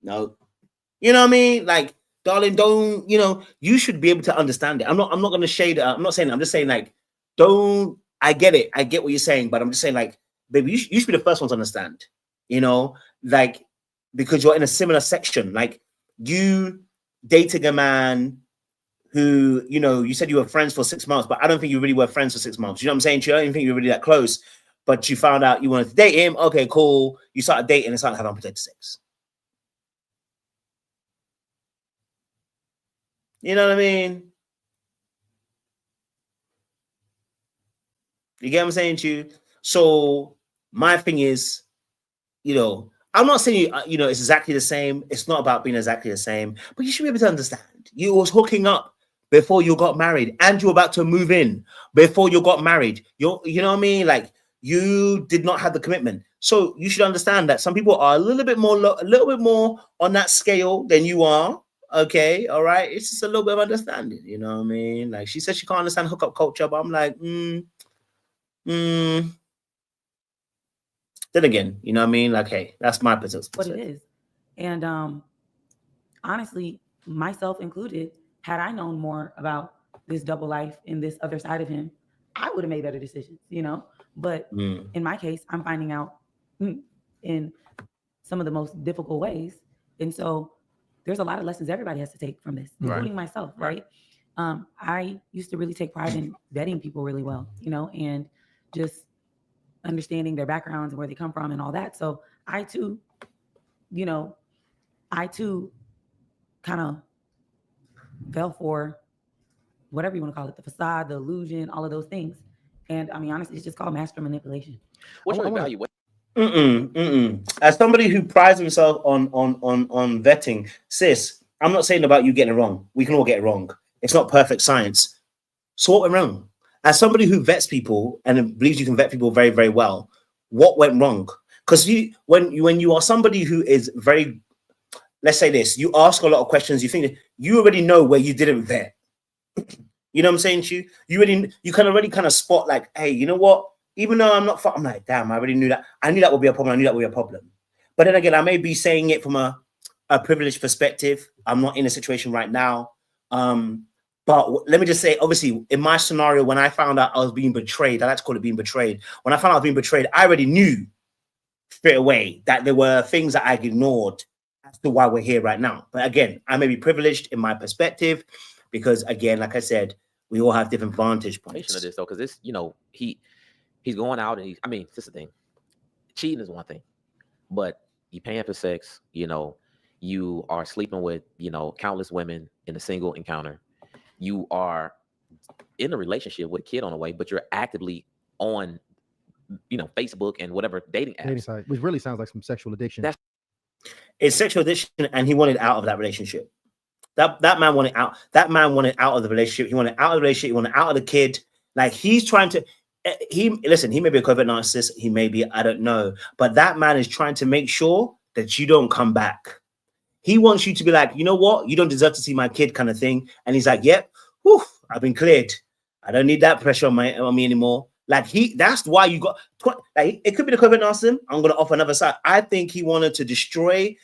what I mean? Like, darling, don't. You know, you should be able to understand it. I'm not going to shade it. I'm not saying. I'm just saying, like, don't. I get it. I get what you're saying, but I'm just saying, like, baby, you should be the first one to understand. You know, like, because you're in a similar section. Like, you dating a man who, you know, you said you were friends for 6 months, but I don't think you really were friends for 6 months. You know what I'm saying? I don't think you were really that close, but you found out you wanted to date him. Okay, cool. You started dating and started having unprotected sex. You know what I mean? You get what I'm saying to you? So my thing is, you know, I'm not saying, you know, it's exactly the same. It's not about being exactly the same, but you should be able to understand. You was hooking up before you got married, and you were about to move in before you got married. You know what I mean? Like, you did not have the commitment. So you should understand that some people are a little bit more on that scale than you are. Okay, all right. It's just a little bit of understanding. You know what I mean? Like, she said she can't understand hookup culture, but I'm like, Then again, you know what I mean? Like, hey, that's my perspective. What it is. And honestly, myself included, had I known more about this double life and this other side of him, I would have made better decisions, you know? But in my case, I'm finding out in some of the most difficult ways. And so there's a lot of lessons everybody has to take from this, including myself, right? I used to really take pride in vetting people really well, and just understanding their backgrounds and where they come from and all that. So I too kind of fell for whatever you want to call it, the facade, the illusion, all of those things. And I mean, honestly, it's just called master manipulation. What's your value? As somebody who prides himself on vetting, sis, I'm not saying about you getting it wrong. We can all get it wrong. It's not perfect science. So what went wrong? As somebody who vets people and believes you can vet people very, very well, what went wrong? Because when you are somebody who is very, let's say this, you ask a lot of questions, you think you already know where you didn't vet. You know what I'm saying to you? You can already kind of spot like, hey, you know what? Even though I'm like, damn, I already knew that. I knew that would be a problem. I knew that would be a problem. But then again, I may be saying it from a privileged perspective. I'm not in a situation right now. But let me just say, obviously, in my scenario, when I found out I was being betrayed, I like to call it being betrayed. When I found out I was being betrayed, I already knew straight away that there were things that I ignored as to why we're here right now. But again, I may be privileged in my perspective because, again, like I said, we all have different vantage points. Of this though, because this, he's going out and this is the thing. Cheating is one thing, but you paying for sex, you are sleeping with, countless women in a single encounter. You are in a relationship with a kid on the way, but you're actively on, Facebook and whatever dating apps. Dating site, which really sounds like some sexual addiction. It's sexual addiction, and he wanted out of that relationship. That man wanted out. That man wanted out of the relationship. He wanted out of the relationship. He wanted out of the kid. Like he's trying to. He may be a covert narcissist. He may be. I don't know. But that man is trying to make sure that you don't come back. He wants you to be like, you know what? You don't deserve to see my kid, kind of thing. And he's like, yep, whew, I've been cleared. I don't need that pressure on me anymore. Like that's why you got. Like it could be the covert narcissism. I'm gonna offer another side. I think he wanted to destroy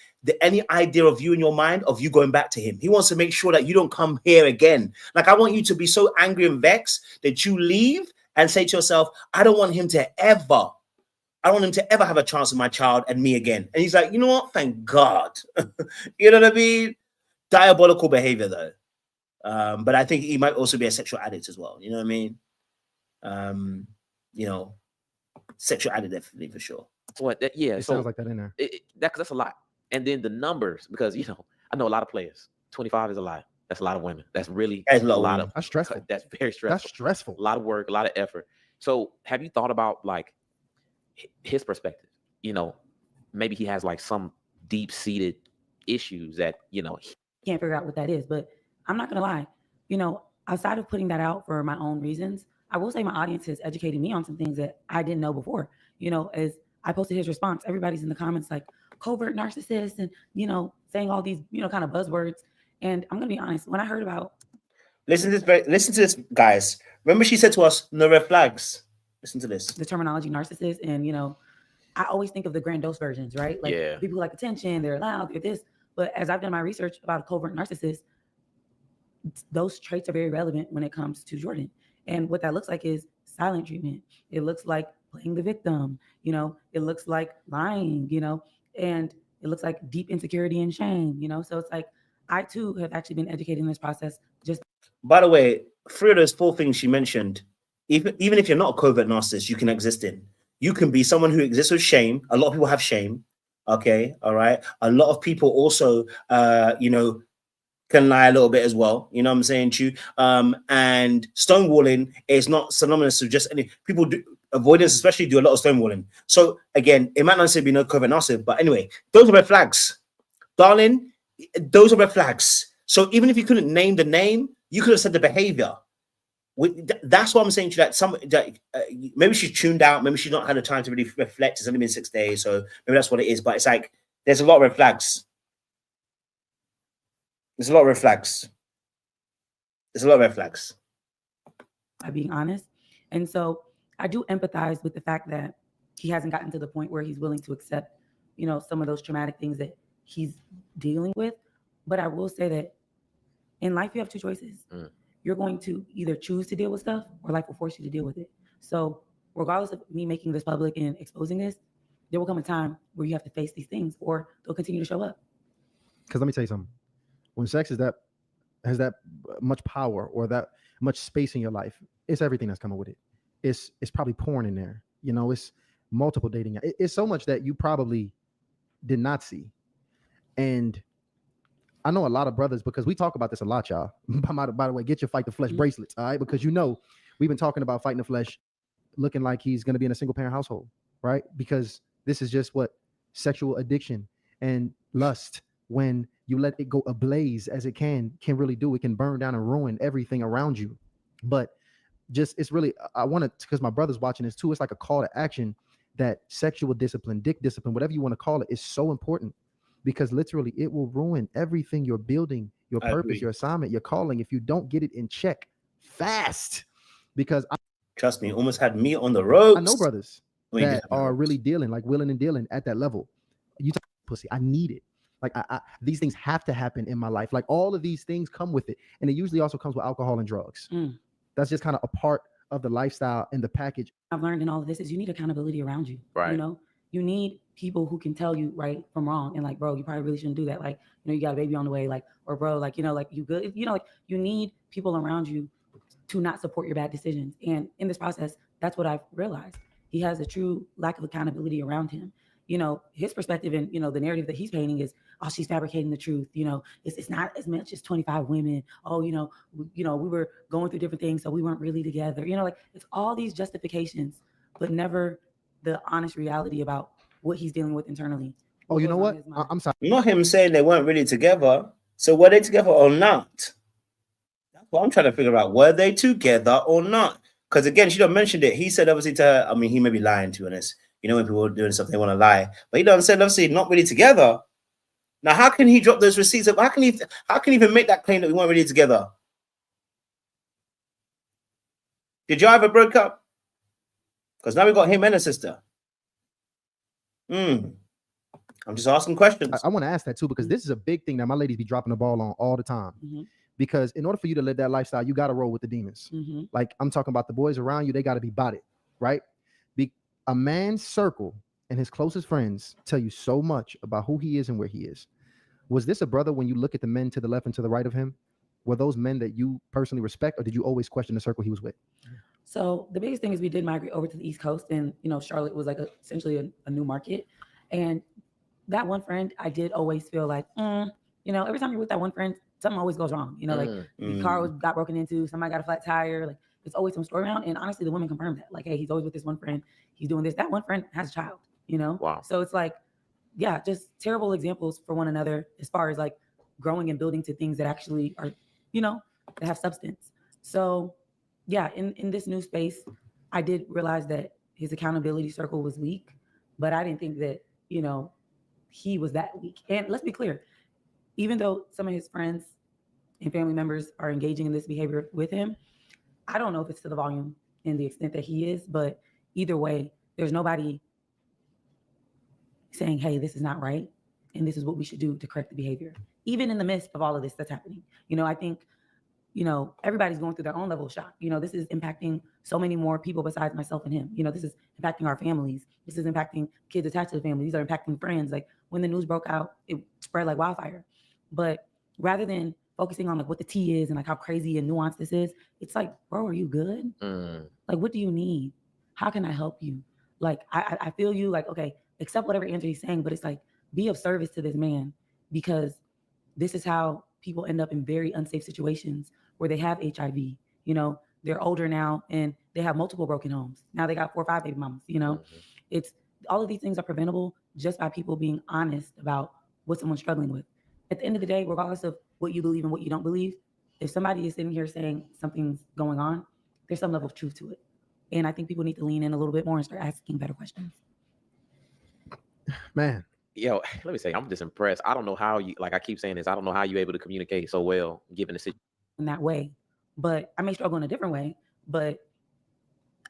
any idea of you in your mind of you going back to him. He wants to make sure that you don't come here again. Like I want you to be so angry and vexed that you leave and say to yourself, I don't want him to ever have a chance with my child and me again. And he's like, you know what? Thank God. You know what I mean? Diabolical behavior though. But I think he might also be a sexual addict as well. You know what I mean? Sexual addict definitely for sure. What? Yeah. It sounds like that in there. That's a lot. And then the numbers, because I know a lot of players. 25 is a lot. That's a lot of women. That's really a lot of. That's stressful. That's very stressful. That's stressful. A lot of work, a lot of effort. So have you thought about like his perspective? Maybe he has like some deep-seated issues that he can't figure out what that is. But I'm not gonna lie, outside of putting that out for my own reasons, I will say my audience has educated me on some things that I didn't know before. As I posted his response, everybody's in the comments like covert narcissist and saying all these kind of buzzwords. And I'm gonna be honest, when I heard about listen to this, guys. Remember, she said to us, no red flags. Listen to this. The terminology narcissist, and I always think of the grandiose versions, right? Like people who like attention, they're loud, they're this. But as I've done my research about a covert narcissist, those traits are very relevant when it comes to Jordan. And what that looks like is silent treatment. It looks like playing the victim, it looks like lying, and it looks like deep insecurity and shame, So it's like, I too have actually been educated in this process. Just by the way, three of those four things she mentioned, even if you're not a covert narcissist, you can exist in. You can be someone who exists with shame. A lot of people have shame. Okay. All right. A lot of people also, can lie a little bit as well. You know what I'm saying to you? And stonewalling is not synonymous with just any people do avoidance, especially do a lot of stonewalling. So again, it might not necessarily be no covert narcissist, but anyway, those are red flags, darling. Those are red flags. So even if you couldn't name the name, you could have said the behavior. That's what I'm saying to you, that maybe she's tuned out, maybe she's not had the time to really reflect. It's only been 6 days, so maybe that's what it is. But it's like there's a lot of red flags. There's a lot of red flags. There's a lot of red flags. By being honest. And so I do empathize with the fact that he hasn't gotten to the point where he's willing to accept, some of those traumatic things that he's dealing with. But I will say that in life, you have two choices. You're going to either choose to deal with stuff or life will force you to deal with it. So regardless of me making this public and exposing this, there will come a time where you have to face these things or they'll continue to show up. Because let me tell you something. when sex has that much power or that much space in your life, it's everything that's coming with it. It's probably porn in there. You know, it's multiple dating. It's so much that you probably did not see. And I know a lot of brothers, because we talk about this a lot, y'all. By the way, get your Fight the Flesh bracelets, all right? Because we've been talking about fighting the flesh, looking like he's going to be in a single parent household, right? Because this is just what sexual addiction and lust, when you let it go ablaze as it can really do. It can burn down and ruin everything around you. But it's really, I want to, because my brother's watching this too, it's like a call to action that sexual discipline, dick discipline, whatever you want to call it, is so important, because literally it will ruin everything you're building, your purpose, your assignment, your calling, if you don't get it in check fast. Because trust me, almost had me on the ropes. I know brothers that are really dealing, like willing and dealing at that level. You talk pussy, I need it. Like these things have to happen in my life. Like all of these things come with it. And it usually also comes with alcohol and drugs. That's just kind of a part of the lifestyle and the package. I've learned in all of this is you need accountability around you. Right. You know, you need people who can tell you right from wrong, and like, bro, you probably really shouldn't do that. Like, you know, you got a baby on the way, like, or bro, like, you know, like you good, you know, like you need people around you to not support your bad decisions. And in this process, that's what I've realized. He has a true lack of accountability around him. You know, his perspective and, you know, the narrative that he's painting is, oh, she's fabricating the truth. You know, it's not as much as 25 women. Oh, you know, we were going through different things, so we weren't really together. You know, like it's all these justifications, but never the honest reality about what he's dealing with internally. Oh, you know what? I'm sorry. Not him saying they weren't really together. So were they together or not? That's what I'm trying to figure out. Were they together or not? Because again, she don't mentioned it. He said obviously to her, I mean, he may be lying, to be honest. You know, when people are doing stuff, they want to lie. But he done said obviously not really together. Now, how can he drop those receipts? How can he even make that claim that we weren't really together? Did you ever broke up? Because now we got him and a sister. I'm just asking questions. I want to ask that too, because this is a big thing that my ladies be dropping the ball on all the time. Because in order for you to live that lifestyle, you got to roll with the demons. Like I'm talking about the boys around you, they got to be bodied, right? A man's circle and his closest friends tell you so much about who he is and where he is. Was this a brother, when you look at the men to the left and to the right of him, were those men that you personally respect, or did you always question the circle he was with? So the biggest thing is we did migrate over to the East Coast, and, you know, Charlotte was like essentially a new market. And that one friend, I did always feel like, you know, every time you're with that one friend, something always goes wrong. You know, like the car got broken into, somebody got a flat tire, like there's always some story around. And honestly, the women confirmed that. Like, hey, he's always with this one friend. He's doing this. That one friend has a child, you know? Wow. So it's like, yeah, just terrible examples for one another as far as like growing and building to things that actually are, you know, that have substance. So yeah, in this new space, I did realize that his accountability circle was weak, but I didn't think that, you know, he was that weak. And let's be clear, even though some of his friends and family members are engaging in this behavior with him, I don't know if it's to the volume and the extent that he is, but either way, there's nobody saying, hey, this is not right, and this is what we should do to correct the behavior, even in the midst of all of this that's happening. You know, I think, you know, everybody's going through their own level of shock. You know, this is impacting so many more people besides myself and him. You know, this is impacting our families. This is impacting kids attached to the family. These are impacting friends. Like when the news broke out, it spread like wildfire. But rather than focusing on like what the tea is and like how crazy and nuanced this is, it's like, bro, are you good? Like, what do you need? How can I help you? Like, I feel you, like, okay, accept whatever answer he's saying, but it's like, be of service to this man, because this is how people end up in very unsafe situations where they have HIV. You know, they're older now and they have multiple broken homes. Now they got 4 or 5 baby mamas, you know. It's all of these things are preventable just by people being honest about what someone's struggling with. At the end of the day, regardless of what you believe and what you don't believe, if somebody is sitting here saying something's going on, there's some level of truth to it. And I think people need to lean in a little bit more and start asking better questions. Man. Yo, let me say, I'm just impressed. I don't know how you, like I keep saying this, I don't know how you're able to communicate so well given the situation. In that way, but I may struggle in a different way, but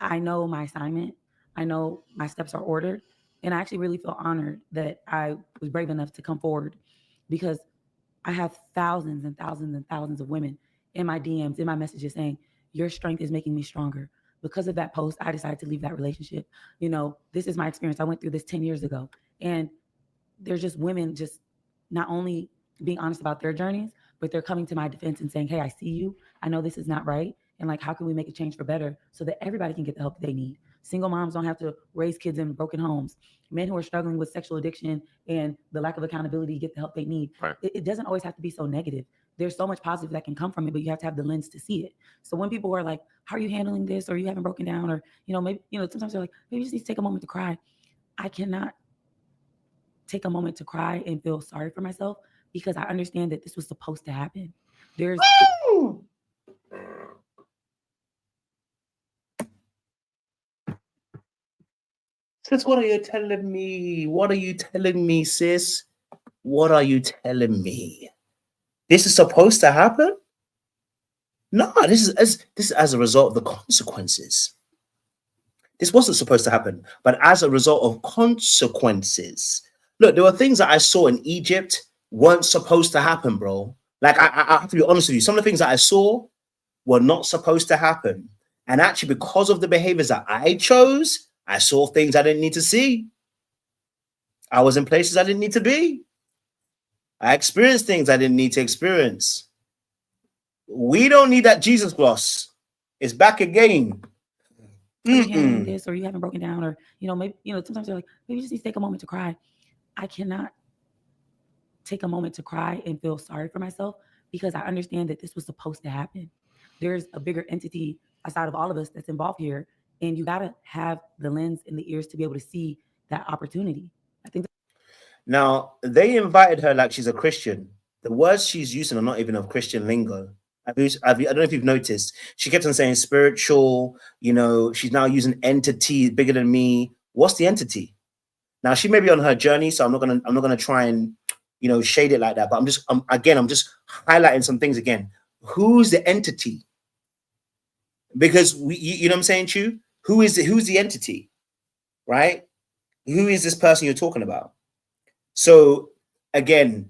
I know my assignment. I know my steps are ordered, and I actually really feel honored that I was brave enough to come forward, because I have thousands and thousands and thousands of women in my DMs, in my messages saying, your strength is making me stronger. Because of that post, I decided to leave that relationship. You know, this is my experience. I went through this 10 years ago, and there's just women just not only being honest about their journeys, but they're coming to my defense and saying, hey, I see you. I know this is not right. And like, how can we make a change for better so that everybody can get the help they need? Single moms don't have to raise kids in broken homes. Men who are struggling with sexual addiction and the lack of accountability get the help they need. Right. It doesn't always have to be so negative. There's so much positive that can come from it, but you have to have the lens to see it. So when people are like, how are you handling this? Or you haven't broken down? Or, maybe, sometimes they're like, maybe you just need to take a moment to cry. I cannot take a moment to cry and feel sorry for myself because I understand that this was supposed to happen. There's... Sis, what are you telling me? What are you telling me, sis? What are you telling me? This is supposed to happen? No, this is as a result of the consequences. This wasn't supposed to happen, but as a result of consequences. Look, there were things that I saw in Egypt weren't supposed to happen, bro. Like, I have to be honest with you. Some of the things that I saw were not supposed to happen. And actually, because of the behaviors that I chose, I saw things I didn't need to see. I was in places I didn't need to be. I experienced things I didn't need to experience. We don't need that Jesus gloss. It's back again. Handling this, or you haven't broken down, or maybe sometimes they're like, maybe you just need to take a moment to cry. I cannot take a moment to cry and feel sorry for myself because I understand that this was supposed to happen. There's a bigger entity outside of all of us that's involved here, and you gotta have the lens and the ears to be able to see that opportunity. I think. Now they invited her like she's a Christian. The words she's using are not even of Christian lingo. I don't know if you've noticed. She kept on saying spiritual. She's now using entity bigger than me. What's the entity? Now she may be on her journey, so I'm not gonna try and shade it like that. But I'm just highlighting some things again. Who's the entity? Because you know what I'm saying, Chu? Who's the entity? Right? Who is this person you're talking about? So again,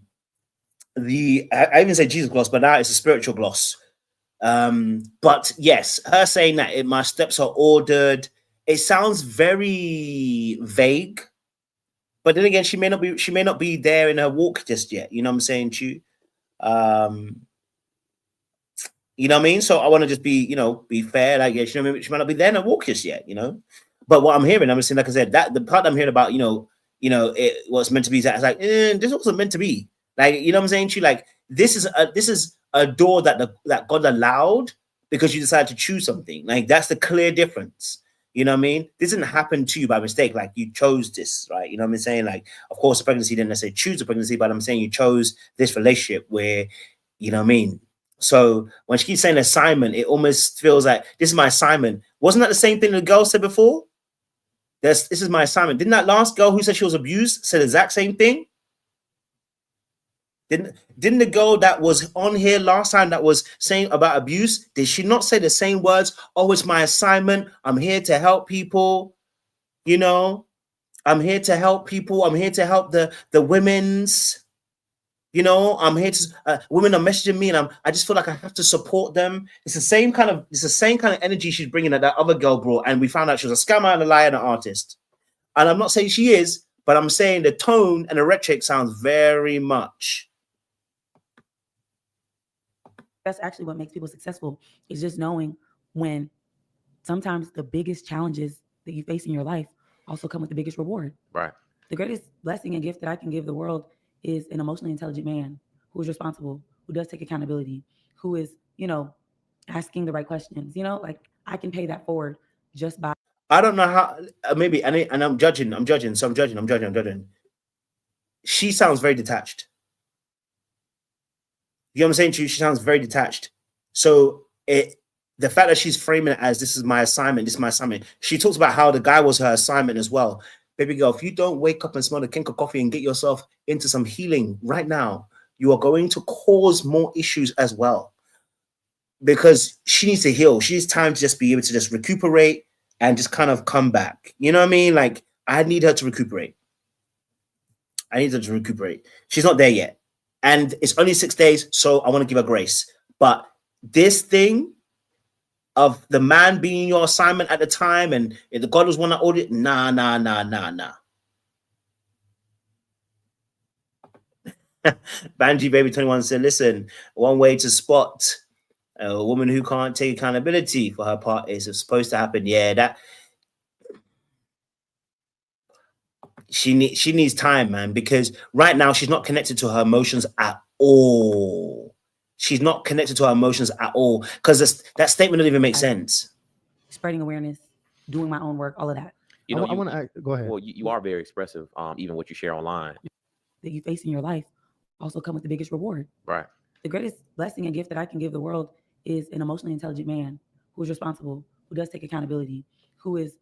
I even say Jesus gloss, but now it's a spiritual gloss. But yes, her saying that my steps are ordered, it sounds very vague. But then again, she may not be there in her walk just yet. You know what I'm saying, Chu? You know what I mean? So I want to just be fair. Like, yeah, she might not be there in her walk just yet. But what I'm hearing, I'm saying, like I said, that the part I'm hearing about, it was meant to be. It's like, this wasn't meant to be. Like, you know what I'm saying, Chu? Like, this is a door that God allowed because you decided to choose something. Like, that's the clear difference. You know what I mean? This didn't happen to you by mistake. Like, you chose this, right? You know what I'm saying? Like, of course, the pregnancy didn't necessarily choose the pregnancy, but I'm saying you chose this relationship where, you know what I mean? So when she keeps saying assignment, it almost feels like this is my assignment. Wasn't that the same thing the girl said before? This is my assignment. Didn't that last girl who said she was abused say the exact same thing? Didn't the girl that was on here last time that was saying about abuse, did she not say the same words? Oh, it's my assignment. I'm here to help people. I'm here to help people. I'm here to help the women's. I'm here to. Women are messaging me, and I just feel like I have to support them. It's the same kind of energy she's bringing that other girl brought, and we found out she was a scammer and a liar and an artist. And I'm not saying she is, but I'm saying the tone and the rhetoric sounds very much. That's actually what makes people successful, is just knowing when sometimes the biggest challenges that you face in your life also come with the biggest reward. Right. The greatest blessing and gift that I can give the world is an emotionally intelligent man who is responsible, who does take accountability, who is, asking the right questions. Like, I can pay that forward just by. I don't know how, maybe, and I'm judging. So I'm judging. She sounds very detached. You know what I'm saying to you? She sounds very detached. So the fact that she's framing it as this is my assignment. She talks about how the guy was her assignment as well. Baby girl, if you don't wake up and smell the kink of coffee and get yourself into some healing right now, you are going to cause more issues as well. Because she needs to heal. She needs time to just be able to just recuperate and just kind of come back. You know what I mean? Like, I need her to recuperate. She's not there yet. And it's only 6 days, so I want to give her grace. But this thing of the man being your assignment at the time, and if the God was one that ordered, nah. Banji Baby 21 said, listen, one way to spot a woman who can't take accountability for her part is it's supposed to happen. Yeah, that she needs time, man, because right now she's not connected to her emotions at all. She's not connected to her emotions at all, because that statement doesn't even make sense. Spreading awareness, doing my own work, all of that. You know, I want to go ahead. Well, you are very expressive, even what you share online. That you face in your life also come with the biggest reward. Right. The greatest blessing and gift that I can give the world is an emotionally intelligent man who is responsible, who does take accountability, who is,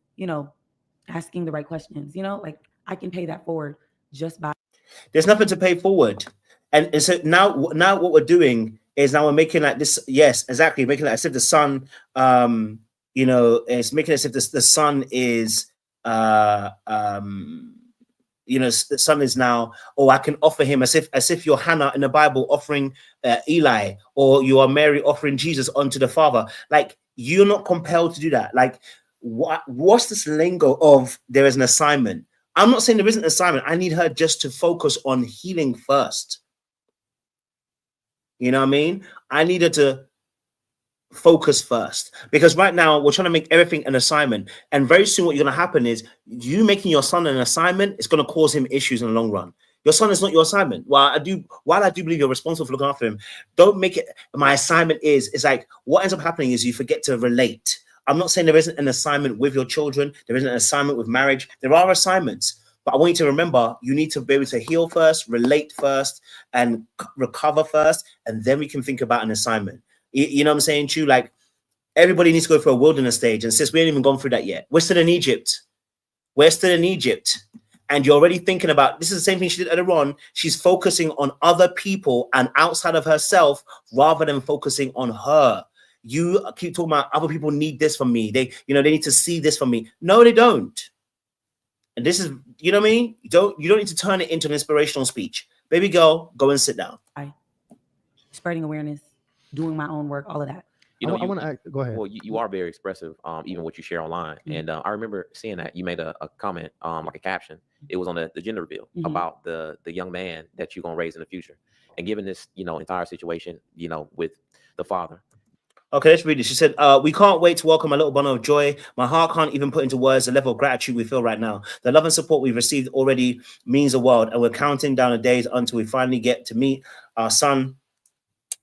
asking the right questions. Like I can pay that forward just by. There's nothing to pay forward. And so now what we're doing is now we're making like this. Yes, exactly. Making it as if the son, it's making it as if the son is, the son is now, I can offer him as if you're Hannah in the Bible offering Eli, or you are Mary offering Jesus onto the Father. Like, you're not compelled to do that. Like, what's this lingo of there is an assignment? I'm not saying there isn't an assignment. I need her just to focus on healing first. You know what I mean? I need her to focus first, because right now we're trying to make everything an assignment, and very soon what's going to happen is you making your son an assignment is going to cause him issues in the long run. Your son is not your assignment. While I do believe you're responsible for looking after him, don't make it my assignment. It's like what ends up happening is you forget to relate. I'm not saying there isn't an assignment with your children, there isn't an assignment with marriage. There are assignments, but I want you to remember you need to be able to heal first, relate first, and recover first, and then we can think about an assignment. You know what I'm saying to you? Like, everybody needs to go through a wilderness stage. And since we ain't even gone through that yet, we're still in Egypt. And you're already thinking about, this is the same thing she did earlier on. She's focusing on other people and outside of herself rather than focusing on her. You keep talking about other people need this from me. They need to see this from me. No, they don't. And this is, you know what I mean? You don't need to turn it into an inspirational speech. Baby girl, go and sit down. Spreading awareness, doing my own work, all of that. I want to go ahead. Well, you are very expressive, even what you share online. Mm-hmm. And I remember seeing that you made a comment, like a caption. It was on the gender reveal about the young man that you're going to raise in the future. And given this, entire situation, with the father. Okay, let's read it. She said, we can't wait to welcome a little bundle of joy. My heart can't even put into words the level of gratitude we feel right now. The love and support we've received already means the world. And we're counting down the days until we finally get to meet our son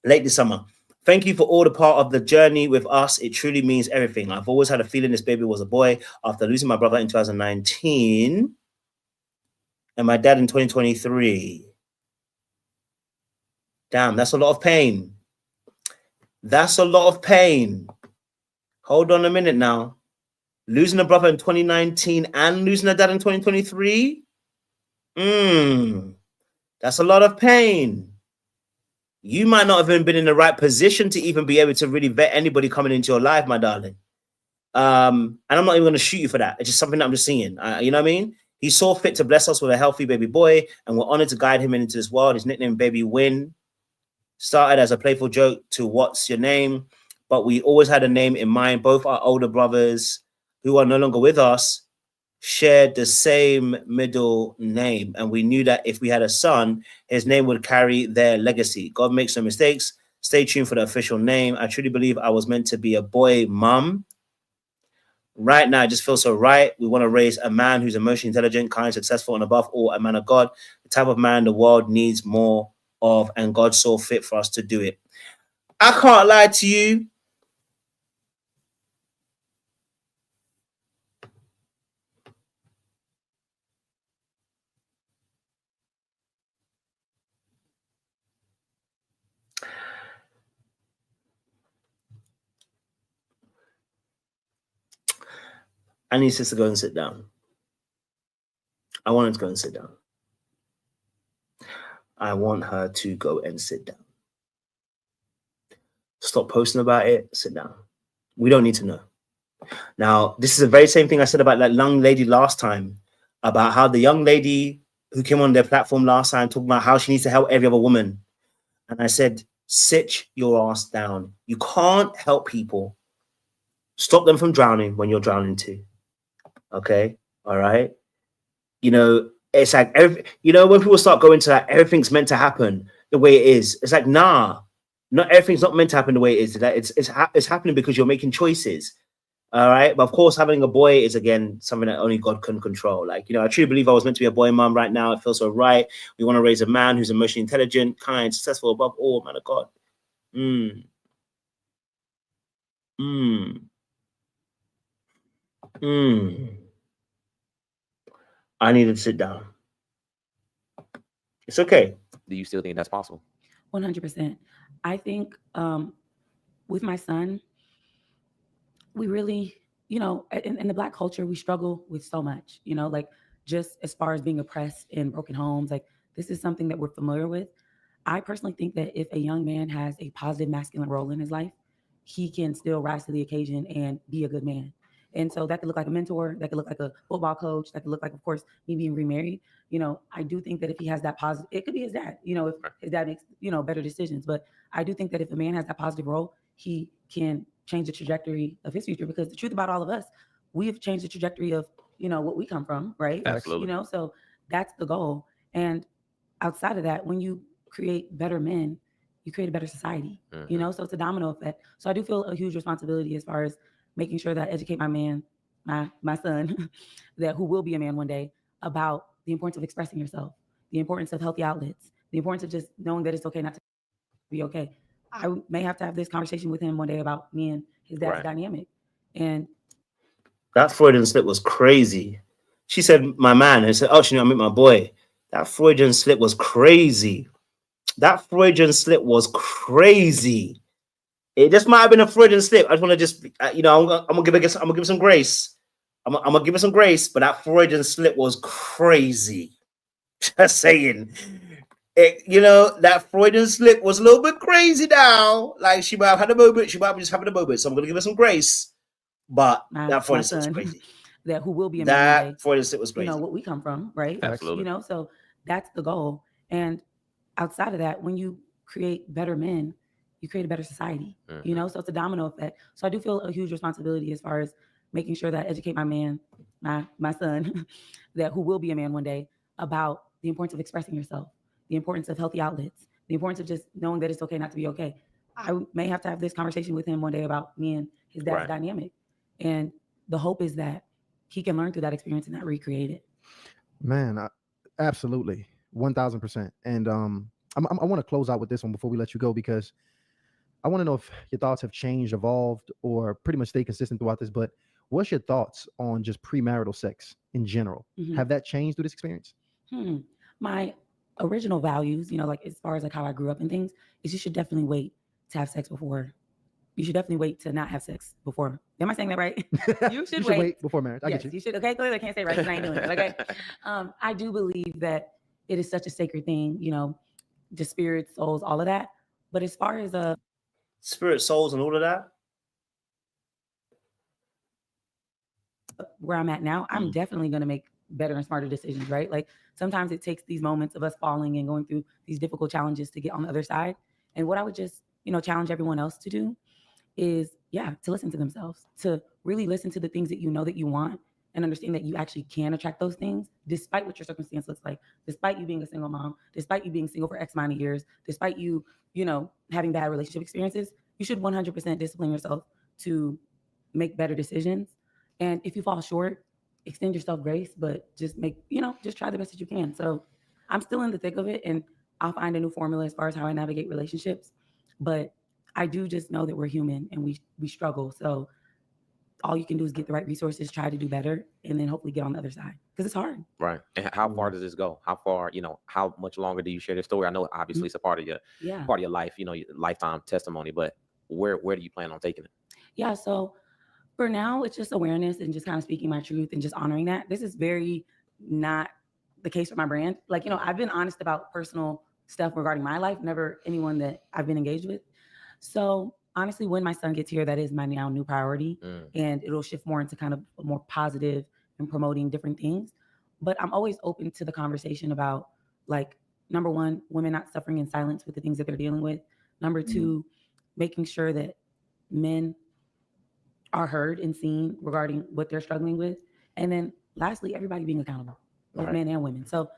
late this summer. Thank you for all the part of the journey with us. It truly means everything. I've always had a feeling this baby was a boy after losing my brother in 2019 and my dad in 2023. Damn, that's a lot of pain. That's a lot of pain. Hold on a minute now. Losing a brother in 2019 and losing a dad in 2023? That's a lot of pain. You might not have even been in the right position to even be able to really vet anybody coming into your life, my darling. And I'm not even going to shoot you for that. It's just something that I'm just seeing. You know what I mean? He saw fit to bless us with a healthy baby boy, and we're honored to guide him into this world. His nickname, Baby Win, started as a playful joke to what's your name, but we always had a name in mind. Both our older brothers, who are no longer with us, shared the same middle name, and we knew that if we had a son, his name would carry their legacy. God makes no mistakes. Stay tuned for the official name. I truly believe I was meant to be a boy mom. Right now, it just feels so right. We want to raise a man who's emotionally intelligent, kind, successful, and above all, a man of God, the type of man the world needs more of, and God saw fit for us to do it. I can't lie to you. I need sis to go and sit down. I want her to go and sit down. I want her to go and sit down. Stop posting about it. Sit down. We don't need to know. Now, this is the very same thing I said about that young lady last time, about how the young lady who came on their platform last time talking about how she needs to help every other woman. And I said, sit your ass down. You can't help people. Stop them from drowning when you're drowning too. Okay? All right? it's like, when people start going to that, everything's meant to happen the way it is. It's like, nah, not everything's not meant to happen the way it is. That it's happening because you're making choices. All right. But of course, having a boy is, again, something that only God can control. Like, I truly believe I was meant to be a boy mom right now. It feels so right. We want to raise a man who's emotionally intelligent, kind, successful, above all, man of God. I need to sit down. It's okay. Do you still think that's possible? 100%. I think with my son, we really, in the Black culture, we struggle with so much, like just as far as being oppressed in broken homes, like this is something that we're familiar with. I personally think that if a young man has a positive masculine role in his life, he can still rise to the occasion and be a good man. And so that could look like a mentor, that could look like a football coach, that could look like, of course, me being remarried. I do think that if he has that positive, it could be his dad, if his dad makes, better decisions. But I do think that if a man has that positive role, he can change the trajectory of his future, because the truth about all of us, we have changed the trajectory of, what we come from, right? Absolutely. So that's the goal. And outside of that, when you create better men, you create a better society, so it's a domino effect. So I do feel a huge responsibility as far as making sure that I educate my man, my son, that who will be a man one day, about the importance of expressing yourself, the importance of healthy outlets, the importance of just knowing that it's okay not to be okay. I may have to have this conversation with him one day about me and his dad's dynamic. And that Freudian slip was crazy. She said, my man, and said, oh, she knew I meant my boy. That Freudian slip was crazy. That Freudian slip was crazy. It just might have been a Freudian slip. I just want to just, I'm gonna give it some grace. I'm gonna give it some grace, but that Freudian slip was crazy. Just saying. That Freudian slip was a little bit crazy now. Like, she might have had a moment. She might be just having a moment. So I'm gonna give her some grace. But that Freudian slip was crazy. That who will be a man one day. That Freudian slip was crazy. What we come from, right? Absolutely. So that's the goal. And outside of that, when you create better men, you create a better society, so it's a domino effect. So I do feel a huge responsibility as far as making sure that I educate my man, my son, that who will be a man one day, about the importance of expressing yourself, the importance of healthy outlets, the importance of just knowing that it's okay not to be okay. I may have to have this conversation with him one day about me and his dad's dynamic. And the hope is that he can learn through that experience and not recreate it. Man, absolutely. 1000%. And I want to close out with this one before we let you go, because I want to know if your thoughts have changed, evolved, or pretty much stay consistent throughout this. But what's your thoughts on just premarital sex in general? Have that changed through this experience? My original values, like as far as like how I grew up and things, is you should definitely wait to have sex before. You should definitely wait to not have sex before. Am I saying that right? You should wait before marriage. I get you. You should. Okay, clearly I can't say right because I ain't doing it. Okay. I do believe that it is such a sacred thing, just spirits, souls, all of that. But as far as spirit, souls, and all of that, where I'm at now, I'm definitely going to make better and smarter decisions, right? Like sometimes it takes these moments of us falling and going through these difficult challenges to get on the other side. And what I would just, challenge everyone else to do is, to listen to themselves, to really listen to the things that that you want, and understand that you actually can attract those things despite what your circumstance looks like, despite you being a single mom, despite you being single for X amount of years, despite you, having bad relationship experiences. You should 100% discipline yourself to make better decisions. And if you fall short, extend yourself grace, but just just try the best that you can. So I'm still in the thick of it, and I'll find a new formula as far as how I navigate relationships. But I do just know that we're human and we struggle. So all you can do is get the right resources, try to do better, and then hopefully get on the other side, because it's hard. Right. And how far does this go? How far, how much longer do you share this story? I know obviously it's a part of your life, your lifetime testimony, but where do you plan on taking it? Yeah. So for now, it's just awareness and just kind of speaking my truth and just honoring that. This is very not the case for my brand. Like, I've been honest about personal stuff regarding my life, never anyone that I've been engaged with. So honestly, when my son gets here, that is my now new priority, and it'll shift more into kind of a more positive and promoting different things. But I'm always open to the conversation about, like, number one, women not suffering in silence with the things that they're dealing with. Number two, making sure that men are heard and seen regarding what they're struggling with. And then lastly, everybody being accountable. both men and women. So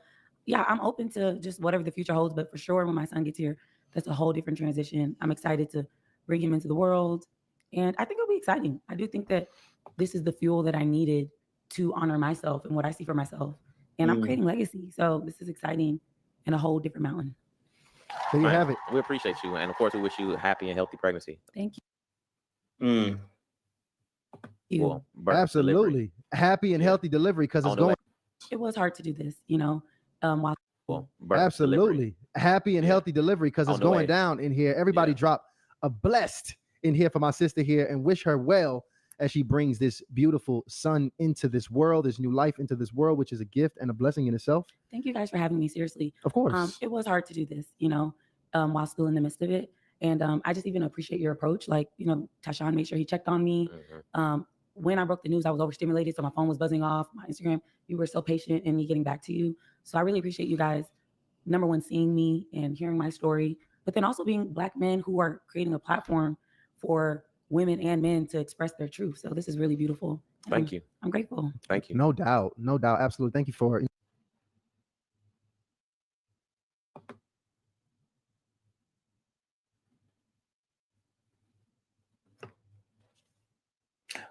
yeah, I'm open to just whatever the future holds, but for sure, when my son gets here, that's a whole different transition. I'm excited to bring him into the world, and I think it'll be exciting. I do think that this is the fuel that I needed to honor myself and what I see for myself, and I'm creating legacy. So this is exciting and a whole different mountain. There you have it. We appreciate you, and of course, we wish you a happy and healthy pregnancy. Thank you. Well, absolutely delivery. Happy and healthy delivery, because it's going. It was hard to do this, you know. While absolutely happy and healthy delivery, because it's going down in here. Everybody drop a blessed in here for my sister here, and wish her well as she brings this beautiful son into this world, this new life into this world, which is a gift and a blessing in itself. Thank you guys for having me. Seriously, of course. It was hard to do this, you know, while still in the midst of it. And I just even appreciate your approach. Like, you know, Tashawn made sure he checked on me. When I broke the news, I was overstimulated, so my phone was buzzing off. My Instagram, you were so patient in me getting back to you. So I really appreciate you guys, number one, seeing me and hearing my story, but then also being Black men who are creating a platform for women and men to express their truth. So this is really beautiful. Thank you. I'm grateful. Thank you. No doubt. No doubt. Absolutely. Thank you for it.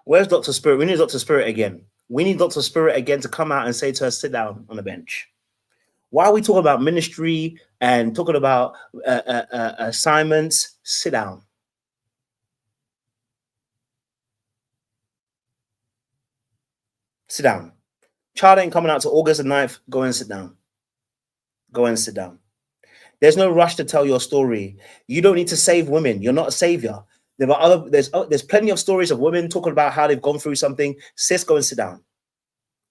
Where's Dr. Spirit? We need Dr. Spirit again. We need Dr. Spirit again to come out and say to her, sit down on the bench. Why are we talking about ministry and talking about assignments? Sit down. Sit down. Child ain't coming out to August the 9th. Go and sit down. Go and sit down. There's no rush to tell your story. You don't need to save women. You're not a savior. There's plenty of stories of women talking about how they've gone through something. Sis, go and sit down.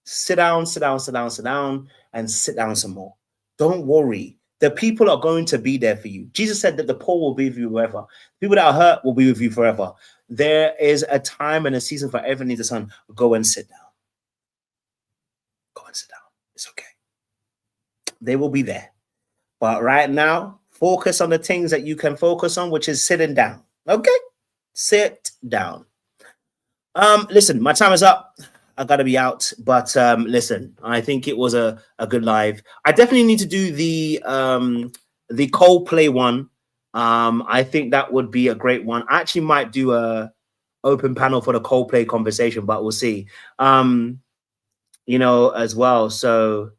Sit down, sit down, sit down, sit down, and sit down some more. Don't worry. The people are going to be there for you. Jesus said that the poor will be with you forever. People that are hurt will be with you forever. There is a time and a season for everyone needs a son. Go and sit down. Go and sit down. It's okay. They will be there. But right now, focus on the things that you can focus on, which is sitting down. Okay? Sit down. Listen, my time is up. I gotta be out. But listen, I think it was a good live. I definitely need to do the Coldplay one. I think that would be a great one. I actually might do a open panel for the Coldplay conversation, but we'll see. You know, as well. So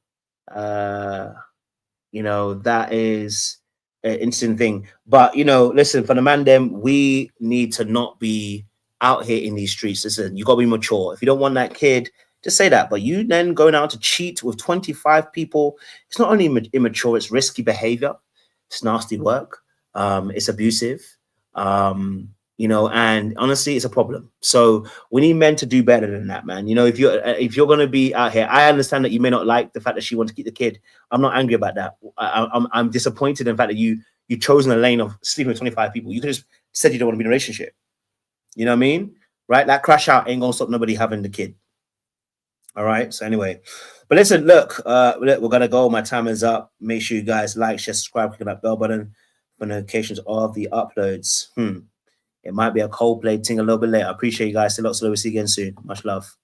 you know, that is an interesting thing. But, you know, listen, for the man, them, we need to not be out here in these streets. Listen, you got to be mature. If you don't want that kid, just say that. But you then going out to cheat with 25 people, it's not only immature, it's risky behavior. It's nasty work. It's abusive. You know, and honestly, it's a problem. So we need men to do better than that, man. You know, if you're going to be out here, I understand that you may not like the fact that she wants to keep the kid. I'm not angry about that. I'm disappointed in the fact that you've chosen a lane of sleeping with 25 people. You could have said you don't want to be in a relationship. You know what I mean? Right? That crash out ain't going to stop nobody having the kid. All right. So anyway, but listen, look, we're going to go. My time is up. Make sure you guys like, share, subscribe, click that bell button for notifications of the uploads. It might be a Coldplay thing a little bit later. I appreciate you guys. Still lots of love. See you again soon. Much love.